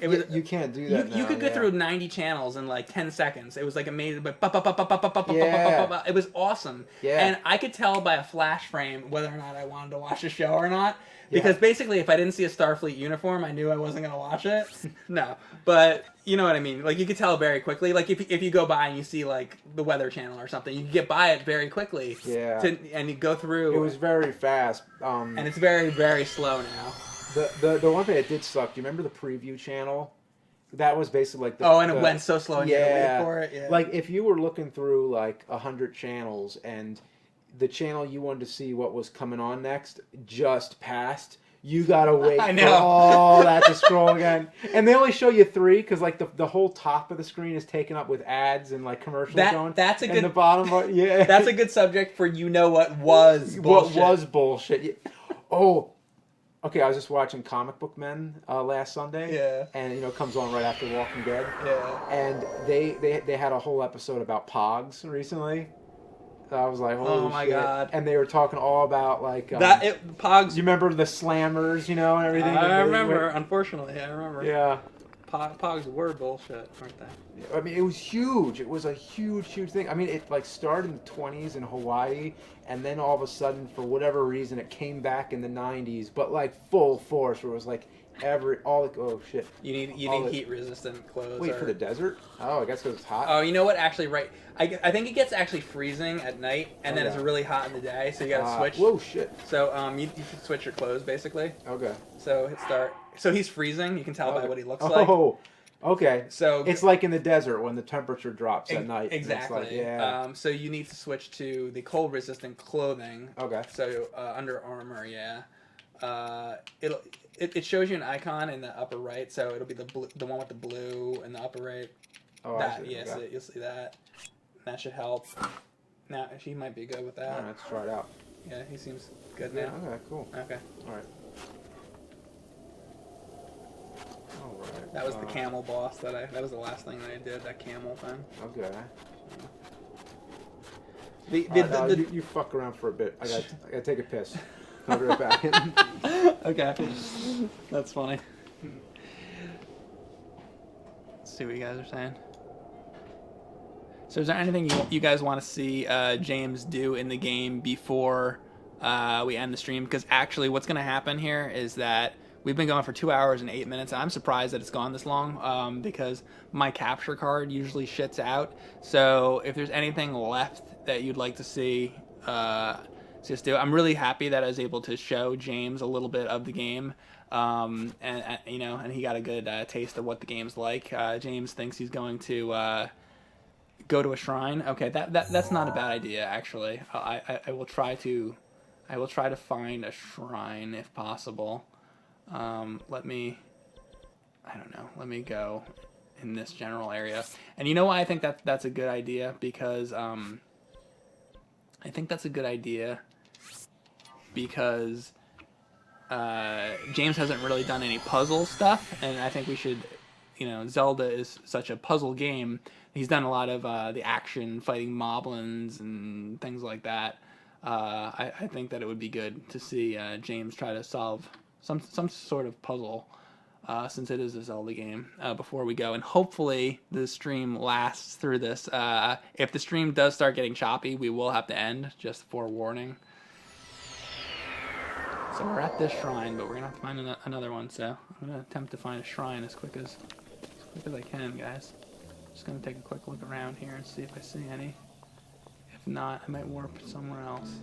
you can't do that. You could go through 90 channels in like 10 seconds. It was like amazing, but it was awesome. Yeah. And I could tell by a flash frame whether or not I wanted to watch a show or not. Because basically, if I didn't see a Starfleet uniform, I knew I wasn't going to watch it. No, but you know what I mean. Like, you could tell very quickly. Like, if you go by and you see, like, the Weather Channel or something, you can get by it very quickly. Yeah. And you go through. It was very fast. And it's very, very slow now. The one thing that did suck, do you remember the preview channel? That was basically like it went so slow and you had to wait for it. Yeah. Like, if you were looking through, like, 100 channels and the channel you wanted to see what was coming on next just passed, you gotta wait for all that to scroll again. And they only show you 3 because like the whole top of the screen is taken up with ads and like commercials going. That's a good. And the bottom, that's a good subject for what was bullshit. What was bullshit? Oh, okay. I was just watching Comic Book Men last Sunday. Yeah. And it comes on right after Walking Dead. Yeah. And they had a whole episode about Pogs recently. I was like, oh my shit. God. And they were talking all about like Pogs. You remember the slammers, and everything? I remember. Unfortunately, I remember. Yeah. Pogs were bullshit, weren't they? I mean, it was huge. It was a huge thing. I mean, it like started in the 20s in Hawaii, and then all of a sudden, for whatever reason, it came back in the 90s, but like full force, where it was like oh shit. You need heat resistant clothes. Wait, for the desert? Oh, I guess because it's hot. Oh, you know what? Actually, right. I think it gets actually freezing at night, and then it's really hot in the day. So you gotta switch. Whoa, shit. So you should switch your clothes basically. Okay. So hit start. So he's freezing. You can tell by what he looks like. Oh, okay. So it's like in the desert when the temperature drops at night. Exactly. Like, so you need to switch to the cold resistant clothing. Okay. So Under Armour, yeah. It shows you an icon in the upper right, so it'll be the one with the blue in the upper right. Oh, that, I see. Yes, yeah, you'll see that. That should help. Now he might be good with that. All right, let's try it out. Yeah, he seems good now. Okay, cool. Okay. All right. That was the camel boss that was the last thing that I did, that camel thing. Okay. You fuck around for a bit. I gotta take a piss. I'll be right back. Okay. That's funny. Let's see what you guys are saying. So is there anything you guys want to see James do in the game before we end the stream? Because actually what's going to happen here is that we've been going for 2 hours and 8 minutes. I'm surprised that it's gone this long because my capture card usually shits out. So if there's anything left that you'd like to see, just do it. I'm really happy that I was able to show James a little bit of the game, and he got a good taste of what the game's like. James thinks he's going to go to a shrine. Okay, that's not a bad idea actually. I will try to find a shrine if possible. Let me go in this general area. And you know why I think that's a good idea? Because James hasn't really done any puzzle stuff, and I think we should, Zelda is such a puzzle game. He's done a lot of the action, fighting moblins and things like that. I think that it would be good to see James try to solve some sort of puzzle, since it is a Zelda game, before we go. And hopefully the stream lasts through this. If the stream does start getting choppy, we will have to end, just forewarning. So we're at this shrine, but we're gonna have to find another one. So I'm gonna attempt to find a shrine as quick as I can, guys. Just gonna take a quick look around here and see if I see any. If not, I might warp somewhere else.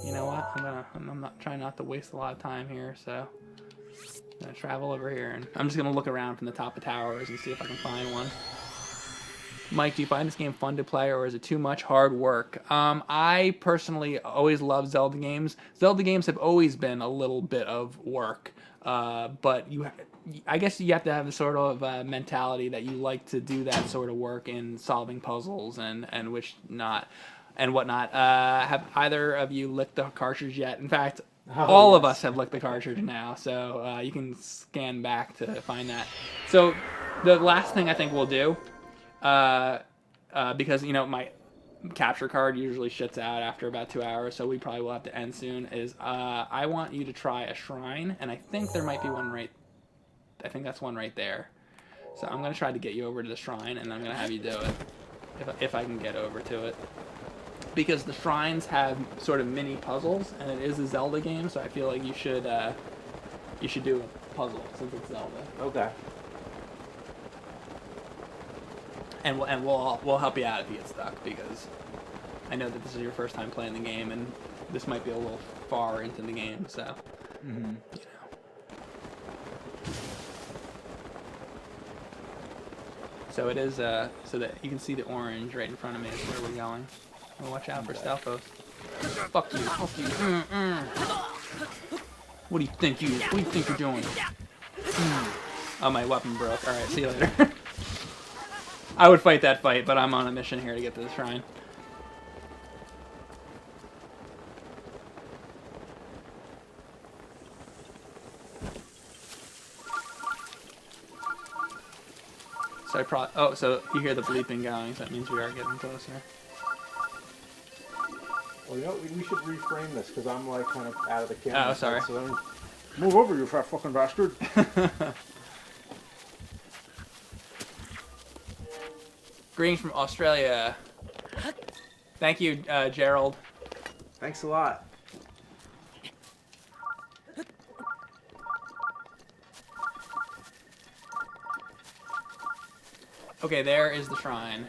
You know what? I'm not trying not to waste a lot of time here, so I'm gonna travel over here and I'm just gonna look around from the top of towers and see if I can find one. Mike, do you find this game fun to play, or is it too much hard work? I personally always love Zelda games. Zelda games have always been a little bit of work, but I guess you have to have the sort of mentality that you like to do that sort of work in solving puzzles and whatnot. Have either of you licked the cartridge yet? In fact, all of us have licked the cartridge now, so you can scan back to find that. So the last thing I think we'll do, because my capture card usually shits out after about 2 hours, so we probably will have to end soon, is I want you to try a shrine, and I think there might be one I think that's one right there. So I'm going to try to get you over to the shrine, and I'm going to have you do it, if I can get over to it. Because the shrines have sort of mini puzzles, and it is a Zelda game, so I feel like you should do a puzzle since it's Zelda. Okay. And we'll help you out if you get stuck, because I know that this is your first time playing the game, and this might be a little far into the game, so So it is so that you can see the orange right in front of me is where we're going. Well, watch out for Stelphos. Fuck you. What do you think you're doing? Oh, my weapon broke. Alright, see you later. I would fight that fight, but I'm on a mission here to get to the shrine. So so you hear the bleeping going, so that means we are getting closer. Well, we should reframe this, because I'm like kind of out of the camera. Oh, sorry. So move over, you fat fucking bastard. Greetings from Australia. Thank you, Gerald. Thanks a lot. Okay, there is the shrine.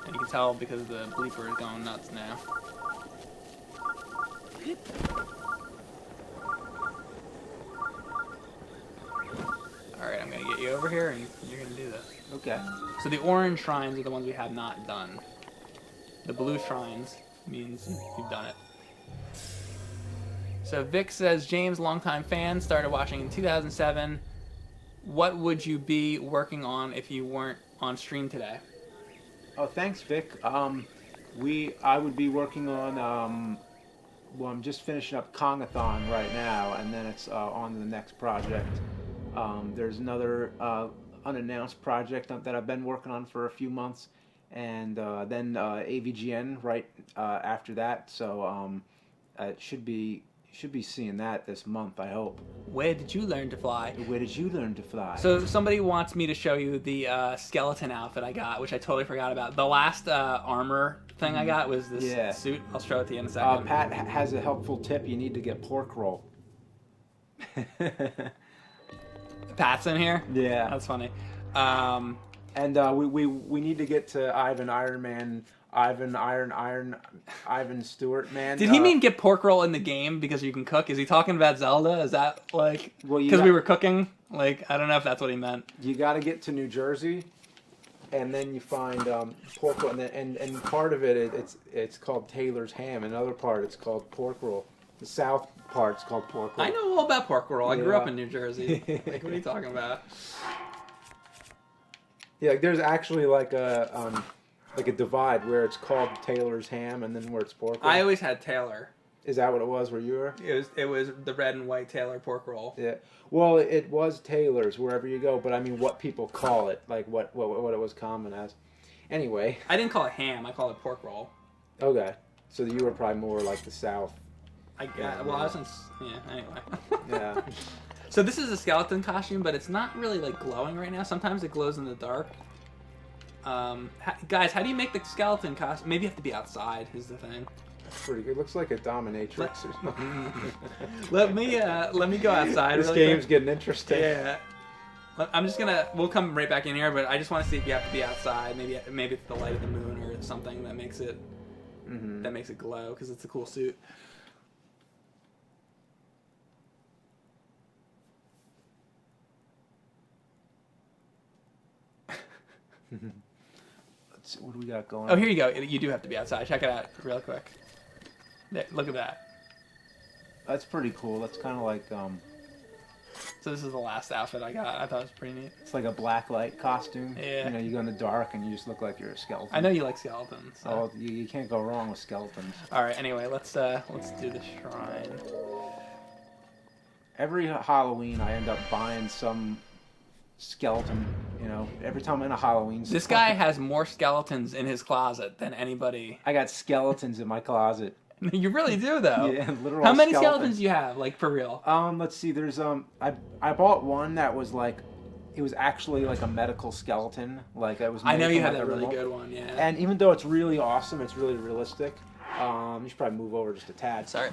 And you can tell because the bleeper is going nuts now. Alright, I'm gonna get you over here and you're gonna do this. Okay. So the orange shrines are the ones we have not done. The blue shrines means you've done it. So Vic says, James, longtime fan, started watching in 2007. What would you be working on if you weren't on stream today? Oh, thanks, Vic. I would be working on, well, I'm just finishing up Kongathon right now, and then it's on to the next project. There's another unannounced project that I've been working on for a few months, and then AVGN right after that. So it should be seeing that this month, I hope. Where did you learn to fly? Where did you learn to fly? So somebody wants me to show you the skeleton outfit I got, which I totally forgot about. The last armor thing I got was this suit. I'll show it to you in a second. Pat has a helpful tip. You need to get pork roll. Pat's in here? Yeah. That's funny. And we need to get to Ivan Stewart, man. Did he mean get pork roll in the game because you can cook? Is he talking about Zelda? Is that like because we were cooking? Like, I don't know if that's what he meant. You got to get to New Jersey, and then you find pork roll, and part of it it's called Taylor's ham. Another part it's called pork roll. The south part's called pork roll. I know all about pork roll. I grew up in New Jersey. Like, what are you talking about? Yeah, there's actually like a divide where it's called Taylor's ham and then where it's pork roll. I always had Taylor. Is that what it was where you were? It was the red and white Taylor pork roll. Yeah. Well, it was Taylor's wherever you go, but I mean what people call it, like what it was common as. Anyway. I didn't call it ham. I called it pork roll. Okay. So you were probably more like the South. I wasn't. Yeah. Anyway. Yeah. So this is a skeleton costume, but it's not really like glowing right now. Sometimes it glows in the dark. Guys, how do you make the skeleton costume? Maybe you have to be outside. Is the thing. Pretty good. Looks like a dominatrix or something. let me go outside. This really game's quick. getting interesting. Yeah. I'm just gonna. We'll come right back in here, but I just want to see if you have to be outside. Maybe it's the light of the moon or something that makes it glow because it's a cool suit. Let's see, what do we got going? Oh, here you go. You do have to be outside. Check it out real quick. There, look at that. That's pretty cool. That's kind of like So this is the last outfit I got. I thought it was pretty neat. it's like a black light costume. Yeah. You know, you go in the dark and you just look like you're a skeleton. I know you like skeletons. So. Oh, you can't go wrong with skeletons. All right. Anyway, let's do the shrine. Every Halloween, I end up buying some skeleton. You know, every time I'm in a Halloween. This guy has more skeletons in his closet than anybody. I got skeletons in my closet. You really do, though. Yeah, literal. How many skeletons do you have, like, for real? Let's see. There's I bought one that was like, it was actually like a medical skeleton. Like it was. I know made you from, have like, that a really remote. good one, yeah. And even though it's really awesome, it's really realistic. You should probably move over just a tad. Sorry.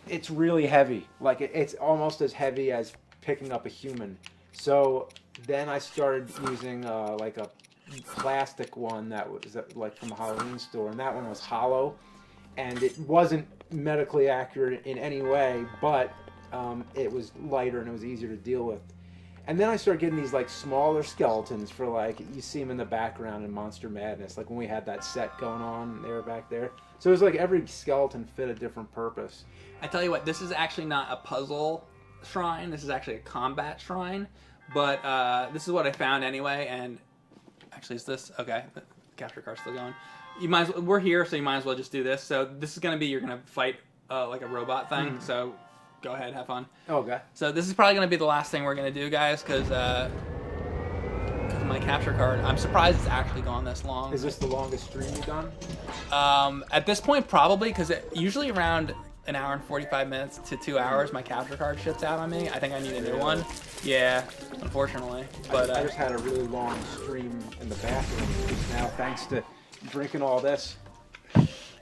It's really heavy. Like it's almost as heavy as picking up a human. So then I started using like a plastic one that was like from the Halloween store, and that one was hollow, and it wasn't medically accurate in any way, but it was lighter and it was easier to deal with. And then I started getting these like smaller skeletons for like, you see them in the background in Monster Madness, like when we had that set going on, they were back there. So it was like every skeleton fit a different purpose. I tell you what, this is actually not a puzzle shrine. This is actually a combat shrine. But this is what I found anyway. And actually, is this okay? The capture card's still going. You might as well, we're here, so you might as well just do this. So this is gonna be, you're gonna fight like a robot thing. So go ahead, have fun. Okay. So this is probably gonna be the last thing we're gonna do, guys, because my capture card. I'm surprised it's actually gone this long. Is this the longest stream you've done? At this point, probably, because usually around an hour and 45 minutes to 2 hours, my capture card shits out on me. I think I need a new one. Yeah, unfortunately. But I just had a really long stream in the bathroom just now, thanks to drinking all this.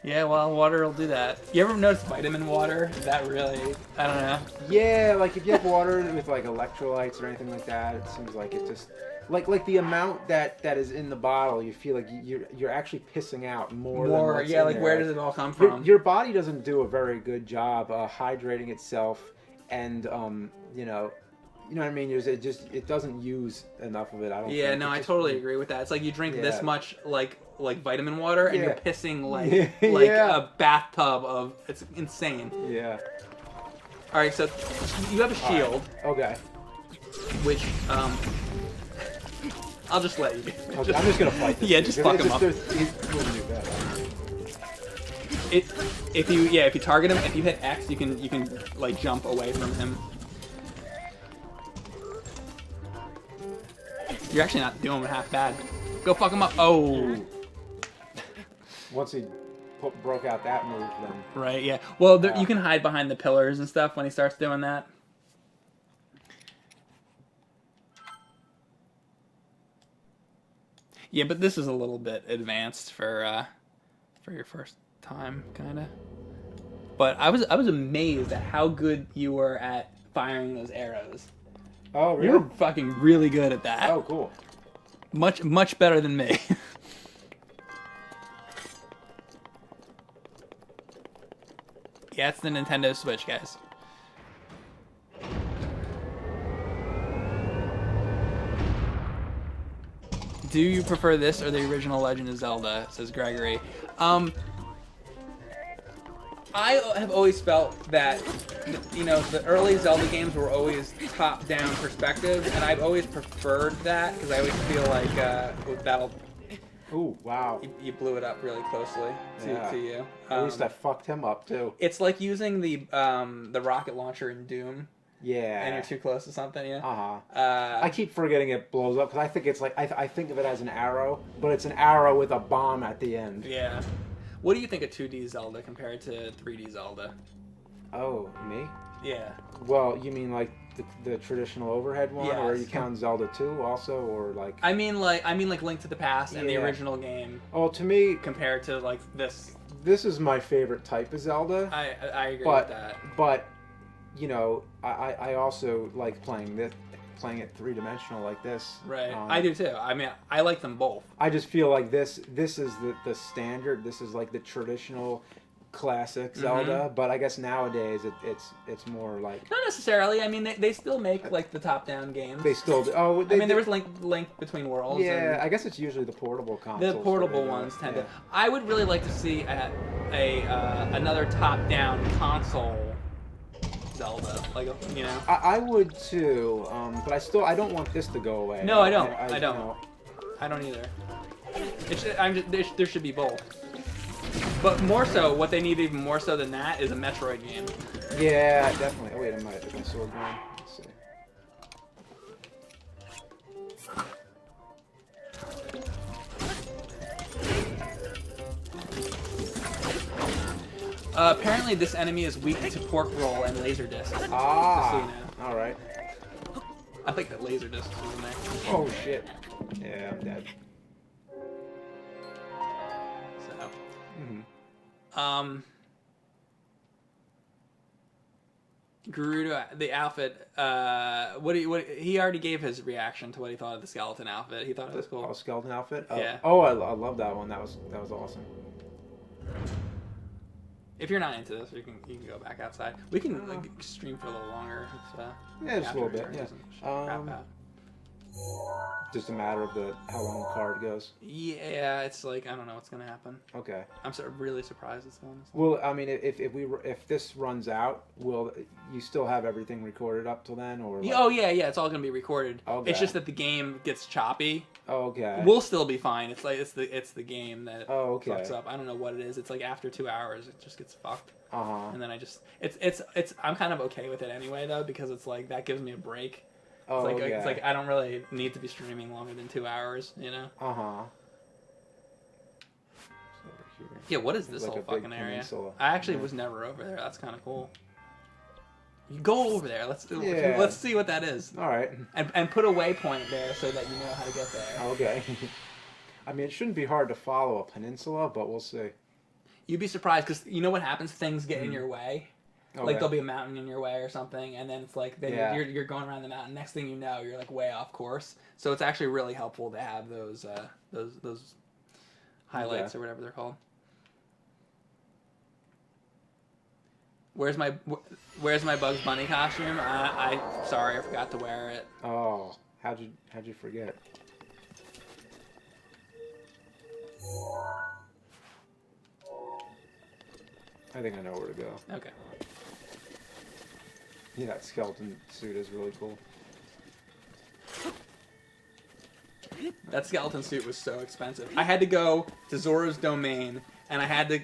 yeah, well, water will do that. You ever notice vitamin water? That really, I don't know. Yeah, like if you have water with like electrolytes or anything like that, it seems like it just like the amount that is in the bottle, you feel like you're actually pissing out more than what's yeah, in like there. where does it all come from? Your body doesn't do a very good job hydrating itself, and you know what I mean. It doesn't use enough of it. I don't. Yeah, think. no, I just, totally agree with that. It's like you drink Yeah. this much like vitamin water, and you're Yeah. pissing like Yeah. a bathtub of. It's insane. Yeah. All right, so you have a shield, Okay. which I'll just let you. Okay, I'm just gonna fight this. Yeah, dude, just 'cause fuck him up. He wouldn't do that. If you target him, if you hit X, you can like jump away from him. You're actually not doing half bad. Go fuck him up. Oh. Once he broke out that move, then. Right. Yeah. Well, there, you can hide behind the pillars and stuff when he starts doing that. Yeah, but this is a little bit advanced for your first time, kind of. But I was amazed at how good you were at firing those arrows. Oh, really? You were fucking really good at that. Oh, cool. Much better than me. Yeah, it's the Nintendo Switch, guys. Do you prefer this or the original Legend of Zelda? Says Gregory. I have always felt that, you know, the early Zelda games were always top-down perspective, and I've always preferred that because I always feel like that'll. Ooh, wow. You blew it up really closely to you. At least I fucked him up too. It's like using the rocket launcher in Doom. Yeah. And you're too close to something, yeah. I keep forgetting it blows up because I think it's like I think of it as an arrow, but it's an arrow with a bomb at the end. Yeah. What do you think of 2D Zelda compared to 3D Zelda? Oh, me? Yeah. Well, you mean like the traditional overhead one, or are you Yes. counting Zelda 2 also, or like? I mean like Link to the Past and the Yeah. original game Oh, to me, compared to like this this is my favorite type of Zelda. I agree with that. But you know, I also like playing it 3-dimensional like this. Right. I do too. I mean, I like them both. I just feel like this is the standard. This is like the traditional classic Zelda, but I guess nowadays it's more like not necessarily. I mean, they still make like the top-down games. They still do. Oh, I mean, there was Link Between Worlds. Yeah, I guess it's usually the portable consoles. The portable ones tend to. I would really like to see another top-down console Zelda, like you know. I would too, but I don't want this to go away. No, I don't. I don't. I don't either. There should be both. But more so, what they need even more so than that is a Metroid game. Yeah, definitely. Oh wait, I might have my sword going. Let's see. Apparently, this enemy is weak to pork roll and laser discs. Ah, so you know. All right. I think that laser discs was in there. Oh shit! Yeah, I'm dead. So. Mm-hmm. Gerudo, the outfit. He already gave his reaction to what he thought of the skeleton outfit. He thought it was cool. Oh, skeleton outfit. Yeah. Oh, I love that one. That was awesome. If you're not into this, you can go back outside. We can like, stream for a little longer. Yeah, just a little bit. Yeah. Wrap out. Just a matter of how long the card goes. Yeah, it's like I don't know what's gonna happen. Okay. I'm really surprised it's going. Well, I mean, if this runs out, will you still have everything recorded up till then, or? Like... Oh yeah, it's all gonna be recorded. Okay. It's just that the game gets choppy. Oh, okay. We'll still be fine. It's like it's the game that fucks up. I don't know what it is. It's like after 2 hours, it just gets fucked. And then it's I'm kind of okay with it anyway though because it's like that gives me a break. Oh, it's like I don't really need to be streaming longer than 2 hours, you know. Yeah, what is this whole fucking area? Peninsula. I actually was never over there. That's kind of cool. You go over there. Let's see what that is. All right. And put a waypoint there so that you know how to get there. Okay. I mean, it shouldn't be hard to follow a peninsula, but we'll see. You'd be surprised because you know what happens? Things get in your way. Okay. Like there'll be a mountain in your way or something, and then it's like then you're going around the mountain. Next thing you know, you're like way off course. So it's actually really helpful to have those highlights or whatever they're called. Where's my Bugs Bunny costume? Sorry, I forgot to wear it. Oh, how'd you forget? I think I know where to go. Okay. Yeah, that skeleton suit is really cool. That skeleton suit was so expensive. I had to go to Zora's Domain, and I had to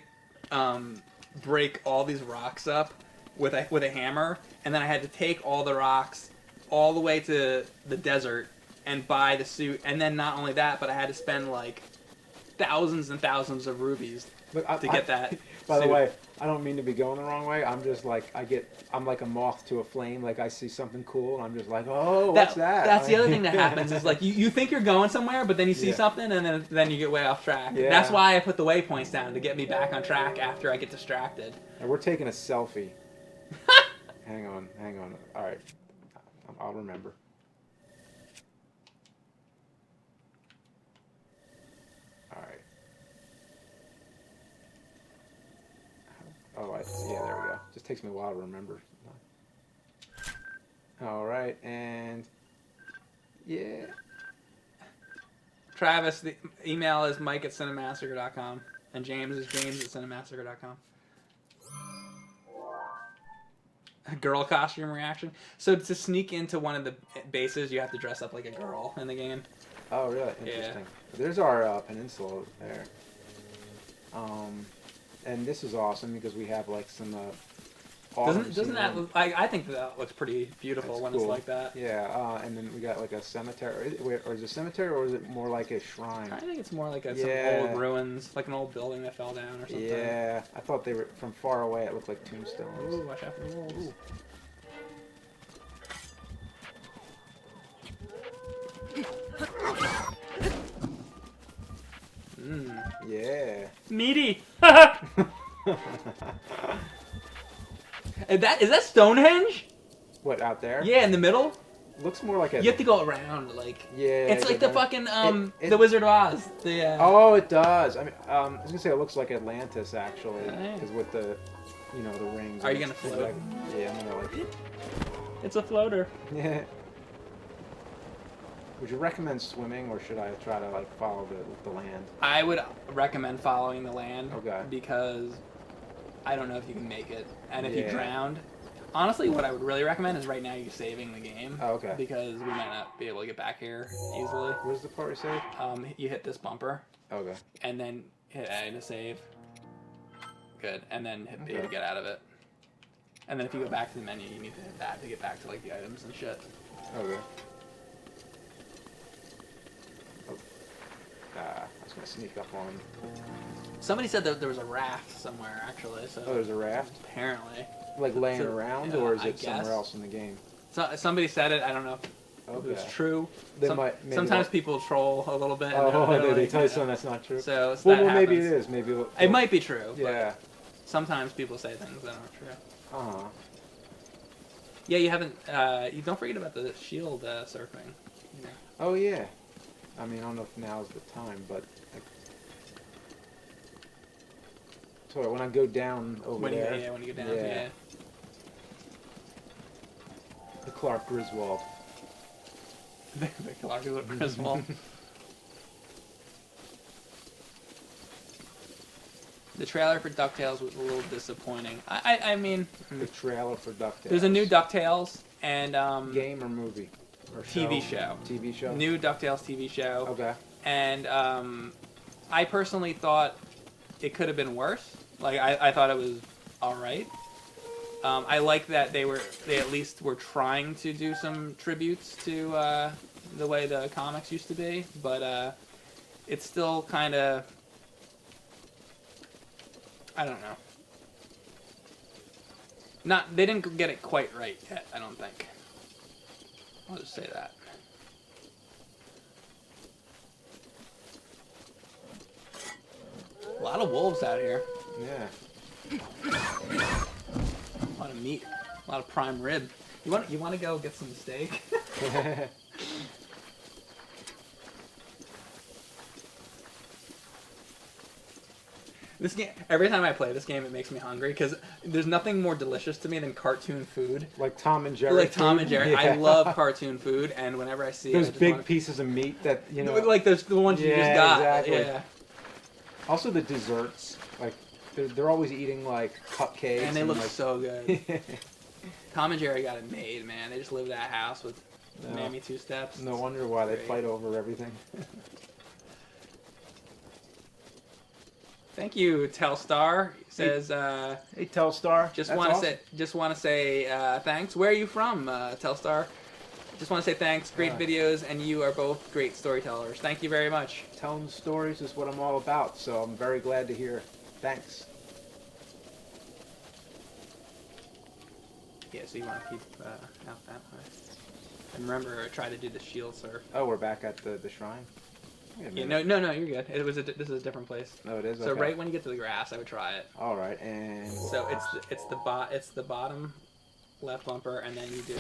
break all these rocks up with a hammer, and then I had to take all the rocks all the way to the desert and buy the suit. And then not only that, but I had to spend like thousands and thousands of rubies to get that. By the way, I don't mean to be going the wrong way. I'm just like I'm like a moth to a flame. Like I see something cool, and I'm just like, oh, what's that? That's the other thing that happens is like you think you're going somewhere, but then you see something, and then you get way off track. Yeah. That's why I put the waypoints down to get me back on track after I get distracted. And we're taking a selfie. Hang on. All right, I'll remember. All right. Oh, yeah, there we go. Just takes me a while to remember. All right, and yeah. Travis, the email is mike@cinemassacre.com, and James is james@cinemassacre.com. A girl costume reaction. So to sneak into one of the bases, you have to dress up like a girl in the game. Oh, really? Interesting. Yeah. There's our peninsula there. And this is awesome because we have like some. Doesn't that look? I think that looks pretty beautiful when it's like that. Yeah, and then we got like a cemetery. Or is it a cemetery or is it more like a shrine? I think it's more like some old ruins, like an old building that fell down or something. Yeah, I thought they were from far away. It looked like tombstones. Ooh, watch out for the wolves. Yeah. Meaty. Is that Stonehenge? What, out there? Yeah, in the middle. Looks more like a... You have to go around, like... Yeah. It's like the fucking, the Wizard of Oz. The, Oh, it does. I mean, I was gonna say it looks like Atlantis, actually. Because with the, you know, the rings. Are you gonna float? Like, yeah, I'm gonna, like... It's a floater. Yeah. Would you recommend swimming, or should I try to, like, follow the land? I would recommend following the land. Okay. Because I don't know if you can make it. And if you drowned... Honestly, what I would really recommend is right now you saving the game. Oh, okay. Because we might not be able to get back here easily. Where's the part you save? You hit this bumper. Okay. And then hit A to save. Good. And then hit B to get out of it. And then if you go back to the menu, you need to hit that to get back to like the items and shit. Okay. Oh. I was gonna sneak up on. Somebody said that there was a raft somewhere, actually. So oh, there's a raft? Apparently. Like laying around, or is it somewhere else in the game? So, somebody said it. I don't know if it's true. Sometimes people troll a little bit. Oh, they tell you something that's not true. So well, maybe it is. Maybe it might be true. Yeah. Sometimes people say things that aren't true. Yeah, you haven't. You don't forget about the shield surfing. Yeah. Oh yeah. I mean, I don't know if now's the time, but. So when I go down over there. When you go down. Yeah. The Clark Griswold. The Clark Griswold. The trailer for DuckTales was a little disappointing. I mean... The trailer for DuckTales. There's a new DuckTales and... game or movie? Or TV show. TV show? New DuckTales TV show. Okay. And I personally thought it could have been worse. Like, I thought it was alright. I like that they at least were trying to do some tributes to the way the comics used to be, but it's still kind of, I don't know. They didn't get it quite right yet, I don't think. I'll just say that. A lot of wolves out here. Yeah. A lot of meat, a lot of prime rib. You want to go get some steak? This game, every time I play this game, it makes me hungry because there's nothing more delicious to me than cartoon food. Like Tom and Jerry. Like Tom and Jerry. Yeah. I love cartoon food, and whenever I see those big pieces of meat that like there's the ones you just got. Exactly. Yeah. Also the desserts, like they're always eating like cupcakes, and they look like... so good. Tom and Jerry got it made, man. They just live that house with Mammy Two Steps. No wonder why they fight over everything. Thank you, Telstar. Says, "Hey, Telstar. Just want to say thanks. Where are you from, Telstar? Just want to say thanks. Great videos, and you are both great storytellers. Thank you very much. Telling stories is what I'm all about, so I'm very glad to hear. Thanks." Yeah, so you want to keep out that way. And remember, try to do the shield surf. Oh, we're back at the shrine. Yeah, no, you're good. This is a different place. No, it is. So okay. right when you get to the grass, I would try it. All right, and so it's the bottom left bumper, and then you do.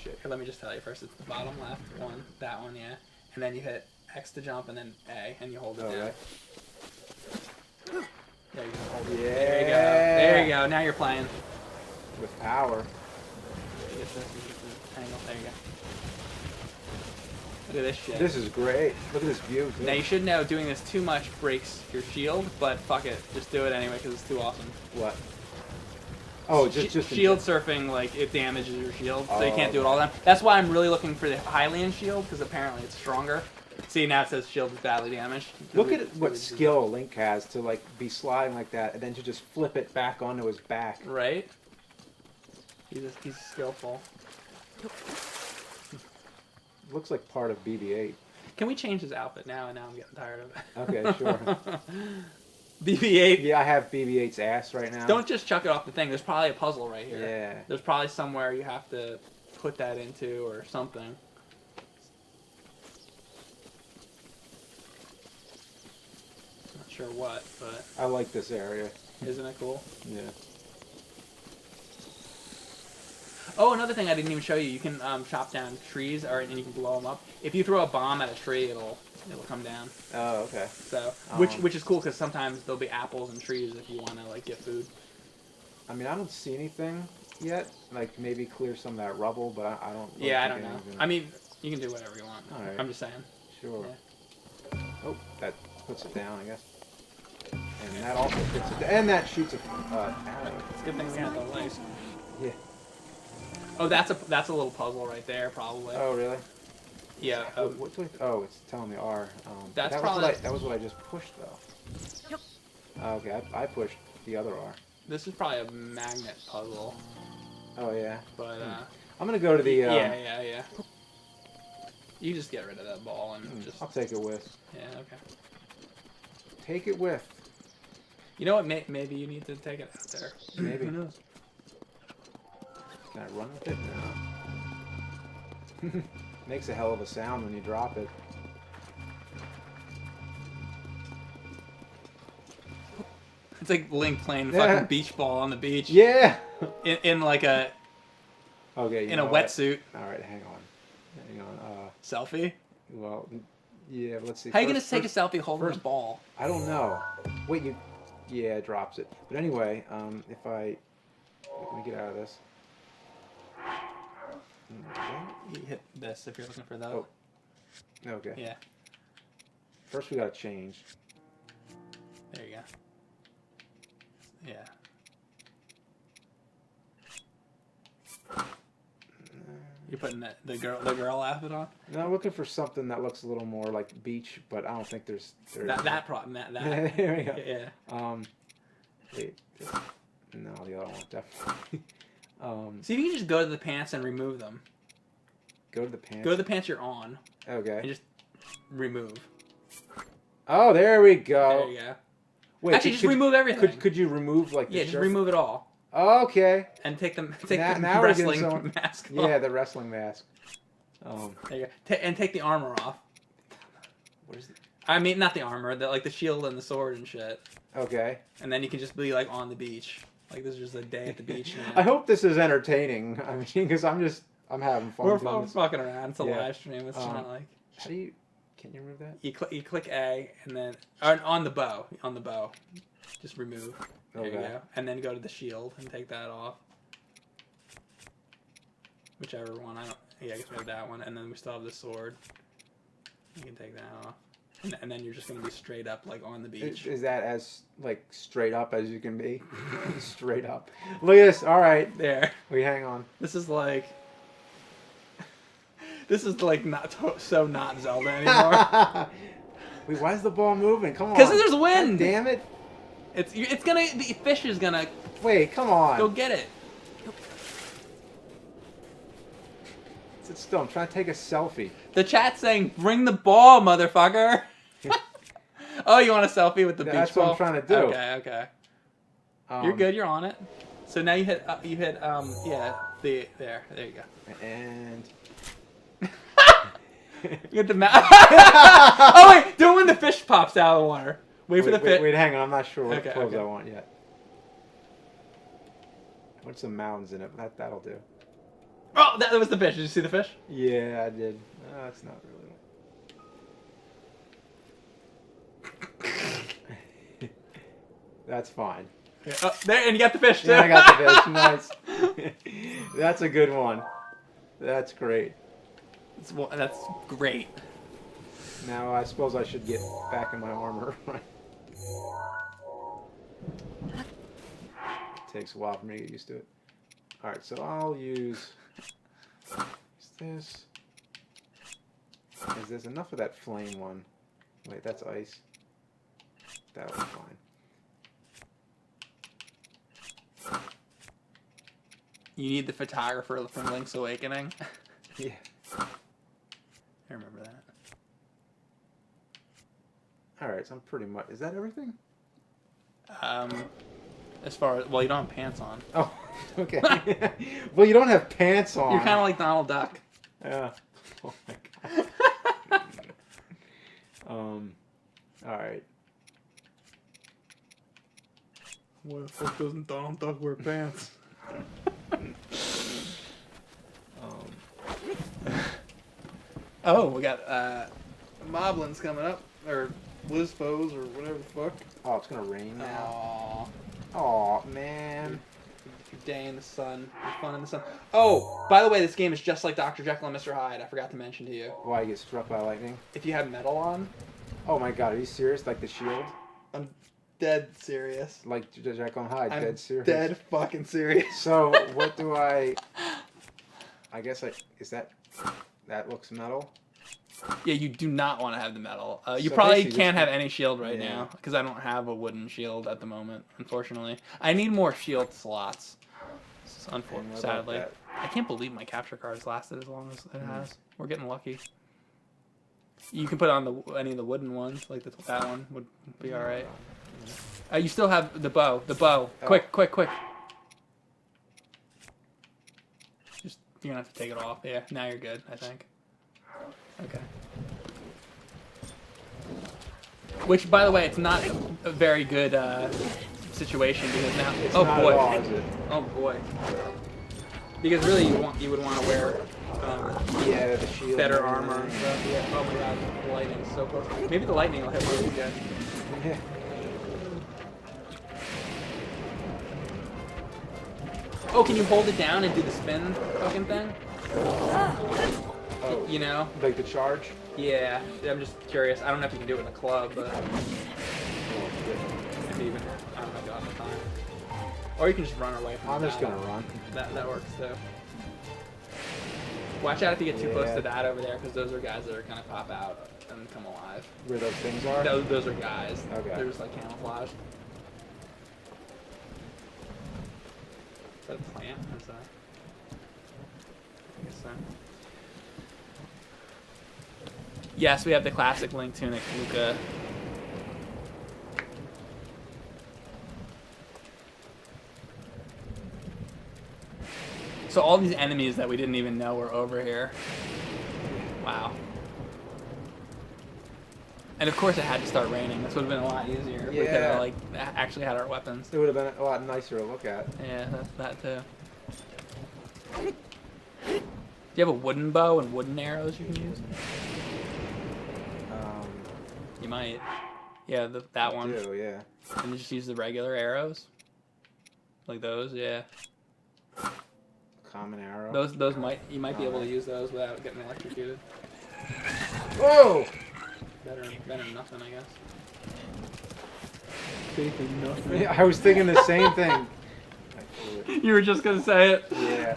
Shit. Let me just tell you first. It's the bottom left one, that one, yeah, and then you hit X to jump, and then A, and you hold it down. Right. Yeah, you can hold it. Yeah. There you go. There you go. Now you're playing with power. You get the angle. There you go. Look at this shit. This is great. Look at this view. Too. Now you should know doing this too much breaks your shield, but fuck it, just do it anyway because it's too awesome. What? Oh, just shield surfing, like it damages your shield, so you can't do it all the time. That's why I'm really looking for the Hylian shield because apparently it's stronger. See, now it says shield is badly damaged. Look at what skill Link has to like be sliding like that and then to just flip it back onto his back. Right? He's skillful. Looks like part of BB-8. Can we change his outfit now? And now I'm getting tired of it. Okay, sure. BB-8. Yeah, I have BB-8's ass right now. Don't just chuck it off the thing. There's probably a puzzle right here. Yeah. There's probably somewhere you have to put that into or something. Not sure what, but... I like this area. Isn't it cool? Yeah. Oh, another thing I didn't even show you. You can chop down trees, and you can blow them up. If you throw a bomb at a tree, it'll come down. Oh, okay. So which is cool because sometimes there'll be apples and trees if you want to like get food. I mean, I don't see anything yet. Like maybe clear some of that rubble, but I don't. Yeah, I don't know. I mean, you can do whatever you want. All right. I'm just saying. Sure. Yeah. Oh, that puts it down, I guess. And that also puts it down. And that shoots a arrow. It's a good thing we got the lights. Yeah. Oh, that's a little puzzle right there, probably. Oh, really? Yeah. Oh, it's telling me R. That's that was what I just pushed, though. Okay, I pushed the other R. This is probably a magnet puzzle. Oh, yeah. But, I'm going to go to the... Yeah. You just get rid of that ball and just... I'll take it with. Yeah, okay. Take it with. You know what? Maybe you need to take it out there. Maybe. Who knows? Can I run with it? No. Makes a hell of a sound when you drop it. It's like Link playing fucking beach ball on the beach. Yeah! In like a... Okay, in a wetsuit. Alright, hang on. Selfie? Well, yeah, let's see. How are you going to take a selfie holding a ball? I don't know. Wait, yeah, it drops it. But anyway, if I... Let me get out of this. You hit this if you're looking for that. Oh. Okay. Yeah. First we gotta change. There you go. Yeah. You're putting the girl outfit on? No, I'm looking for something that looks a little more like beach, but I don't think there's that problem. That. There we go. Yeah. Wait. No, the other one definitely. See if you can just go to the pants and remove them. Go to the pants. Go to the pants you're on. Okay. And just remove. Oh, there we go. There you go. Wait, actually, just remove everything. Could you remove like the just shirt? remove it all. Okay. And take the now wrestling mask off. Yeah, the wrestling mask. There you go. And take the armor off. What is it? I mean, not the armor, like the shield and the sword and shit. Okay. And then you can just be like on the beach. Like this is just a day at the beach. I hope this is entertaining. I mean, because I'm having fun. We're fucking around. It's a live stream. It's not like. How do you? Can you remove that? You click A and then on the bow. On the bow, just remove. There you go. And then go to the shield and take that off. Whichever one. I guess we have that one, and then we still have the sword. You can take that off. And then you're just going to be straight up, like, on the beach. Is that as, like, straight up as you can be? Straight up. Look at this. All right. There. We hang on. This is like... not so not Zelda anymore. Wait, why is the ball moving? Come on. Because there's wind. God damn it. It's gonna... The fish is gonna... Wait, come on. Go get it. Sit still. I'm trying to take a selfie. The chat's saying, bring the ball, motherfucker. Oh, you want a selfie with the beach ball? That's what I'm trying to do. Okay. You're good. You're on it. So now you hit. Yeah. There you go. And. You get the oh wait! Do it when the fish pops out of the water. Wait for the fish. Wait, hang on. I'm not sure what pose okay. I want yet. Put some mountains in it. That'll do. Oh, that was the fish. Did you see the fish? Yeah, I did. That's not really. That's fine. Yeah. Oh, there, and you got the fish too. Yeah, I got the fish. Nice. That's a good one. That's great. That's great. Now I suppose I should get back in my armor. Takes a while for me to get used to it. All right, so I'll use this. Is there enough of that flame one? Wait, that's ice. That'll be fine. You need the photographer from Link's Awakening. Yeah. I remember that. Alright, so I'm pretty much... Is that everything? As far as... Well, you don't have pants on. Oh, okay. Well, you don't have pants on. You're kind of like Donald Duck. Yeah. Oh, my God. Alright. Why the fuck doesn't Donald Duck wear pants? Oh, we got Moblins coming up, or Blizzpos, or whatever the fuck. Oh, it's gonna rain now. Aww. Aw, man. Your day in the sun. Your fun in the sun. Oh, by the way, this game is just like Dr. Jekyll and Mr. Hyde. I forgot to mention to you. Why, you get struck by lightning? If you have metal on. Oh my god, are you serious? Like the shield? I'm dead serious. Like Jekyll and Hyde, I'm dead serious? Dead fucking serious. So, what do I guess is that looks metal? Yeah, you do not want to have the metal. You So probably basically can't just- have any shield right Yeah. now, because I don't have a wooden shield at the moment, unfortunately. I need more shield slots, And what about sadly. that? I can't believe my capture card's lasted as long as it has. We're getting lucky. You can put on any of the wooden ones, like that one would be alright. You still have the bow. The bow. Oh. Quick. Just, you're gonna have to take it off. Yeah, now you're good, I think. Okay. Which, by the way, it's not a very good situation because now. It's Oh not boy. at all, is it? Oh boy. Because really, you would want to wear Yeah, the shield. better and armor and everything. stuff. Yeah. Oh my god, the lightning is so close. Maybe the lightning will hit really good. Yeah. Oh, can you hold it down and do the spin fucking thing? Oh, You know? like the charge? Yeah. I'm just curious. I don't know if you can do it in a club, but maybe even I don't know if you'll have the time. Or you can just run away from I'm the just battle. gonna run. That works too. Watch out if you get too close Yeah. to that over there, because those are guys that are gonna pop out and come alive. Where those things are? Those are guys. Okay. They're just like camouflaged. Is that a plant? Or is that? I guess so. Yes, we have the classic Link tunic, Luca. So all these enemies that we didn't even know were over here. Wow. And of course it had to start raining. This would have been a lot easier if we could Yeah. have like actually had our weapons. It would have been a lot nicer to look at. Yeah, that's that too. Do you have a wooden bow and wooden arrows you can use? You might. Yeah, that one. Do, yeah. And you just use the regular arrows? Like those, yeah. Common arrow. Those you might be able to use those without getting electrocuted. Whoa! Better than nothing, I guess. Faith in nothing. Yeah, I was thinking the same thing. I flew it. You were just gonna say it. Yeah.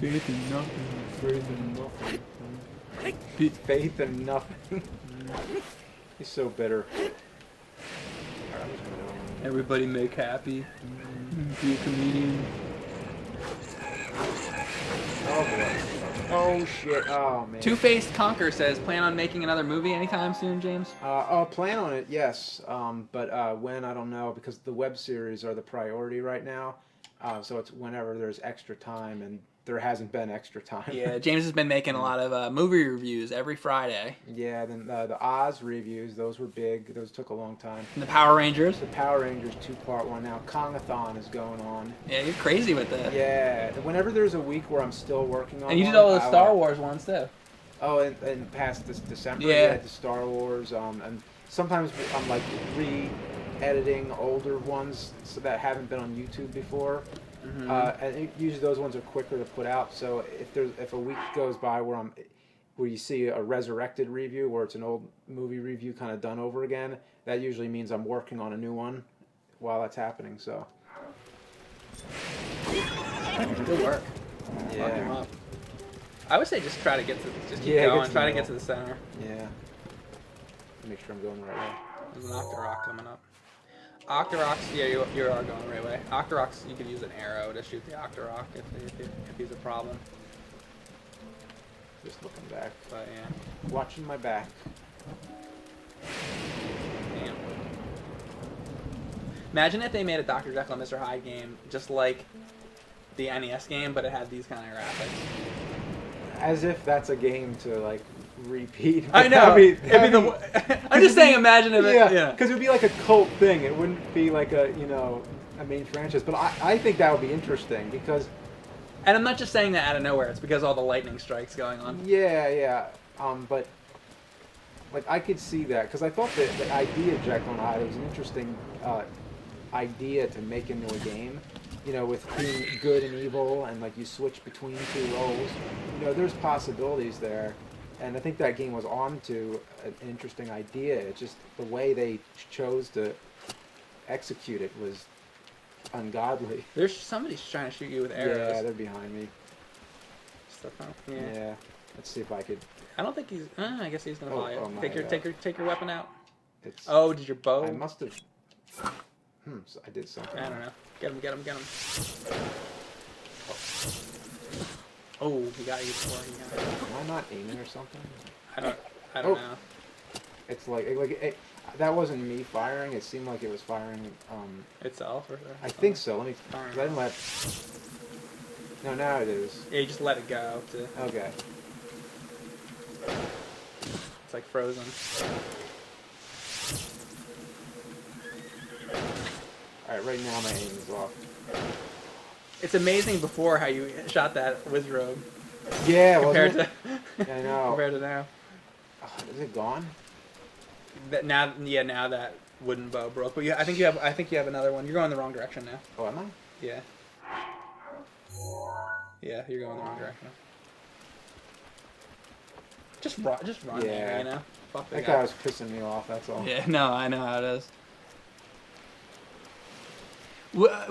Faith in nothing. Faith in nothing. Faith in nothing. He's so bitter. Alright, I'm just gonna go. Everybody make happy. Be a comedian. Oh boy. Oh shit. Oh man. Two-Faced Conquer says, plan on making another movie anytime soon, James? I'll plan on it, yes. But when, I don't know, because the web series are the priority right now. So it's whenever there's extra time, and there hasn't been extra time. Yeah, James has been making a lot of movie reviews every Friday. Yeah, then the Oz reviews, those were big. Those took a long time. And the Power Rangers. The Power Rangers 2-part one now. Kongathon is going on. Yeah, you're crazy with that. Yeah, whenever there's a week where I'm still working on And you did one, all the Star Wars ones, too. Oh, and past this December, Yeah. the Star Wars. And sometimes I'm like re-editing older ones so that haven't been on YouTube before. Mm-hmm. And usually those ones are quicker to put out. So if a week goes by where you see a resurrected review where it's an old movie review kind of done over again, that usually means I'm working on a new one while that's happening. So Good work. Fuck him yeah, up. I would say just try to keep Yeah, going. get to Try to the get to the center. yeah. Make sure I'm going the right way. There's an Octorok coming up. Octoroks, yeah, you are going the right way. Octoroks, you could use an arrow to shoot the Octorok if he's a problem. Just looking back, But yeah, watching my back. damn. Imagine if they made a Dr. Jekyll and Mr. Hyde game just like the NES game, but it had these kind of graphics. As if that's a game to like repeat. I know. That'd be I'm just saying, imagine if it. yeah, because it would be like a cult thing. It wouldn't be like a main franchise. But I think that would be interesting because And I'm not just saying that out of nowhere. It's because all the lightning strikes going on. Yeah. But like I could see that because I thought that the idea of Jekyll and Hyde was an interesting idea to make into a game. You know, with being good and evil, and like you switch between two roles. You know, there's possibilities there, and I think that game was on to an interesting idea. It's just the way they chose to execute it was ungodly. There's somebody's trying to shoot you with arrows. Yeah, they're behind me. Yeah. Let's see if I could. I don't think he's. I guess he's gonna follow you. Take your weapon out. It's. Oh, did your bow? I must have. So I did something. I don't know. Get him. Oh, he got you before he got you. Am I not aiming or something? I don't know. It's like that wasn't me firing. It seemed like it was firing. Itself or I think so. Let me. I didn't let. No, now it is. Yeah, you just let it go. Okay. It's like frozen. Alright, right now my aim is off. It's amazing before how you shot that Wizrobe. Yeah, compared wasn't to it? I know. compared to now. Is it gone? Now that wooden bow broke. But I think you have another one. You're going the wrong direction now. Oh, am I? Yeah. Yeah, you're going the wrong direction. Just run there, you know? Fuck that guy was pissing me off, that's all. Yeah, no, I know how it is.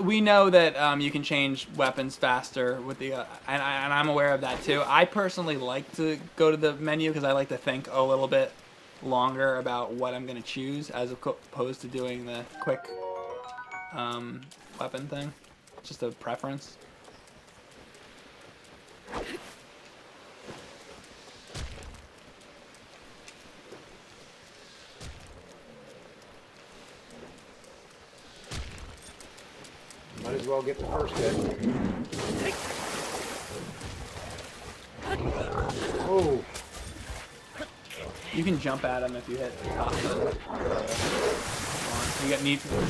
We know that you can change weapons faster with the, and I'm aware of that too. I personally like to go to the menu because I like to think a little bit longer about what I'm going to choose as opposed to doing the quick weapon thing. It's just a preference. Might as well get the first hit. Oh. You can jump at him if you hit the top of it. You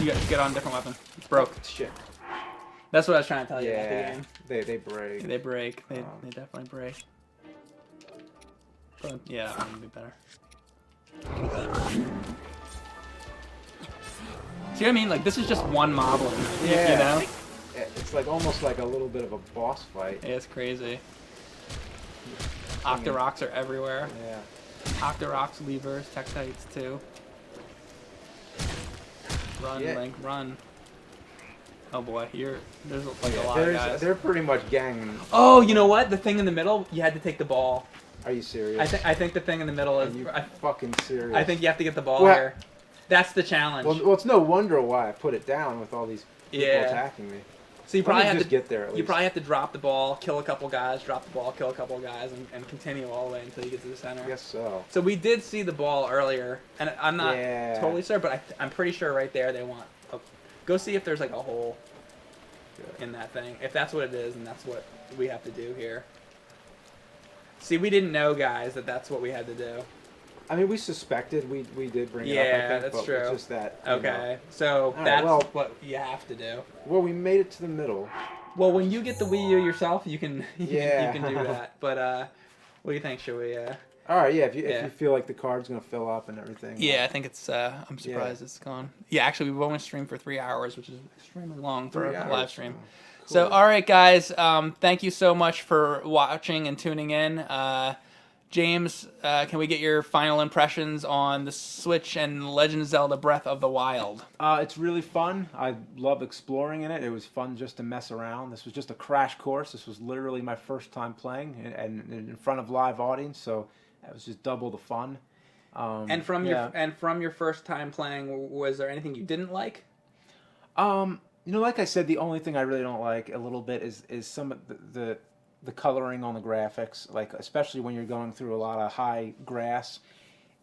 got to get on a different weapon. It's broke. Shit. That's what I was trying to tell you about the game. They break. They break. They definitely break. But yeah, that would be better. See what I mean? Like, this is just one moblin. Yeah. You know? It's like almost like a little bit of a boss fight. Yeah, it's crazy. Octoroks are everywhere. Yeah. Octoroks, levers, Tektites too. Run, Link, run. Oh boy, there's like a lot of guys. They're pretty much gang. Oh, you know what? The thing in the middle, you had to take the ball. Are you serious? I think the thing in the middle is. Are you fucking serious? I think you have to get the ball here. That's the challenge. Well, it's no wonder why I put it down with all these people attacking me. So you probably have to get there. At least. You probably have to drop the ball, kill a couple guys, drop the ball, kill a couple guys, and continue all the way until you get to the center. I guess so. So we did see the ball earlier, and I'm not totally sure, but I'm pretty sure right there they want. Go see if there's like a hole in that thing. If that's what it is, and that's what we have to do here. See, we didn't know, guys, that that's what we had to do. I mean, we suspected. We did bring it up. Yeah, I think, that's but true. It's just that. Okay, so that's what you have to do. Well, we made it to the middle. Well, when you get the Wii U yourself, you can you can do that. But what do you think? Should we? All right, yeah. If you feel like the card's gonna fill up and everything. Yeah, I think it's. I'm surprised it's gone. Yeah, actually, we've only streamed for 3 hours, which is extremely long for a live stream. Cool. So, all right, guys. Thank you so much for watching and tuning in. James, can we get your final impressions on the Switch and Legend of Zelda Breath of the Wild? It's really fun. I love exploring in it. It was fun just to mess around. This was just a crash course. This was literally my first time playing and in front of live audience, so it was just double the fun. And from your first time playing, was there anything you didn't like? Like I said, the only thing I really don't like a little bit is some of the coloring on the graphics, like especially when you're going through a lot of high grass.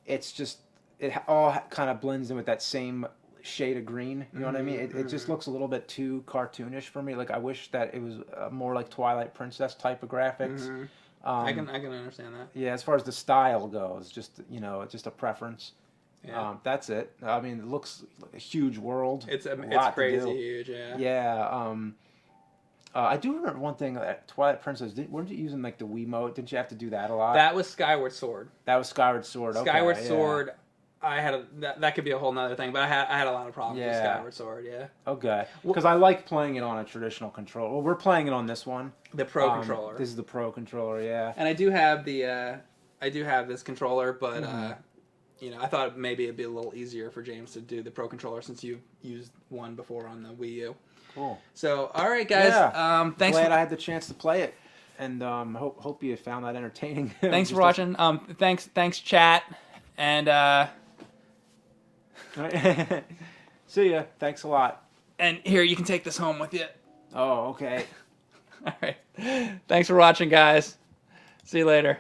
It's just, it all kind of blends in with that same shade of green. You know what I mean? It just looks a little bit too cartoonish for me. Like I wish that it was more like Twilight Princess type of graphics. I can understand that. Yeah, as far as the style goes, just just a preference. Yeah. That's it. I mean, it looks like a huge world. It's crazy huge. Yeah. Yeah. I do remember one thing at Twilight Princess. Weren't you using like the Wiimote? Didn't you have to do that a lot? That was Skyward Sword. That was Skyward Sword. Okay, Skyward Sword. I had that could be a whole nother thing, but I had a lot of problems with Skyward Sword. Yeah. Okay. Because I like playing it on a traditional controller. Well, we're playing it on this one. The Pro controller. This is the Pro controller. Yeah. And I do have this controller, but I thought maybe it'd be a little easier for James to do the Pro controller since you've used one before on the Wii U. Cool. So, all right, guys. Yeah. Thanks. Glad I had the chance to play it, and hope you found that entertaining. Thanks for watching. Thanks, chat, and see ya. Thanks a lot. And here, you can take this home with you. Oh, okay. All right. Thanks for watching, guys. See you later.